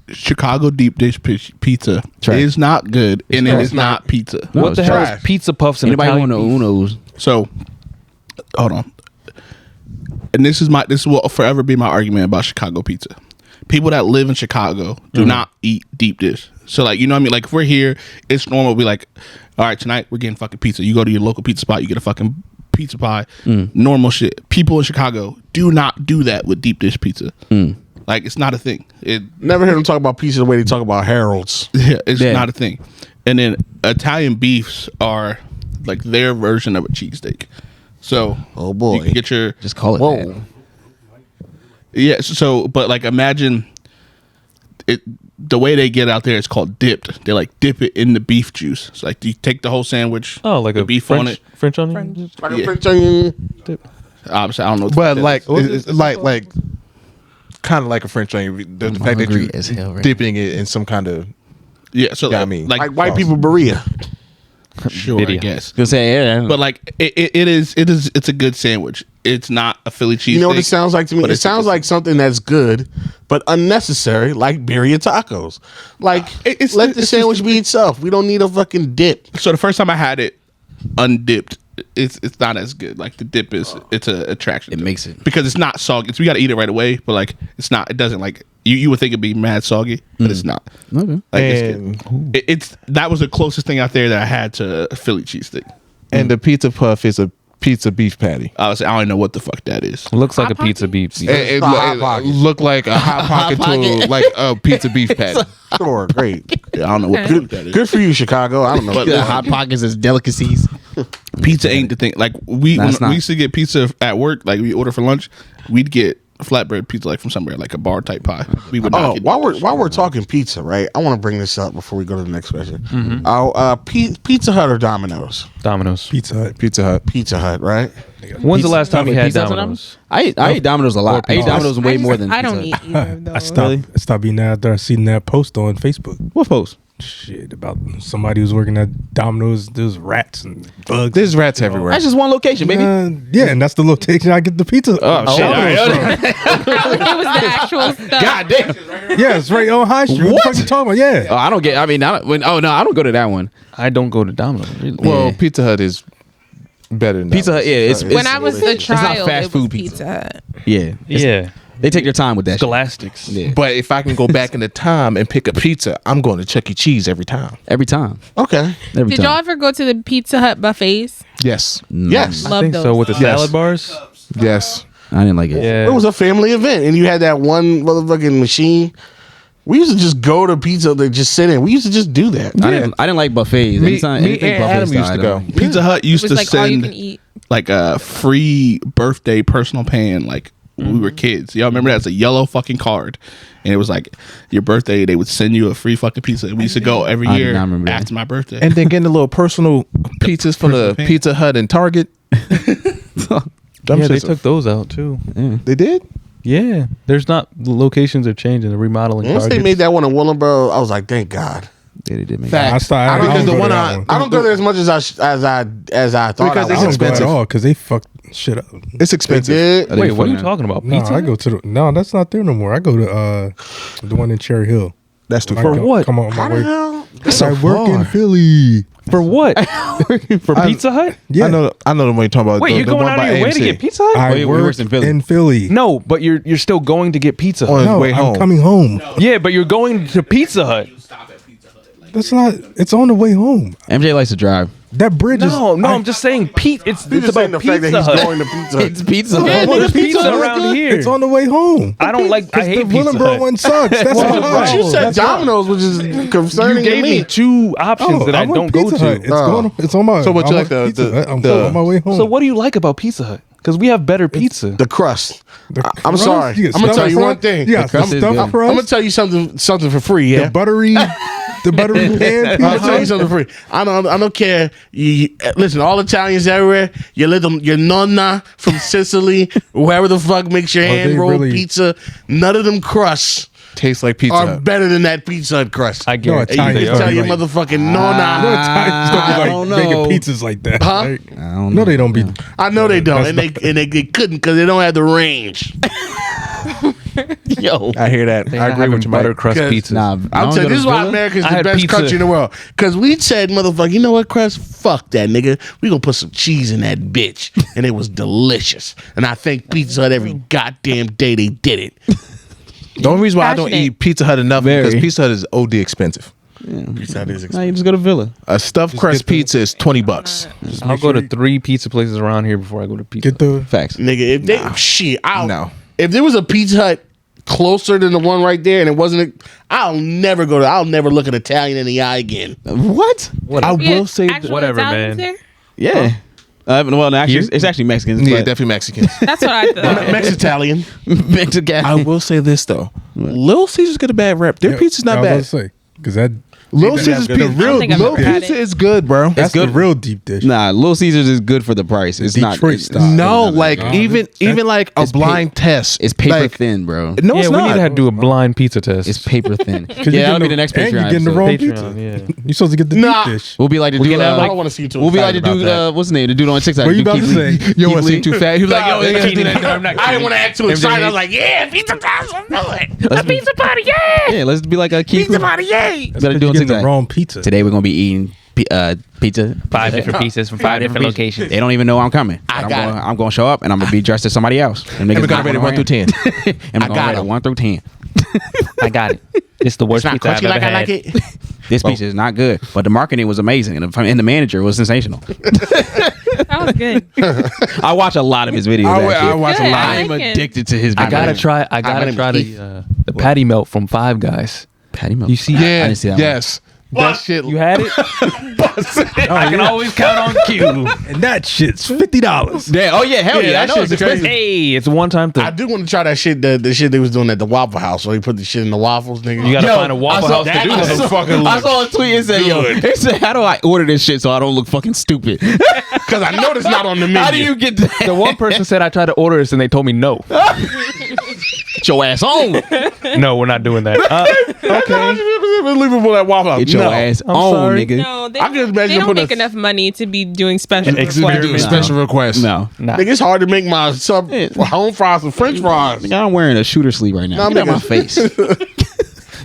Chicago deep dish pizza Trash. is not good, and it is not pizza. No, What it's the hell trash. is pizza puffs and Anybody want Italian to beef? Uno's? So, hold on. And this will forever be my argument about Chicago pizza. People that live in Chicago do not eat deep dish. So, like, you know what I mean? Like, if we're here, it's normal to be like, all right, tonight we're getting fucking pizza. You go to your local pizza spot, you get a fucking pizza pie. Normal shit. People in Chicago do not do that with deep dish pizza. Like, it's not a thing. Never heard them talk about pizza the way they talk about Harold's. Yeah, it's Yeah. not a thing. And then Italian beefs are like their version of a cheesesteak. So, Oh, boy. you can get your Just call it Whoa. that. yeah. So, but like imagine it. The way they get out there is called dipped. They like dip it in the beef juice. So like you take the whole sandwich. Oh, like the a beef French, on it. French onion? Like a Yeah. French onion. Obviously, I don't know. what But that like, is. it's like kind of like a French onion. The fact that hungry you as hell right dipping it in some kind of yeah. So Yeah, like, I mean, Like white people Berea. sure, I Video. guess. Gonna say yeah. But like it's a good sandwich. It's not a Philly cheesesteak. You know what it sounds like to me? but It it's- sounds like something that's good, but unnecessary, like birria tacos. Like, let the sandwich be itself. We don't need a fucking dip. So the first time I had it undipped, it's not as good. Like the dip it's a attraction. It to makes it. because it's not soggy. We got to eat it right away, but like it's not. It doesn't like you would think it'd be mad soggy, but it's not. Okay. Like And- it's good. It's that was the closest thing out there that I had to a Philly cheesesteak. and the pizza puff is a pizza beef patty. I don't even know what the fuck that is. Looks like Hot a pizza beef. It Hot Pocket. looked like a hot pocket to like a pizza beef patty. Sure, great. Yeah, I don't know what the fuck that is. Good for you, Chicago. I don't know. But The Hot Pockets is delicacies. Pizza ain't the thing. Like we That's when not. we used to get pizza at work, like we order for lunch, we'd get flatbread pizza like from somewhere, like a bar type pie. We would not Oh, get while we're talking pizza, right? I want to bring this up before we go to the next question. Pizza Hut or Domino's? Domino's. Pizza Hut. Pizza Hut. Pizza Hut, right? When's the last time you had Pizza Hut or Domino's? I eat Domino's a lot. I eat Domino's way more than I don't Pizza eat Hut. either of those. I stopped eating that after I seen that post on Facebook. What post? Shit, about somebody who's working at Domino's. There's rats and bugs. There's rats everywhere. That's just one location, baby. Yeah, and that's the location I get the pizza. Oh, shit. It was the actual stuff. God damn. Yeah, it's right on High Street. What the fuck you talking about? Yeah. Oh, I don't get. I mean, I don't go to that one. I don't go to Domino's. Really. Well, Yeah. Pizza Hut is better than Pizza Hut, yeah, it's When I was the not child, fast it was food Pizza Hut. yeah, yeah. They take their time with that. Shit. Scholastics. Yeah, But if I can go back in the time and pick a pizza, I'm going to Chuck E. Cheese every time. every time. Okay. Every Did time. y'all ever go to the Pizza Hut buffets? Yes. Yes. I Love think those. so with the Yes. salad bars. Yes. I didn't like it. Yeah. It was a family event, and you had that one motherfucking machine. We used to just go to pizza to just sit in. We used to just do that. I didn't like buffets. Me Anything and buffet Adam used style, to go. I don't- Pizza Hut It used was to like all you can send eat. like a free birthday personal pan like when we were kids. Y'all remember that? It's a yellow fucking card. And it was like your birthday, they would send you a free fucking pizza. And we used to go every I do year not remember that. after my birthday. And then getting the little personal pizzas from the Pan. Pizza Hut and Target. Them Yeah, they shits are- took those out too. They did? Yeah, there's not, the locations are changing, the remodeling. Once they Targets. made that one in Willenboro, I was like, thank God. Yeah, they did make Fact. I started. Because don't the go to one that I- one. I don't go there as much as I thought. Because I it's I don't go expensive. at all because they fucked shit up. It's They expensive. did. Are they Wait, what are you fucking- talking about? No, Pizza? I go to the. No, that's not there no more. I go to the one in Cherry Hill. That's too When I far. go- what? Come on my way. That's I so work in far. Philly. For what? For Pizza Hut? Yeah, I know the one you're talking about. Wait, the, you're the going one out by of your way to AMC. get Pizza Hut? I he work works in Philly. in Philly. No, but you're still going to get Pizza Hut. On his No, way I'm home. coming home. Yeah, but you're going to Pizza Hut. That's not. It's on the way home. MJ likes to drive. That bridge is. No, I'm just saying It's He's it's just saying about the fact that Pizza he's Hut. going to Pizza Hut. It's pizza. Yeah, Hut. there's pizza Hut is around good. here. It's on the way home. I don't like. I hate the Pizza Willenboro Hut. one sucks. That's Well, why. But you said Domino's, which is You concerning gave to me me. two options Oh, that I want don't go Pizza to. Hut. It's on my. So what I you want like the- Pizza the- Hut. I'm the- on my way home. So what do you like about Pizza Hut? Because we have better pizza. The crust. The I'm crust? sorry. You get I'm gonna tell stuffed you one crust? thing. You got crust is stuffed good. crust? I'm gonna tell you something for free. Yeah. The buttery pan. I'm gonna tell you something free. I don't care. Listen, all Italians everywhere. Your nonna from Sicily, whoever the fuck makes your Oh, hand they rolled really- pizza. None of them crusts Tastes like Pizza are Hut. better than that Pizza Hut crust. I guarantee Italians they You are. tell are. your Like- motherfucking No, nonna. Italians don't I be don't like know. making pizzas like that. Huh? Right? I don't No, know. they don't be. I know they don't, and they couldn't because they don't have the range. Yo. I hear that. They I agree with you, butter Mike. crust Because- pizzas. Nah, I'm telling you, this is why America's I the had best pizza. country in the world. Because we said, motherfucker, you know what, crust? Fuck that, nigga. We gonna put some cheese in that bitch, and it was delicious. And I thank Pizza Hut every goddamn day they did it. The only reason why I don't Passionate. eat Pizza Hut enough is Very. because Pizza Hut is OD expensive. Pizza Hut is Nah, expensive. you just go to Villa. A stuffed crust pizza is $20. I'll go to 3 pizza places around here before I go to Pizza Get the. Facts. Nigga, if they shit, No. if there was a Pizza Hut closer than the one right there, and it wasn't, I'll never look an Italian in the eye again. What? I will say Actual whatever, Italians man. there? Yeah. Well, actually, it's actually Mexicans. yeah, but definitely Mexican. That's what I thought. Mex-Italian. Mexican. I will say this though, Little Caesars get a bad rep. Their pizza's not bad. Because that. Little They Caesars have the pizza, real think I've Little ever had Pizza it. is good, bro. That's the real deep dish. Nah, Little Caesars is good for the price. It's not. Detroit It's, style. No, Nah, like nah, even like a it's blind test. it's paper like, thin, bro. No, yeah, it's we not. need to have to do a blind pizza test. It's paper thin. Because Yeah, that'll be the next and Patreon you're getting the episode. wrong Patreon, pizza. yeah. You're supposed to get the Nah. deep dish. We'll be like the We'll dude. get out, I like- don't want to see you too We'll be like the excited dude. about that. What's his name? The dude on TikTok. What you Keep about to Lee. say? You Keep wanna Lee see- too fat? He was like, yo, Nah, I'm not I didn't want to act too excited. I was MJ. like, yeah, pizza time, let's do it. let's be, Pizza party, yeah. yeah, let's be like a keep. Pizza party, yay. Better You're do it getting the TikTok. wrong pizza. Today we're gonna be eating pizza. 5 different pieces from 5 different locations. They don't even know I'm coming. I got it. I'm gonna show up and I'm gonna be dressed as somebody else. And And we're gonna rate it 1 through 10. And I we're gonna got rate it him. 1 through 10. I got it. It's the worst It's not pizza I've crunchy ever like I had. like it. This pizza is not good, but the marketing was amazing and the manager was sensational. That was good. I watch a lot of his videos. I watch a Good. lot. I I'm like it. addicted to his videos. I gotta try the patty melt from Five Guys. Patty Milk. You see? I didn't see that one. Yes. That shit. You had it? I can always count on Q. And that shit's $50. Yeah, oh yeah, hell yeah. I that know it's shit's crazy. expensive. Hey, it's a one-time thing. I do want to try that shit. The shit they was doing at the Waffle House, where they put the shit in the waffles, nigga. You gotta find a Waffle House to do that. that. Fucking I saw a tweet and said, he said, how do I order this shit so I don't look fucking stupid? because I know it's not on the menu. How do you get that? The one person said I tried to order this and they told me no. Get your ass on. No, we're not doing that. Okay, unbelievable at Waffle House. Get your No. ass I'm on, sorry. nigga. No, they, I can imagine they don't putting make a- enough money to be doing special Experiment. Doing requests. special requests. No. Nah. Nigga, it's hard to make my sub home fries and French fries. Nigga, I'm wearing a shooter sleeve right now. No, Get out nigga. my face.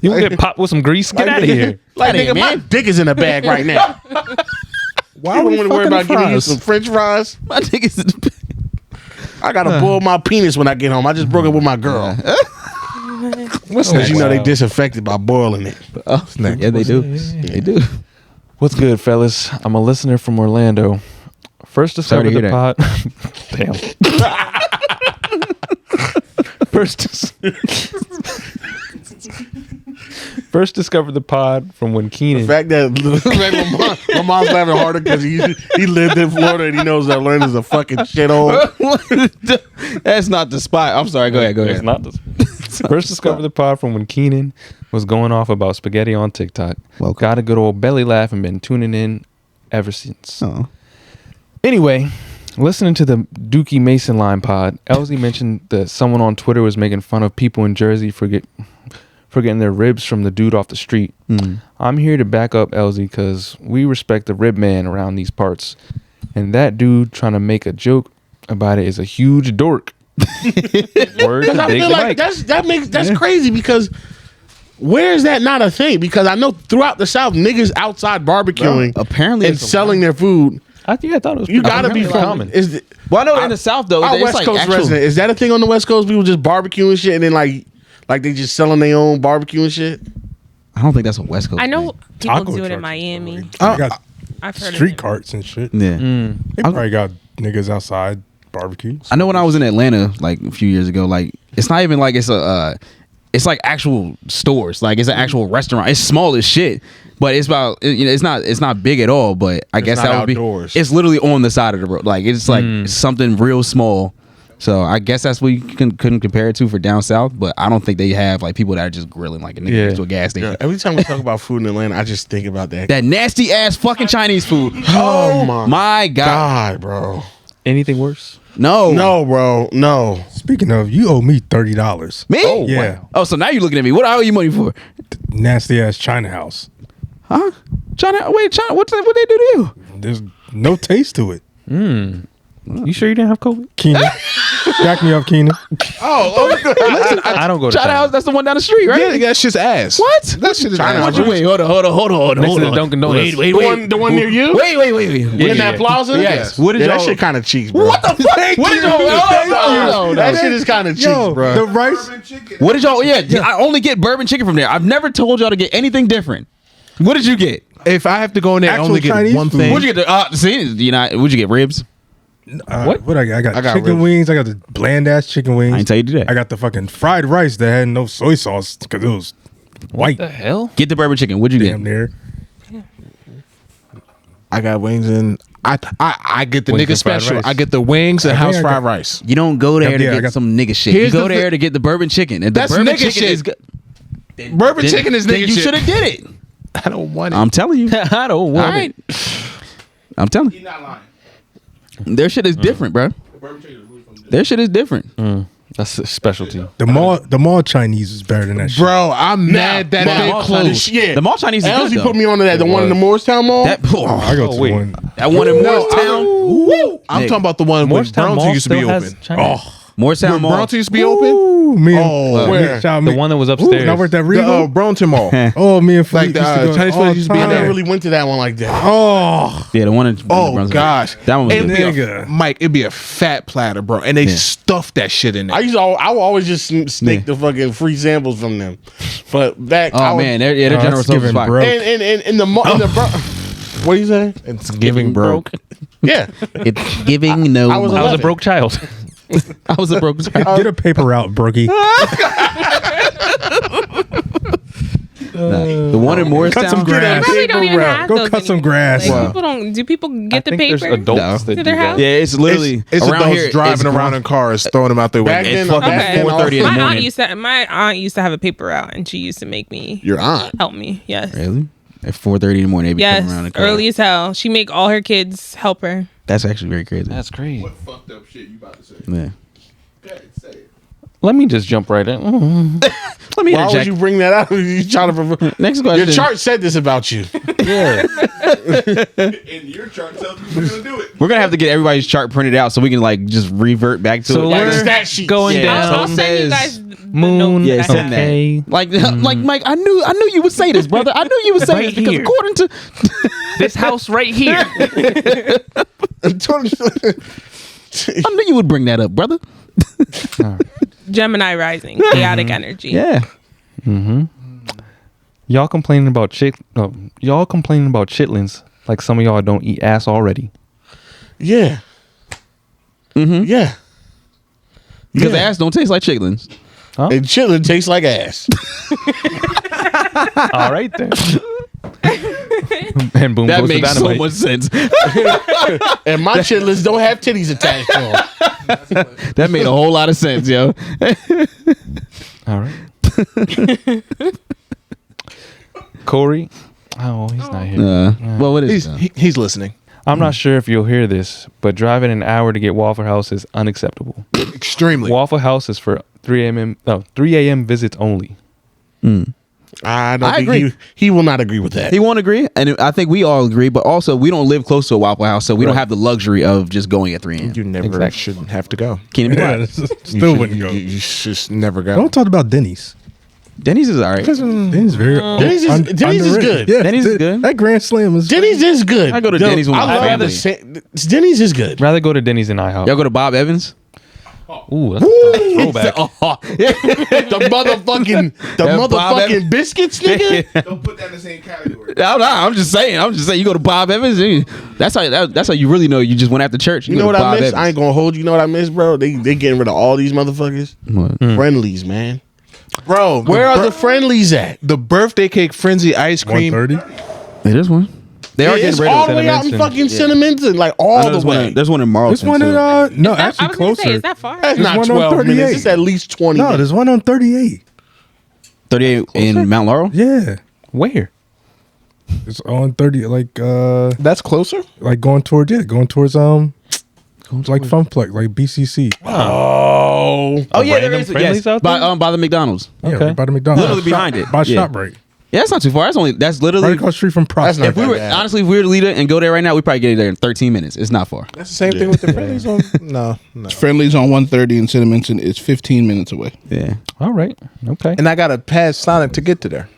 You can get popped with some grease. Get out of here. Like, Outta here, nigga, my man. dick is in a bag right now. Why You are we want to worry fucking about getting you fries? some French fries? My niggas. I gotta boil my penis when I get home. I just broke up with my girl. What's Because next? you know they disinfected by boiling it. Oh, yeah, they do. They do. What's good, fellas? I'm a listener from Orlando. First discovered Sorry to the hear pod. Damn. First discovered the pod from when The Keenan. fact that my mom's laughing harder because he lived in Florida and he knows that Orlando's a fucking shithole. That's not the spot. I'm sorry. Go ahead. Go It's ahead. not the First discovered the pod from when Keenan was going off about spaghetti on TikTok. Welcome. Got a good old belly laugh and been tuning in ever since. Oh. Anyway, listening to the Dookie Mason line pod, Elsie mentioned that someone on Twitter was making fun of people in Jersey for getting their ribs from the dude off the street. I'm here to back up Elsie because we respect the rib man around these parts. And that dude trying to make a joke about it is a huge dork. Word to Because I Big feel like Mike. that's crazy because where is that not a thing? Because I know throughout the South, niggas outside barbecuing Apparently, and it's a- selling their food. I thought it was You gotta be apparently from common. Well, I know in the South though, our it's West like Coast actual. resident. Is that a thing on the West Coast? People just barbecuing shit and then like they just selling their own barbecue and shit. I don't think that's a West Coast. I know thing. people Taco do it in trucks, Miami. They got I've heard street of it. carts and shit. Yeah. They probably got niggas outside barbecues. I know when I was in Atlanta like a few years ago, like it's not even like it's a it's like actual stores. Like it's an actual restaurant. It's small as shit. But it's about it's not big at all, but I guess not that would outdoors. be it's literally on the side of the road. Like it's like something real small. So I guess that's what you couldn't compare it to for down south, but I don't think they have like people that are just grilling like a nigga next to a gas station. Every time we talk about food in Atlanta, I just think about that. That nasty ass fucking Chinese food. Oh my god. God, bro. Anything worse? No. No, bro. No. Speaking of, you owe me $30. Me? Oh, yeah. Oh, so now you're looking at me. What I owe you money for? Nasty ass China house. Huh? China? Wait, China? What they do to you? There's no taste to it. You sure you didn't have COVID? Keenan, back me up, Keenan. I don't go to China House? That's the one down the street, right? Yeah, that shit's ass. What? That shit is China ass. House? Wait, hold on. Next to the Dunkin' Donuts. Wait. The one near you? Wait. In that plaza? Yes. What did That y'all? shit kind of cheeks, bro. What the fuck? What did y'all? That shit is kind of cheeks, bro. The rice. What did y'all? Yeah, I only get bourbon chicken from there. I've never told y'all to get anything different. What did you get? If I have to go in there, I Actual only get Chinese one food. thing. What'd you get? See, what'd you get? Ribs? What I got? I got chicken ribs. wings. I got the bland ass chicken wings. I ain't tell you to do that. I got the fucking fried rice that had no soy sauce because it was white. The hell? Get the bourbon chicken. What'd you Damn get? near. I got wings and I get the Wings nigga and fried special. rice. I get the wings and I think house I fried got- rice. You don't go there Yeah, to I get got- some nigga shit. Here's You go the there thi- to get the bourbon chicken. And the That's bourbon nigga chicken shit. is good. Bourbon chicken is Then nigga you shit. should have did it. I don't want it. I'm telling you. I don't All want right. it. I'm telling you. not lying. Their shit is different, bro. Their shit is different. That's a specialty. The mall Chinese is better than that shit. Bro, I'm mad that they Mall closed. Yeah. The mall Chinese is Elsie good, put though. me onto that. The one in the Morristown Mall? That, I go to wait. one. that one in No, Morristown. I'm Nigga. talking about the one when Morristown Burlington Mall used to be still has open. Chinese. Morristown When Mall. Burlington used to be open? Ooh, me and, Oh, where? shout out The me- one that was Ooh, upstairs. when I worked at The Regal. Burlington Mall. Oh, me and Like Philippe the used to go Chinese all place used to be I in time. never there. really went to that one like that. Oh, Yeah, the one in Oh Brunswick. gosh, That one was it'd good. be Nigga. Mike. It'd be a fat platter, bro, and they Yeah. stuff that shit in there. I would always just snake the fucking free samples from them. But that Oh man, their Oh, General that's Tso's is giving fire. broke. and in the What do you say? It's giving broke. Yeah. It's giving no. I was I was a 11. broke child. I was a broke. Get a paper route, Brookie. The one in Morristown. Cut some grass. Probably don't even have Go those cut some anymore. grass. Like, Wow. people don't. Do people get the think paper there's adults No. that to their do that. house? Yeah, it's literally It's around adults here. driving it's around in cars, throwing them out their Back window. then, fucking back then, 4:30 in the My morning. aunt used to have a paper route, and she used to make me Your aunt. help me. Yes. Really? At 4:30 in the morning, they be coming around the Yes. car. Early as hell. She make all her kids help her. That's actually very crazy. That's crazy. What fucked up shit you about to say? Yeah. Say it. Let me just jump right in. Let me Why would interject. you bring that up? You trying to Next question. Your chart said this about you. Yeah. And your chart tells you we're gonna do it. We're gonna have to get everybody's chart printed out so we can like just revert back to So it. Like we're the stat sheet. going Yeah. down. I'll send you guys the Moon. notes Yeah, that I send have. that. Okay. Like Mike, I knew you would say this, brother. I knew you would say Right this because here. according to This house right here. I knew you would bring that up, brother. Gemini rising, chaotic energy. Yeah. Y'all complaining about chitlins like some of y'all don't eat ass already. Yeah. Yeah. Because Yeah. ass don't taste like chitlins. And chillin' tastes like ass. All right then. And boom That goes the makes so dynamite. much sense. And my chitlins don't have titties attached to them. That made a whole lot of sense, yo. All right. Corey. Oh, he's not here. Well, what is it? He's listening. I'm not sure if you'll hear this, but driving an hour to get Waffle House is unacceptable. Extremely. Waffle House is for 3 a.m. visits only. I don't I think agree. he will not agree with that. He won't agree, and I think we all agree. But also, we don't live close to a Waffle House, so we don't have the luxury of just going at 3 a.m. You never Exactly. shouldn't have to go. Can it be Yeah, right? still wouldn't go. You just never go. Don't talk about Denny's. Denny's is all right. Denny's very. Denny's is- Denny's is underrated. good. Yeah, Denny's is good. That Grand Slam is. Denny's is good. I go to Yo, Denny's with my I love family. Denny's is good. Rather go to Denny's than IHOP. Y'all go to Bob Evans? Ooh, that's a throwback. The motherfucking biscuits, nigga. Don't put that in the same category. I'm just saying. You go to Bob Evans. That's how you really know you just went after church. You go know what to I Bob miss? Evans. I ain't gonna hold you. You know what I miss, bro? They getting rid of all these motherfuckers. What? Friendlies, man. Bro, Where are the friendlies at? the birthday cake frenzy ice cream? 130. It is one. They are It's getting rid all of the way out in Cinnamon. fucking Cinnamon, like all the way. There's one in There's Marlton. one in too. no, I actually was gonna say, closer. is that far? That's not one on 12 minutes. 38. It's at least 20 No, minutes. there's one on 38. 38 in Mount Laurel. Yeah, Where? it's on 30. That's closer? Like going towards like Funplex, like BCC. Oh yeah, there Random is. Friendlies Yes, out there? by the McDonald's. Yeah, Okay. right by the McDonald's. Literally behind it. By Yeah. ShopRite. Yeah, that's not too far. That's literally. Right across the street from Prop. That's not If we that were bad. honestly, if we were to lead it and go there right now, we'd probably get there in 13 minutes. It's not far. That's the same thing with the friendlies on. No. Friendly's on 130 and Cinnaminton is 15 minutes away. Yeah. All right. Okay. And I got to pass Sonic to get to there.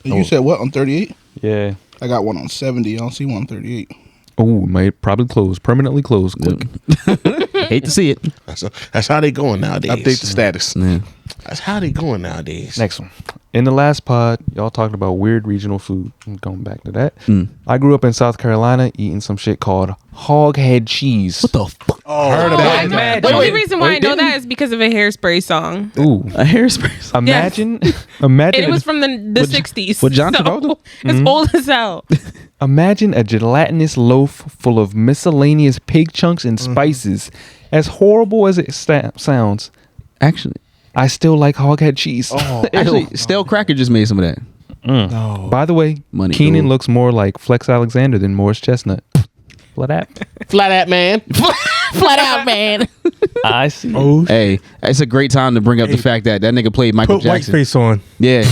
And you said what on 38? Yeah. I got one on 70. I don't see one on 38. Oh, might probably close. Permanently close. Quick. Hate to see it. That's how they going nowadays. Update the status. Yeah. That's how they going nowadays. Next one. In the last pod, y'all talked about weird regional food. I'm going back to that. Mm. I grew up in South Carolina eating some shit called hog head cheese. What the fuck? Heard Oh, about the that. only reason why I know that is because of a Hairspray song. Ooh. A hairspray. Imagine. And Imagine. it was from the 60s. what John Travolta? It's old as hell. Imagine a gelatinous loaf full of miscellaneous pig chunks and spices. As horrible as it sounds, Actually, I still like hog head cheese. Oh, actually, Stale Cracker just made some of that. By the way, Money Keenan gold. looks more like Flex Alexander than Morris Chestnut. Flat app. flat at man. Flat out, man. I see. Oh, Hey, it's a great time to bring up the fact that nigga played Michael put white Jackson. face on. Yeah,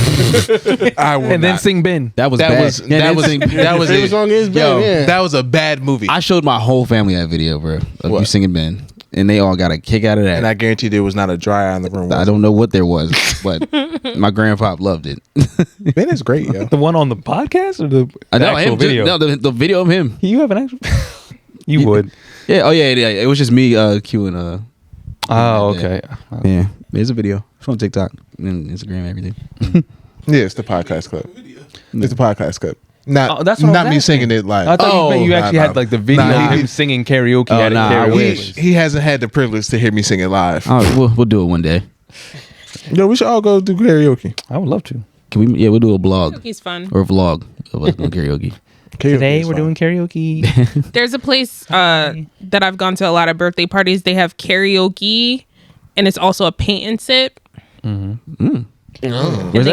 I will And then not. sing Ben. that was That bad. was Yeah, that was then sing- that was Favorite song is Ben. Yo, Yeah. that was a bad movie. I showed my whole family that video, bro, of you What? singing Ben, and they all got a kick out of that. and I guarantee there was not a dry eye in the room. I don't know what there was, but my grandpa loved it. Ben is great, yo. The one on the podcast or the No, actual him, video? No, the video of him. You have an actual. You would. Yeah. Oh yeah. It was just me cueing. Oh, okay. Yeah. There's a video. It's on TikTok and Instagram, everything. Yeah, it's the podcast clip. It's the podcast clip. Not that's what I not was me asking. singing it live. I thought you meant you actually had like the video Nah, of him singing karaoke Oh, at a nah, I karaoke. wish. he hasn't had the privilege to hear me sing it live. We'll do it one day. Yo, we should all go do karaoke. I would love to. Can we? Yeah, we'll do a blog He's fun. or a vlog of us doing karaoke. Today we're doing karaoke. There's a place that I've gone to a lot of birthday parties. They have karaoke, and it's also a paint and sip. And they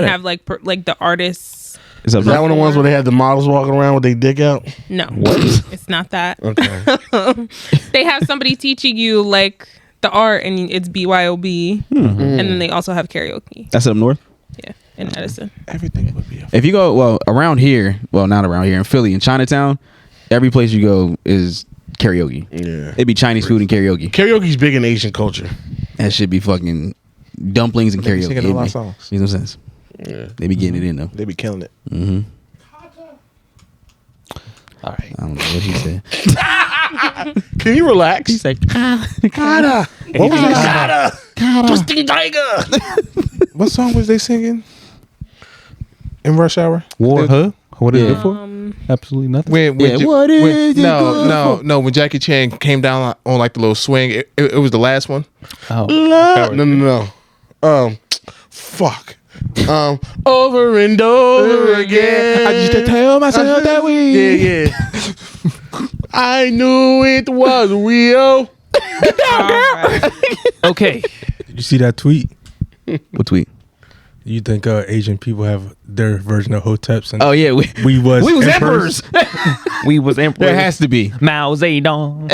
have like the artists. Is that one of the ones where they had the models walking around with their dick out? No, it's not that. Okay. They have somebody teaching you like the art, and it's BYOB, and then they also have karaoke. That's up north. Yeah, in Edison. Everything would be. If you go around here, not around here in Philly, in Chinatown, every place you go is karaoke. Yeah. It'd be Chinese food and karaoke. Karaoke's big in Asian culture. That should be fucking dumplings and They be karaoke. singing a lot of songs. You know what I'm saying? Yeah. They be getting it in though. They be killing it. All right. I don't know what he said. Can you relax? He's like, Kata. What was that? Kata. Twisty Tiger. What song was they singing? In Rush Hour? War, huh? What is it for? Absolutely nothing. No. When Jackie Chan came down on like the little swing, it was the last one. Oh, No. Fuck. Over and over again. I used to tell myself that we. Yeah. I knew it was real. okay. Did you see that tweet? what tweet? You think Asian people have their version of Hoteps? And Oh yeah, we was emperors. We was emperors. There has to be. Mao Zedong.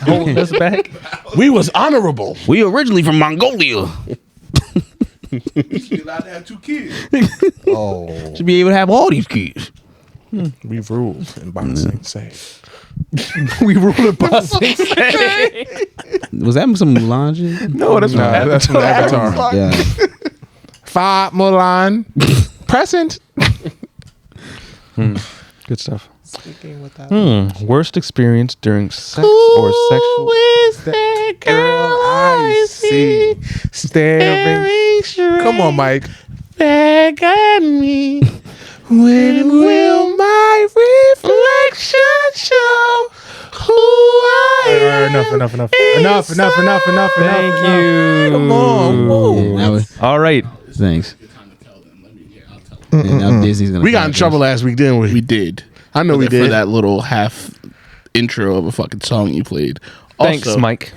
Holding us back. We was honorable. We originally from Mongolia. You're allowed to have 2 kids. Oh. Should be able to have all these kids. We ruled in boxing. Say. We rule the bus. Was that some Mulan shit? No, that's not. That's from Avatar. Yeah. Fa Mulan. Present. Good stuff. Worst experience during sex or sexual. That girl I see staring. Come on, Mike. Back at me. When will my reflection show who I am? Enough. Thank you. Come on. Whoa. That was- All right. Thanks. And now Disney's gonna We got in trouble last week, didn't we? We did. I know we For did. that little half intro of a fucking song you played. Thanks, Also- Mike.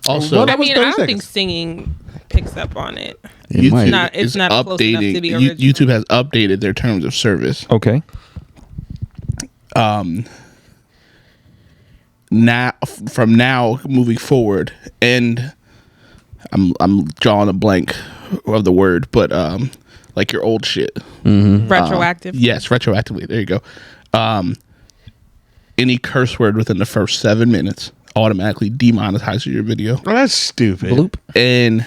Also, That I was mean, 30 I don't think seconds. singing picks up on it. It might. It's is not close enough to be original. YouTube has updated their terms of service. Okay. Now, from now moving forward, and I'm drawing a blank of the word, but like your old shit. Retroactive. Yes, retroactively. There you go. Any curse word within the first 7 minutes automatically demonetizes your video. Oh, that's stupid. Bloop. And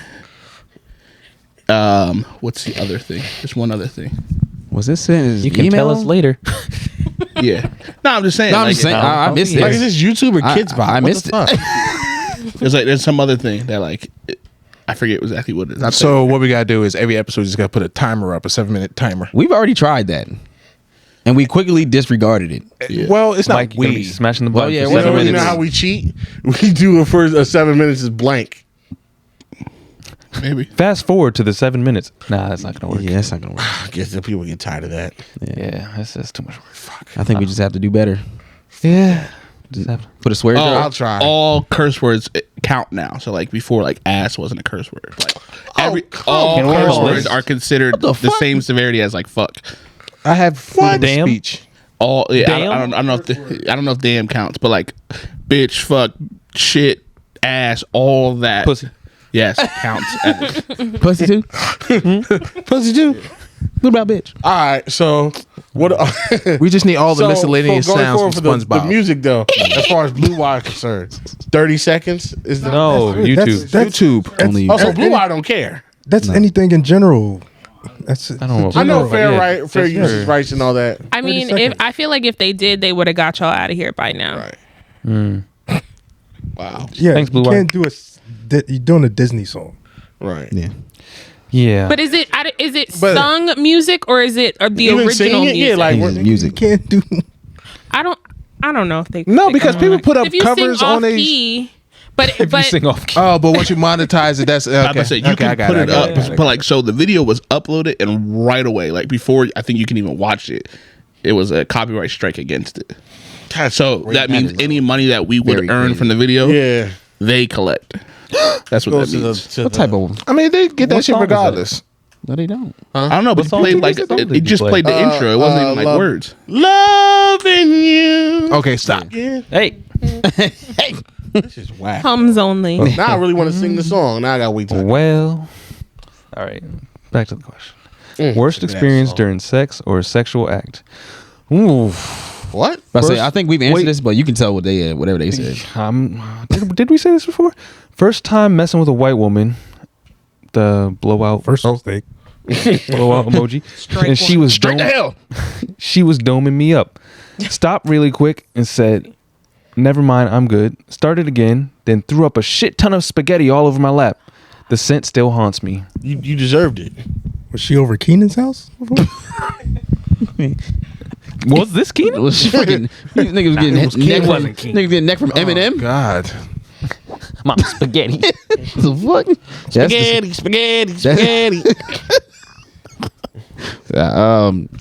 what's the other thing? There's one other thing. Was this in his You can email? tell us later. Yeah. No, I'm just saying. No, I'm like, just saying. I missed Like, is it. this YouTube or Kids Bop? I What missed the it. fuck? there's some other thing that like I forget exactly what it is. I'm So what we gotta do is every episode just gotta put a timer up, a 7-minute timer. We've already tried that, and we quickly disregarded it. Yeah. Well, it's not Mike, you're gonna be we. smashing the Well, button. yeah, for well, 7 You know minutes. how we cheat? We do a first 7 minutes is blank. Maybe. Fast forward to the 7 minutes. Nah, that's not gonna work. Yeah, that's not gonna work. I guess the people get tired of that. Yeah, that's too much work. Fuck. I think we just have to do better. Yeah. Just have to Put a swear jar. I'll try. All curse words count now. So like before, like ass wasn't a curse word. Like all Can we curse all- words are considered the same severity as like fuck. I have freedom of Damn. speech. All yeah, Damn? I don't know if I don't know if damn counts, but like bitch, fuck, shit, ass, all that. Pussy. Yes, counts. as- Pussy too. Pussy too. What about bitch? All right, so what? We just need all the miscellaneous going sounds from forward for the SpongeBob. music though, as far as Blue Wire is concerned, 30 seconds is the No, YouTube. YouTube. Only Also, Blue Wire don't care. That's anything in general. That's I don't know. I know fair Yeah, right, fair that's usage fair. rights and all that. I mean, 30 seconds. I feel like if they did, they would have got y'all out of here by now. Right. Wow. Yeah, Thanks, Blue you Wire. can't do you're doing a Disney song. Right. Yeah. Yeah. But is it sung music or is it the original music? Yeah, like music Can't do. I don't know if they. No, they because can people like- put up if you covers sing on off a. key, but if you sing off key. Oh, but once you monetize it, that's okay. Like I said, you can put it up, but like so, the video was uploaded, and right away, like before, I think you can even watch it. It was a copyright strike against it. So that means any money that we would earn from the video, yeah, they collect. That's what that means. What type of? I mean, they get that What shit song is regardless. No, they don't. I don't know, but song played did like you say? it just played the intro. It wasn't even like love- words. loving you. Okay, stop. Yeah, Hey. this is whack. hums only. Now I really want to sing the song. Now I gotta wait till. Well. All right. Back to the question. Worst Look at that experience song. during sex or a sexual act? Ooh. What? I think we've answered wait. this, but you can tell what they whatever they said. Did we say this before? First time messing with a white woman. The blowout First mistake. blowout emoji. Strike And she one. was Straight to hell. she was doming me up. Stopped really quick and said, "Never mind, I'm good." Started again, then threw up a shit ton of spaghetti all over my lap. The scent still haunts me. You deserved it. Was she over Keenan's house? Was this Keenan? Was she fucking nigga was getting neck from wasn't King. nigga getting neck from Eminem? God. Mom, spaghetti. The fuck? Spaghetti.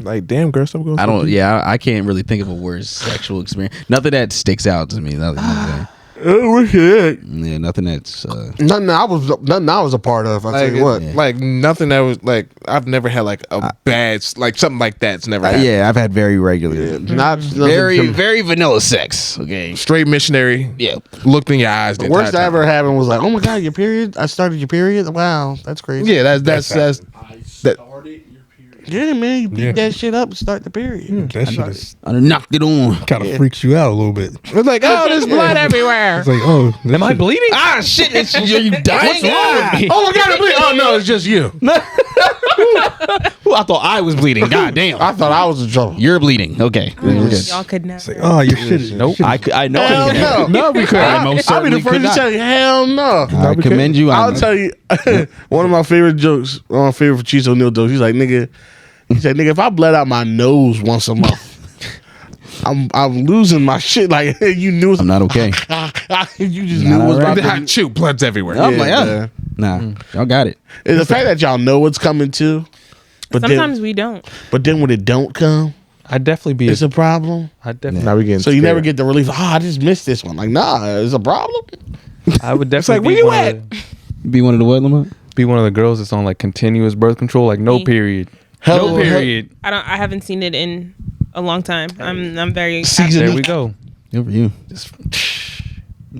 Like, damn, girl, stop going. I don't. Yeah, I can't really think of a worse sexual experience. Nothing that sticks out to me. Nothing. Yeah, nothing that's. Nothing I was a part of. I tell you what. Like nothing that was like I've never had like a bad like something like that's never happened. Yeah, I've had very regular, Not very vanilla sex. Okay. Straight missionary. Yeah. Looked in your eyes. The worst that ever happened was like, oh my god, your period. I started your period. Wow, that's crazy. Yeah, that's that. Yeah, man, you beat Yeah. that shit up and start the period. That shit is I done knocked it on. kind of freaks you out a little bit. It's like, oh, there's blood everywhere. It's like, oh, Am I bleeding? Ah, shit! You dying? Oh my god, oh no, it's just you. I thought I was bleeding. God damn. I thought I was in trouble. You're bleeding. Okay. Y'all could never. it's like, oh, your shit is. Nope. I know. Hell no. No, we couldn't. I most I'll be certainly the could first to not. tell you, hell no. I commend you. I'll tell you one of my favorite jokes, one of my favorite Cheese O'Neal jokes. He's like, nigga, if I bled out my nose once a month, I'm losing my shit. Like you knew I'm not okay. you just Not knew it was alright. about to Shoot, blood's everywhere. I'm like, man. nah, y'all got it. It's the fact that y'all know what's coming too. But Sometimes we don't. then when it don't come, I'd definitely be. it's a problem. I'd definitely. Now we getting So you scared. never get the relief. Oh, I just missed this one. Like, nah, it's a problem. I would definitely. like, be where you one of the- Be one of the what, Lamont? Be one of the girls that's on like continuous birth control, like no Me. period. Hell, No period. I haven't seen it in a long time. I'm very. There we go. Good for you. Just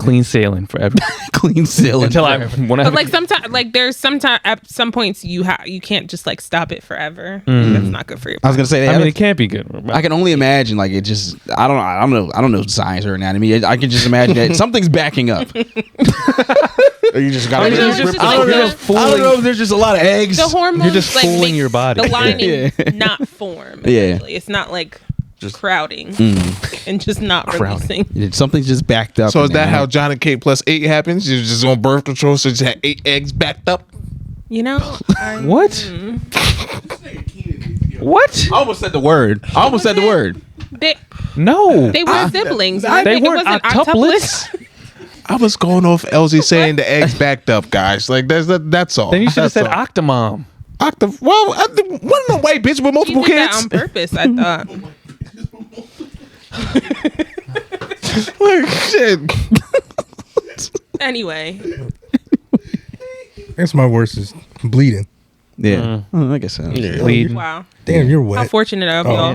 clean sailing forever Clean sailing. until I when I But like sometimes, like there's sometimes at some points you can't just like stop it forever. That's not good for you. I was gonna say. I mean, it can't be good. I can only imagine, like it just. I don't know science or anatomy. I can just imagine that something's backing up. You just got I to don't know, it's just I don't like know. the- I don't know if there's just a lot of eggs. The hormones You're just like, fooling make your body. The lining Yeah. not form. Yeah. essentially. It's not like just crowding and just not Crowding. releasing. Something's just backed up. So is in that there. how John and Kate plus 8 happens? You're just on birth control, so you just had 8 eggs backed up. You know What? What? I almost said the word. I almost said the word. They No. they were siblings. They It weren't wasn't octuplets. I was going off LZ saying the eggs backed up, guys. Like that's all. Then you should have said That's Octomom. all. Well, one of the white bitch with You multiple did that kids. on purpose. I thought. Like, shit. Anyway, That's my worst is bleeding. Yeah. I guess so. Bleeding. wow. Damn, you're How wet. fortunate of Oh. y'all.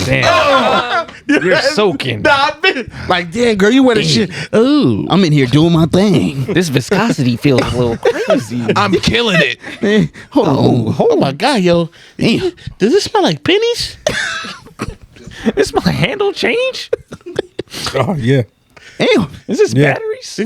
Damn. You're soaking. Nah, I've been like, damn, girl, you wear this shit. Ooh. I'm in here doing my thing. This viscosity feels a little crazy. I'm killing it. Man, hold on. Oh my god, yo. Damn. Does this smell like pennies? Is my handle change? Oh yeah. Damn. Is this Yeah. batteries?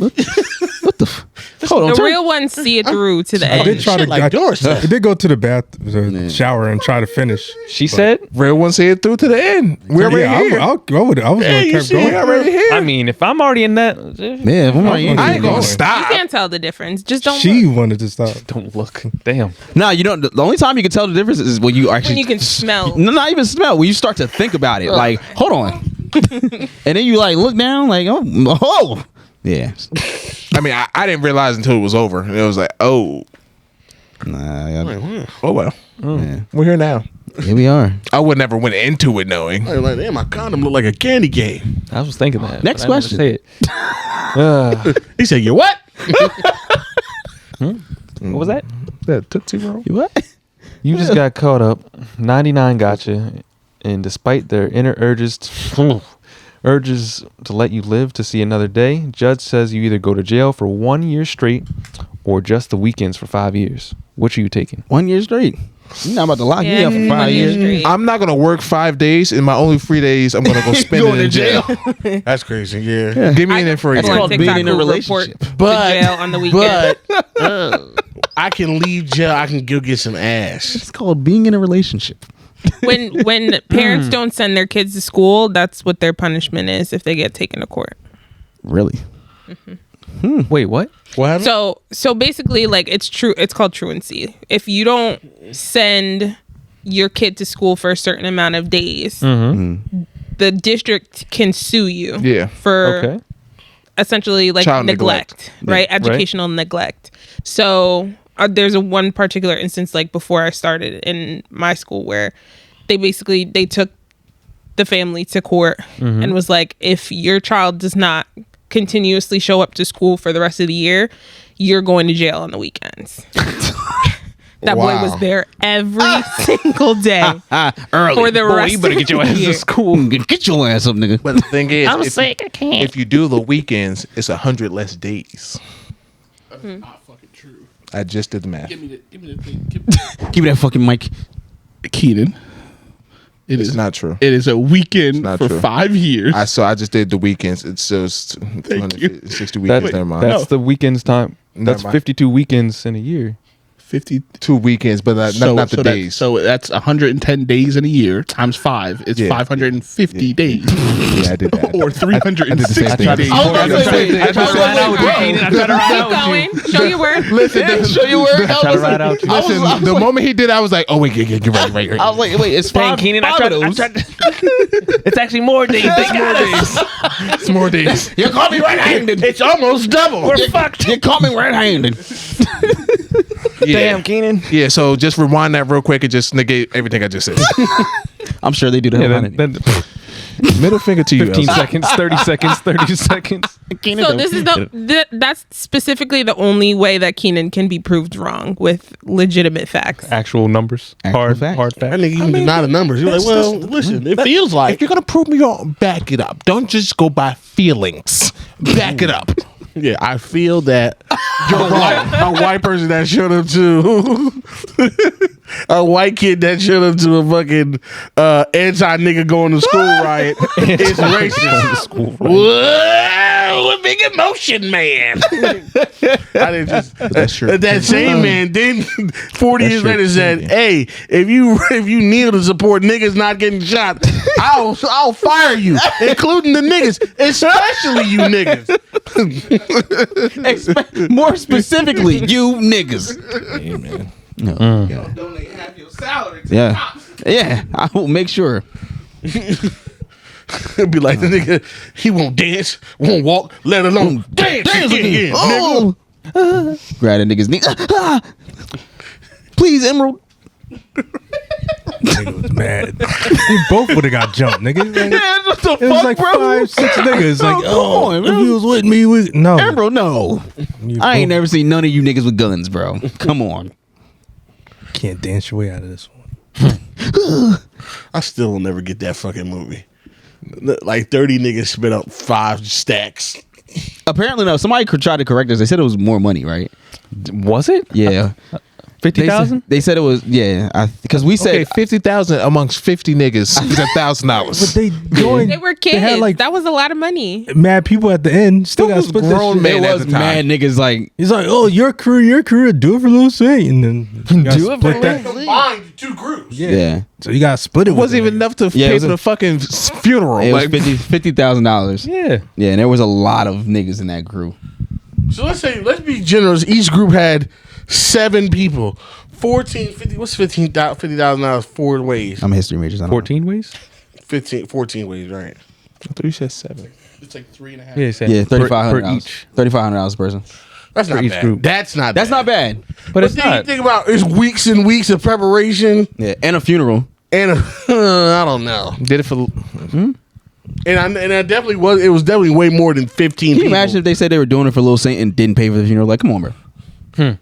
What the? The real ones see it through to the I did end. try to like yours. I did go to the shower and try to finish. She said, Real one see it through to the end. We're already here. I was going to keep going. We're already here. I mean, if I'm already in that, Yeah, I'm like, I ain't gonna You stop. can't tell the difference. Just don't She look. wanted to stop. don't look. Damn. nah, you don't. The only time you can tell the difference is when you actually When you can smell. No, not even smell. When you start to think about it, like, hold on, and then you like look down, like, oh, yeah. I mean, I didn't realize until it was over. And it was like, oh, Nah, oh well. yeah. We're here now. Here we are. I would never went into it knowing. Like, damn, my condom look like a candy cane. I was thinking that. Next but I didn't question. say it. He said, "You what?" What was that? That Tootsie Roll. What? You just got caught up. 99 gotcha. And despite their inner urges to let you live to see another day, judge says you either go to jail for 1 year straight or just the weekends for 5 years. Which are you taking? 1 year straight. You're not about to lock me Yeah, up for 1 5 year years. straight. I'm not gonna work 5 days, and my only 3 days I'm gonna go spend it in jail. That's crazy. Yeah. Give me in there for a That's year. called TikTok being in a who relationship. report But- to jail on the weekend. But I can leave jail. I can go get some ass. It's called being in a relationship. when parents don't send their kids to school, that's what their punishment is if they get taken to court. Really? Wait, what? What happened? So basically, like, it's true. It's called truancy. If you don't send your kid to school for a certain amount of days, the district can sue you. Yeah. For Okay. essentially like Child neglect, right? Educational neglect. So there's a one particular instance, like before I started in my school, where they took the family to court and was like, if your child does not continuously show up to school for the rest of the year, you're going to jail on the weekends. That boy was there every single day Early. for the rest You better get your of ass the to year. school. Get your ass up, nigga. But the thing is, I'm sick. I can't. if you do the weekends, it's 100 less days. Not fucking true. I just did the math. Give me the thing. Give me that fucking mic. Keenan. It's not true. It is a weekend not for true. 5 years. I just did the weekends. It's just 260 weekends. Never mind. That's the weekends time. That's mind. 52 weekends in a year. 50. 2 weekends, but not the days. So that's 110 days in a year times 5. It's Yeah. 550 days. Yeah, I did that. Or 360 days. I tried to ride out with you, Keenan. I tried to ride out Keep with you. going. Show your work. Listen, Show you where it I tried to ride out with you. listen. The moment he did, I was like, "Oh wait, get right." I was like, wait, it's Dang, five, Keenan, five of those. It's actually more days. They got us. It's more days. You caught me red-handed. It's almost double. We're fucked. You caught me red-handed. Damn, Keenan. Yeah. So just rewind that real quick and just negate everything I just said. I'm sure they do that. Yeah, then Middle finger to you. 15 Elsa. seconds, 30 seconds, 30 seconds. So this is that's specifically the only way that Keenan can be proved wrong with legitimate facts. Actual numbers. Hard facts. facts. That nigga even deny the numbers. You're like, well, listen, it feels If like. you're gonna prove me wrong, back it up. Don't just go by feelings. Back it up. Yeah, I feel that a white person that showed up to a white kid that showed up to a fucking anti-nigga going to school riot is racist. Whoa, a big emotion man. I didn't just that same man then 40 years later said, "Hey, if you kneel to support niggas not getting shot, I'll fire you, including the niggas, especially you niggas." More specifically, you niggas. Amen. Donate half your salary to Yeah. cops. Yeah, I will make sure. It'd be like the nigga, he won't dance, won't walk, let alone dance again, nigga. Oh. Grab a nigga's knee. Please, Emerald. Nigga was mad. We both would have got jumped, nigga. Like, What the it was like 5-6 niggas. Like, come on, if bro. you was with me, no. Emerald, no. You I ain't both never seen none of you niggas with guns, bro. Come on. can't dance your way out of this one. I still will never get that fucking movie. Like 30 niggas spit up 5 stacks. Apparently, no. Somebody tried to correct us. They said it was more money, right? Was it? Yeah. 50,000? They said it was because we said Okay, 50,000 amongst 50 niggas is But $1,000. they joined. They were kids. had like That was a lot of money. mad people at the end. Still got was split this grown shit. men it at was the time. mad niggas like He's like, oh, your career, do it for Lil Saint, and then you gotta Do it split for that. Combined two groups. yeah. So you got to split it. It wasn't even enough to Yeah, it pay was for a- the fucking funeral. It was Like, $50,000. Yeah. Yeah, and there was a lot of niggas in that crew. So let's be generous. Each group had 7 people. 50. What's $50,000 4 ways? I'm a history major. 14 ways? 14 ways, right? I thought you said 7. It's like 3.5. Yeah, Yeah, per $3,500 each. $3,500 a person. That's not each bad. group. That's not That's not bad. But it's then you not. think about it's weeks and weeks of preparation, Yeah, and a funeral. and I don't know. Did it for. And I definitely was. It was definitely way more than 15 Can you people. imagine if they said they were doing it for Lil Saint and didn't pay for the funeral? Like, come on, bro.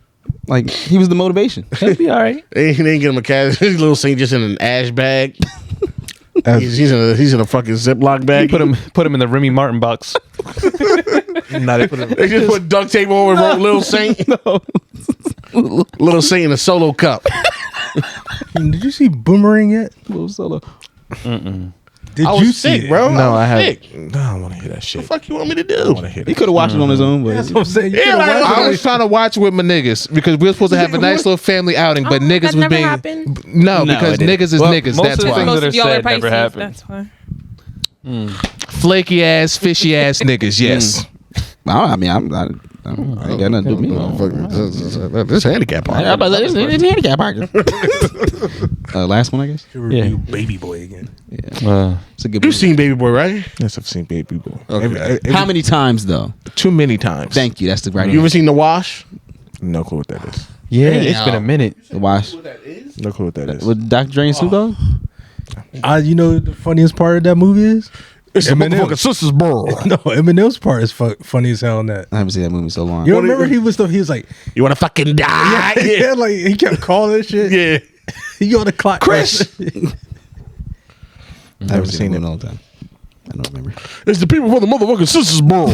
Like, he was the motivation. That'd be all right. They didn't get him a cash. His little Saint just in an ash bag. he's in a fucking Ziploc bag. Put him in the Remy Martin box. Nah, they put it. They just put duct tape over and wrote Little Saint. Little Saint in a solo cup. Did you see Boomerang yet? Little solo. Did I you was see sick, it? bro. No, I haven't. haven't. No, I don't want to hear that shit. What the fuck you want me to I do? want to hear He that. could have watched it on his own, but That's what I'm saying. You Yeah, could've like, watched I it. was trying to watch with my niggas because we were supposed to have a nice little family outing, but Oh, niggas that was never being happened? no, No, because it didn't. niggas is Well, niggas. most That's of the why things Most that are of y'all are said never Pisces. happened. That's why. flaky ass, fishy ass niggas. Yes, I mean, I ain't got nothing to do with me. This handicap part. It's handicap pocket. Last one, I guess. To review Baby Boy again. It's a good You've movie. seen Baby Boy, right? yes, I've seen Baby Boy. How many times, though? Too many times. Thank you. That's the right You ever answer. seen The Wash? No clue what that is. Yeah, it's been a minute. The Wash. No clue what that is. With Dr. Dre and Snoop Dogg? You know what the funniest part of that movie is? It's the Eminem. motherfucking sisters, bro. No, Eminem's part is funny as hell in that. I haven't seen that movie in so long. You remember he was like, You want to fucking die? yeah, like he kept calling that shit. Yeah. He on the clock. Chris. I haven't seen it in a long time. I don't remember. It's the people for the motherfucking sisters, bro.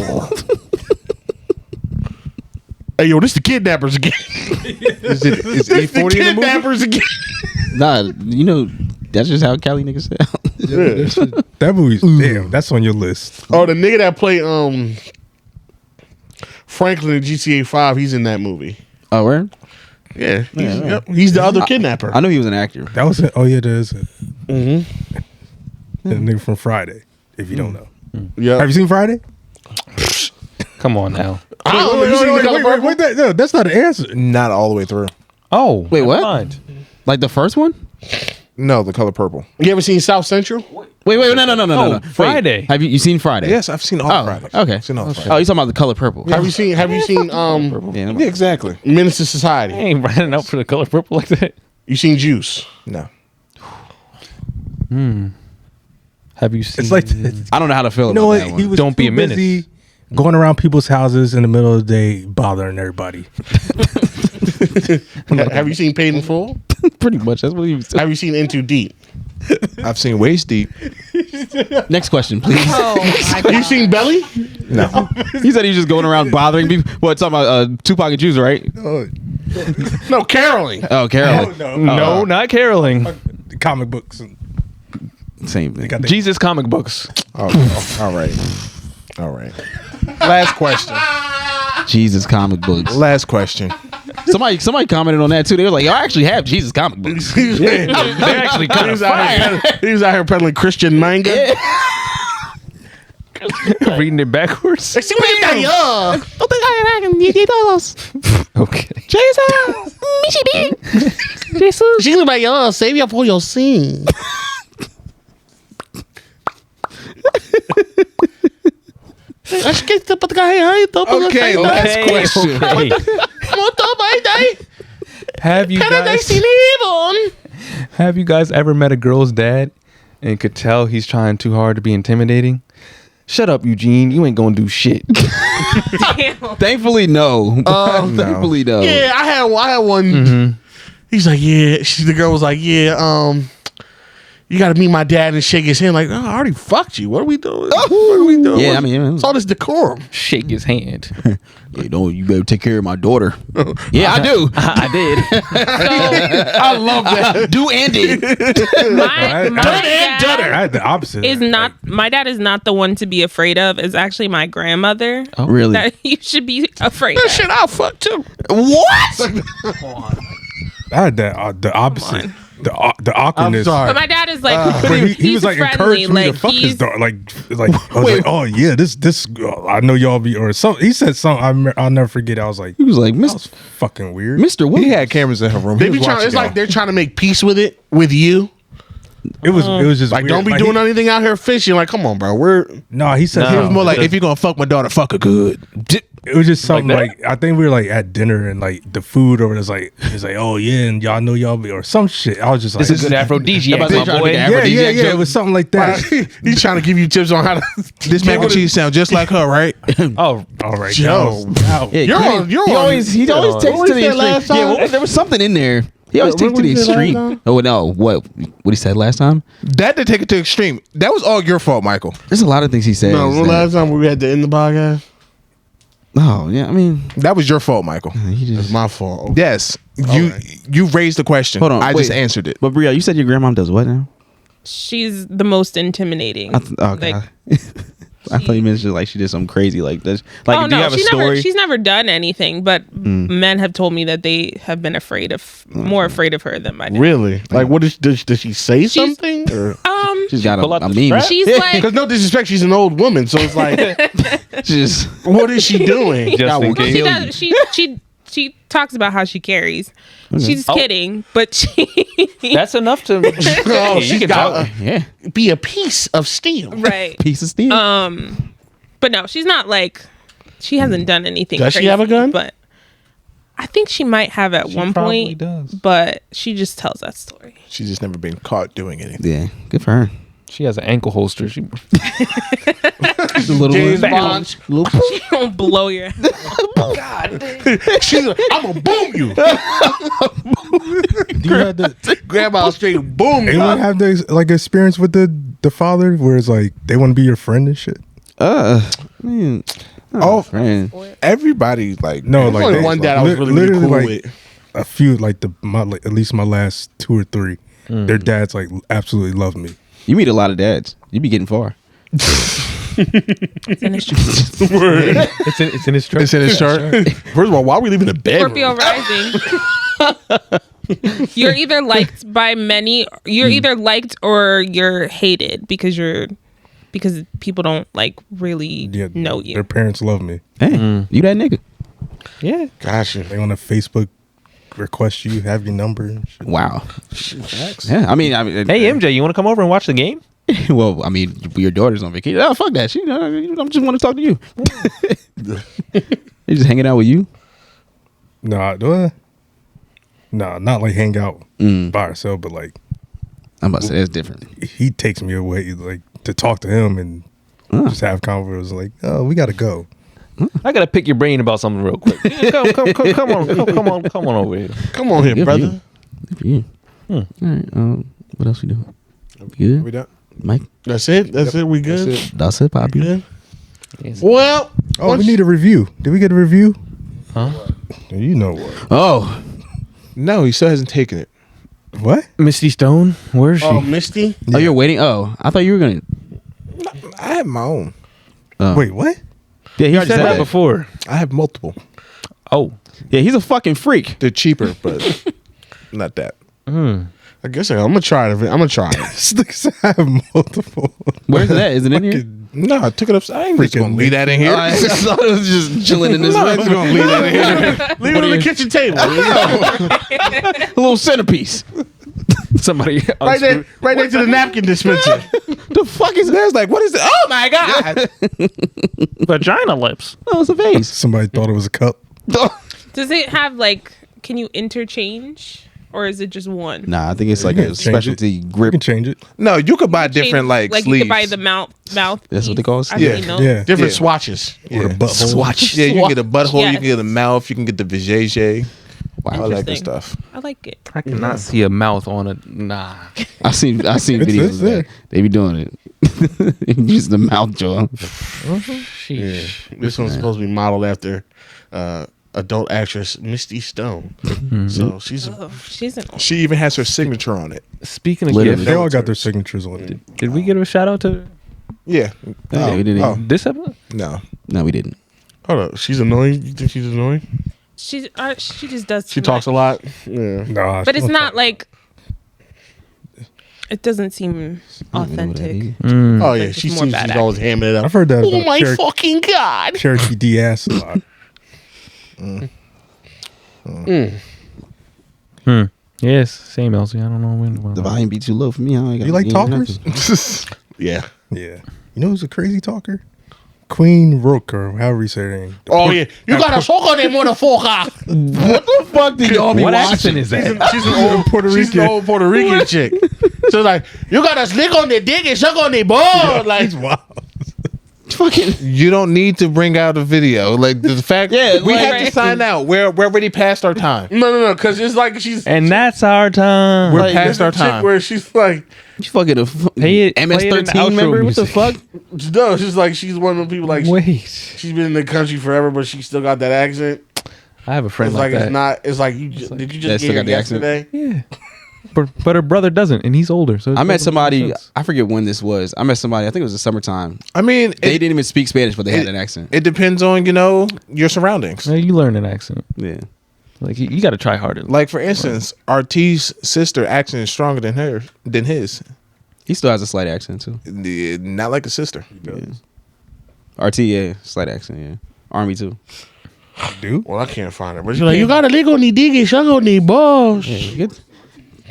Hey, yo, this the kidnappers again. Is This the E40 in the movie? kidnappers again. Nah, you know, that's just how Cali niggas sound. That movie's damn. That's on your list. Oh, the nigga that played Franklin in GTA 5, he's in that movie. Oh, where? Yeah, he's the other kidnapper. I know he was an actor. That was it. Oh yeah, there's it. The nigga from Friday. If you don't know, Yeah. have you seen Friday? Come on now. I don't know. You seen The Color Purple? no, that's not the answer. Not all the way through. Oh, Wait, what? never mind. Like the first one? No, The Color Purple. You ever seen South Central? Wait, no. Wait, Friday. have you seen Friday? Yes, I've seen all Oh, Fridays. okay. I've seen all Fridays. Oh, you talking about The Color Purple? Have you seen Yeah, Yeah, exactly. Menace to Society? I ain't running out for the color purple like that. You seen Juice? No. Have you seen? It's like I don't know how to feel you know about what? that He one. was Don't be too a menace. busy going around people's houses in the middle of the day, bothering everybody. Have you seen Paid in Full? Pretty much. That's what he was. Have you seen Into Deep? I've seen Waist Deep. Next question, please. Oh, my You seen Belly? No. He said he was just going around bothering people. What, talking about Tupac and Juice, right? No, caroling. Oh, Carol. No, not caroling. The comic books. And Same thing. got the- Jesus comic books. All right. All right. Last question. Jesus comic books. Last question. Somebody commented on that too. They were like, "Yo, I actually have Jesus comic books." They're actually kind of fire. He was out here peddling Christian manga. Reading it backwards. Jesus. Okay. Jesus, my God, save you for your sin. Okay, last question. Okay. Have you guys ever met a girl's dad and could tell he's trying too hard to be intimidating? Shut up, Eugene. You ain't gonna do shit. Thankfully, no. Thankfully, no. Yeah, I had one. He's like, yeah. The girl was like, yeah. you got to meet my dad and shake his hand. Like, I already fucked you. What are we doing? What are we doing? Yeah, I mean, it's all this decorum. Shake his hand. you better take care of my daughter. Yeah, I do. I did. I love that. Do and did. My dad I had the opposite. my dad is not the one to be afraid of. It's actually my grandmother. Oh. Really? That you should be afraid That of. shit I'll fuck too. What? I had that the opposite. The awkwardness. I'm sorry. But my dad is like, But he he's was like friendly. encouraging me Like to fuck his he's daughter. Like I was like, oh yeah, this I know y'all be or something. He said something. I'll never forget. I was like, He was like, that was fucking weird. Mr. He Williams. had cameras in her room. They He be was trying. watching It's like y'all. they're trying to make peace with it with you. It was just Like, weird. don't be doing anything out here fishing. Like, come on, bro. No, he said It was more like, if you're gonna fuck my daughter, fuck her good. it was just something Like like I think we were like at dinner and like the food over there's like he's like, oh yeah, and y'all know y'all be or some shit. I was just like, This is a good aphrodisiac, Everybody's my trying to boy. get yeah. It was something like that. He's trying to give you tips on how to. This mac and cheese sound just like her, right? Oh, All right, Joe. now. Yeah, You're Kenny- on- you're he on- always takes What it to was the that last extreme. Yeah, time? there was something in there. He always takes it to the What was it last extreme. time? Oh no, what he said last time? That did take it to extreme. That was all your fault, Michael. There's a lot of things he said. No, when last time we had to end the podcast? Oh yeah, I mean, That was your fault, Michael. he It's just. my fault. Yes, right. you raised the question. Hold on, I just wait. answered it. But Brielle, you said your grandmom does what now? she's the most intimidating. Oh god. Like, I thought you mentioned like she did something crazy like this. Like, oh do you no, have a story? she's never done anything. But men have told me that they have been more afraid of her than my dad. Really? Like, what does she say something? Or? She's got pull out a the meme. strap? She's like, Because no disrespect, she's an old woman, so it's like, She's what is she doing? Just in case. she talks about how she carries. She's kidding, but she That's enough to. Oh, You she's can got talk. yeah, be a piece of steel. right. piece of steel. But no, she's not like she hasn't done anything. Does she crazy, have a gun? But I think she might have at one probably point. does. But she just tells that story. She's just never been caught doing anything. Yeah, good for her. She has an ankle holster. She The little James one. Bond. Little- She don't blow your. She's like, I'm gonna boom you. Do you have the Grandma straight boom you. anyone have the like experience with the father where it's like they want to be your friend and shit? Man. Oh, friend. everybody like No, There's like only they- one dad I was really literally, cool like, with. a few like at least my last 2 or 3. Their dads like absolutely love me. You meet a lot of dads. You be getting far. It's in his it's in his truck. it's in his chart. First of all, why are we leaving the bedroom? Scorpio rising. You're either liked by many. You're either liked or you're hated because people don't like really Yeah, know you. Their parents love me. Hey, you that nigga. Yeah. Gotcha. They want to Facebook request you, have your number and shit. Wow. Yeah, I mean, Hey MJ, you want to come over and watch the game? well, I mean, your daughter's on vacation. Oh, fuck that. She, I just want to talk to you. They just hanging out with you. No, not like hang out by herself, but like I'm about to say that's different. he takes me away like to talk to him and just have conversations. Like, oh, we gotta go. I gotta pick your brain about something real quick. Come on over here. Come on here, Good for brother. you. Good for you. All right. What else we doing? Good. We done? Mike. That's it. That's it. We good. That's it, Poppy. Good. Well, Oh, we need a review. Did we get a review? Huh? You know what? Oh, No, he still hasn't taken it. What? Misty Stone, where is she? Oh, Misty. oh, you're waiting. Oh, I thought you were gonna. I have my own. Wait, what? Yeah, he You already said said that that. before. I have multiple. Oh, Yeah, he's a fucking freak. They're cheaper, but not that. I guess I'm gonna try it. I'm gonna try it. This looks I have multiple. Where's it at? Is it in here? No, I took it up. I ain't just Freaking gonna leave that in here. I thought it was just chilling in this I'm room. just gonna leave that in here. Leave it on the kitchen table. A little centerpiece. somebody right there, right next to the napkin dispenser. The fuck is that? There's like, what is it? Oh my god! vagina lips. Oh, it's a vase. Somebody thought it was a cup. Does it have like? Can you interchange, or is it just one? Nah, I think it's like a Change it. specialty You grip. can change it. No, you could buy Change- different like you sleeves. could buy the mouth. That's what they call it? I Yeah. didn't know. Yeah. Different Yeah. swatches. Or the butthole. Swatch. Yeah, you can get a butthole. You Yes. can get a mouth. You can get the vajayjay. I like this Interesting. stuff. I like it. I cannot see a mouth on it. Nah. I seen videos of that. They be doing it. Use the mouth jaw. Sheesh. This one's supposed to be modeled after adult actress Misty Stone. So she's She even has her signature on it. Speaking of Literally. gifts, They all got their signatures on it. did we give a shout out to Yeah. Yeah, we didn't. Oh, this episode? no. No, we didn't. hold up. She's annoying. You think she's annoying? She just does. She too talks a much. lot. Yeah. Nah, But it's not like. It doesn't seem I don't know what that authentic. is. Oh yeah, It's she more seems bad she's always hamming it up. I've heard that. Oh about my Cherokee, fucking god! Cherokee DS a lot. Yes, same Elsie. I don't know when. The volume be too low for me. I You like talkers? Yeah. Yeah. You know who's a crazy talker? Queen Rook, or however you say her name. Oh yeah, you got a soak on that motherfucker. What the fuck did y'all be What watching? accent is that? She's an old Puerto She's an Rican. old Puerto Rican chick. So like, you got to lick on the dick and suck on the ball. Like, He's wild. Fucking You don't need to bring out a video. Like the fact Yeah, we like- have to sign out. We're already past our time. no, because it's like she's And that's our time. We're Like, past there's our a chick time. where she's like, you fucking a Play it in the MS-13 outro member. What the music. fuck? no, she's like she's one of the people like Wait. she's been in the country forever, but she still got that accent. I have a friend It's like like that. it's not. It's like you. Did you Yeah, just still get got here the accent. yesterday? Yeah. But her brother doesn't, and he's older. So it I met doesn't make somebody. sense. I forget when this was. I met somebody. I think it was the summertime. I mean, They it, didn't even speak Spanish, but they had an accent. it depends on your surroundings. Yeah, you learn an accent. Yeah. Like you got to try harder. Like for instance, RT's sister accent is stronger than his. He still has a slight accent too. Not like a sister. RT, yeah, slight accent. Yeah. Army too. Dude. Well, I can't find her, but she's like, you got to lick on the dick and suck on the balls. Yeah,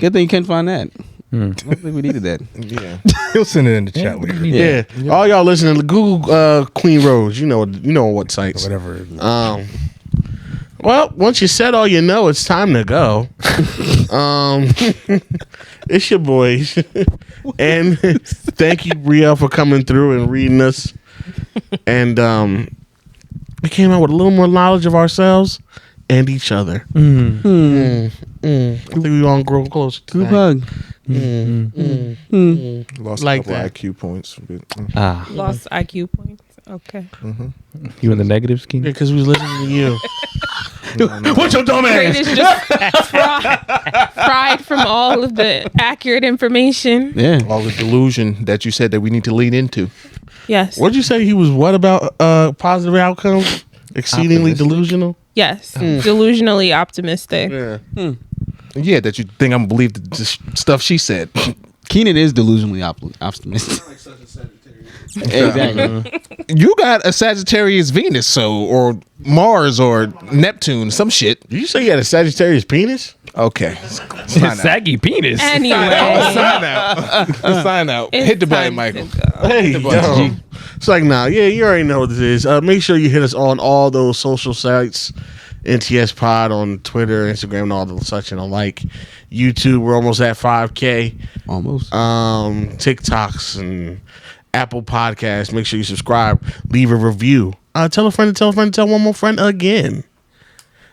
good thing you couldn't find that. I don't think we needed that. Yeah. He'll send it in the chat later. Yeah. All y'all listening, Google Queen Rose. You know what sites. Whatever. Well, once you said all you know, it's time to go. It's your boys. And thank you, Brielle, for coming through and reading us. And we came out with a little more knowledge of ourselves and each other. I think we all grow closer to Group that. hug. Lost Like a couple that. IQ points. But, Lost IQ points. Okay. You in the negatives, King? Yeah, because we was listening to you. What's your dumb Brain is just fried from all of the accurate information. Yeah. all the delusion that you said that we need to lean into. Yes. What'd you say? He was what about positive outcomes? Exceedingly delusional? Yes. Delusionally optimistic. Yeah. Yeah, that you think I'm gonna believe the stuff she said. Keenan is delusionally optimistic. Exactly. You got a Sagittarius Venus, or Mars or Neptune, some shit. Did you say you had a Sagittarius penis? Okay, Saggy penis. Anyway. sign out. Sign out. It's Hit the button, time Michael. to go. Hey, button, yo. It's like, nah, yeah, you already know what this is. Make sure you hit us on all those social sites. NTS Pod on Twitter, Instagram, and all the such and the like. YouTube, we're almost at 5K. Almost. TikToks and Apple Podcasts. Make sure you subscribe. Leave a review. Tell a friend to tell a friend to tell one more friend again.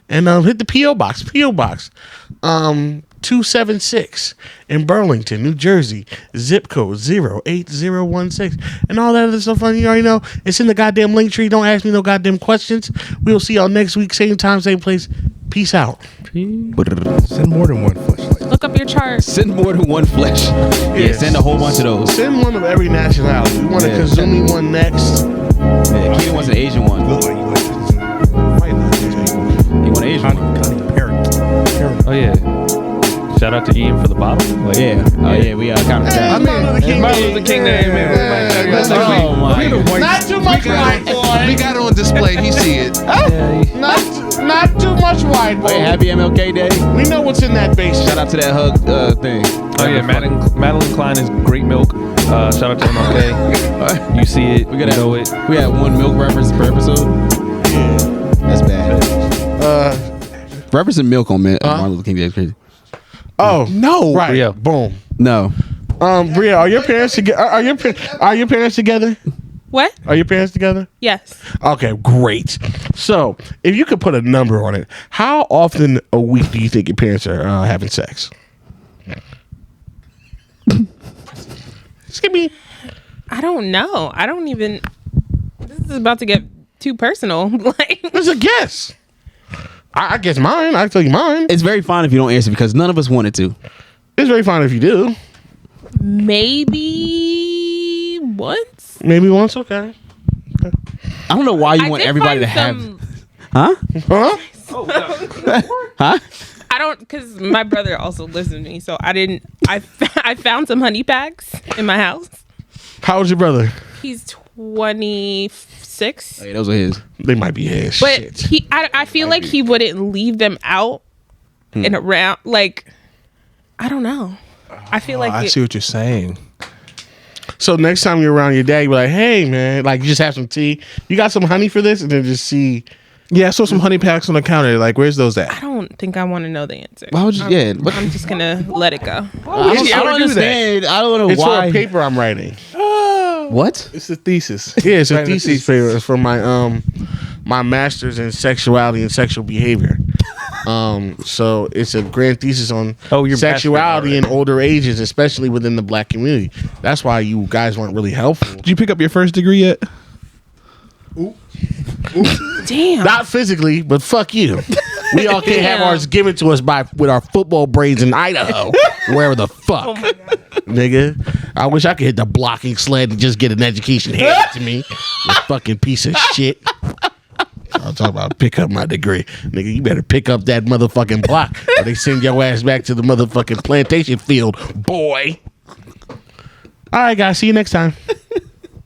And hit the P.O. Box. P.O. Box. 276 in Burlington, New Jersey. Zip code 08016. And all that other stuff you already know. It's in the goddamn link tree. Don't ask me no goddamn questions. We'll see y'all next week. Same time, same place. Peace out. Send more than one fleshlight. Look up your chart. Send more than one flesh. Yeah, send a whole bunch of those. Send one of every nationality. We want a Yeah. Kazumi one next. Yeah, Keenan wants an Asian one. Look like you like He want an Asian one. Connie Parrot. Oh yeah. Shout out to Ian for the bottle. Like, Yeah. Oh yeah, we kind of I mean, Martin Luther King Day, man. Oh my God. not too much white boy. We got it on display. He see it. Not too much white boy. Hey, happy MLK Day. We know what's in that basement. Shout out to that hug thing. Oh yeah, Madeline Klein is great milk. Shout out to MLK. You see it, We gotta you know it. We had one milk reference per episode. Yeah. That's bad. Referencing milk on Martin Luther King Day is crazy. Oh No. right. Brielle. Boom. No. Brielle, are your parents together? Are your parents together? What? Are your parents together? Yes. Okay, great. So, if you could put a number on it, how often a week do you think your parents are having sex? Just give me. I don't know. I don't even. This is about to get too personal. Like, It's a guess. I guess mine. I tell you mine. It's very fine if you don't answer because none of us wanted to. It's very fine if you do. maybe once. Maybe once. Okay. I don't know why you I want did everybody to find have. some- Huh? Huh? I don't, because my brother also lives with me, so I didn't. I found some honey packs in my house. How old's your brother? He's 26, Hey, those are his. They might be his. but Shit. I feel like he wouldn't leave them out and around. Like, I don't know. I feel like I see what you're saying. So next time you're around your dad, you be like, "Hey, man, like you just have some tea. You got some honey for this?" And then just see. Yeah, I saw some honey packs on the counter. Like, where's those I at? don't think I want to know the answer. Why would you? Yeah. I'm just gonna let it go. I you don't ever do understand. I don't know It's for why. a paper I'm writing. What? It's a thesis. Yeah, it's a Writing thesis paper. It's for my my master's in sexuality and sexual behavior. So it's a grand thesis on your sexuality master's in older ages, especially within the black community. That's why you guys weren't really helpful. Did you pick up your first degree yet? Damn. Not physically, but fuck you. We all can't have Damn. ours given to us with our football braids in Idaho, wherever the fuck, Oh my God. nigga. I wish I could hit the blocking sled and just get an education handed to me. You fucking piece of shit. I'll talk about pick up my degree, nigga. You better pick up that motherfucking block, or they send your ass back to the motherfucking plantation field, boy. All right, guys. See you next time.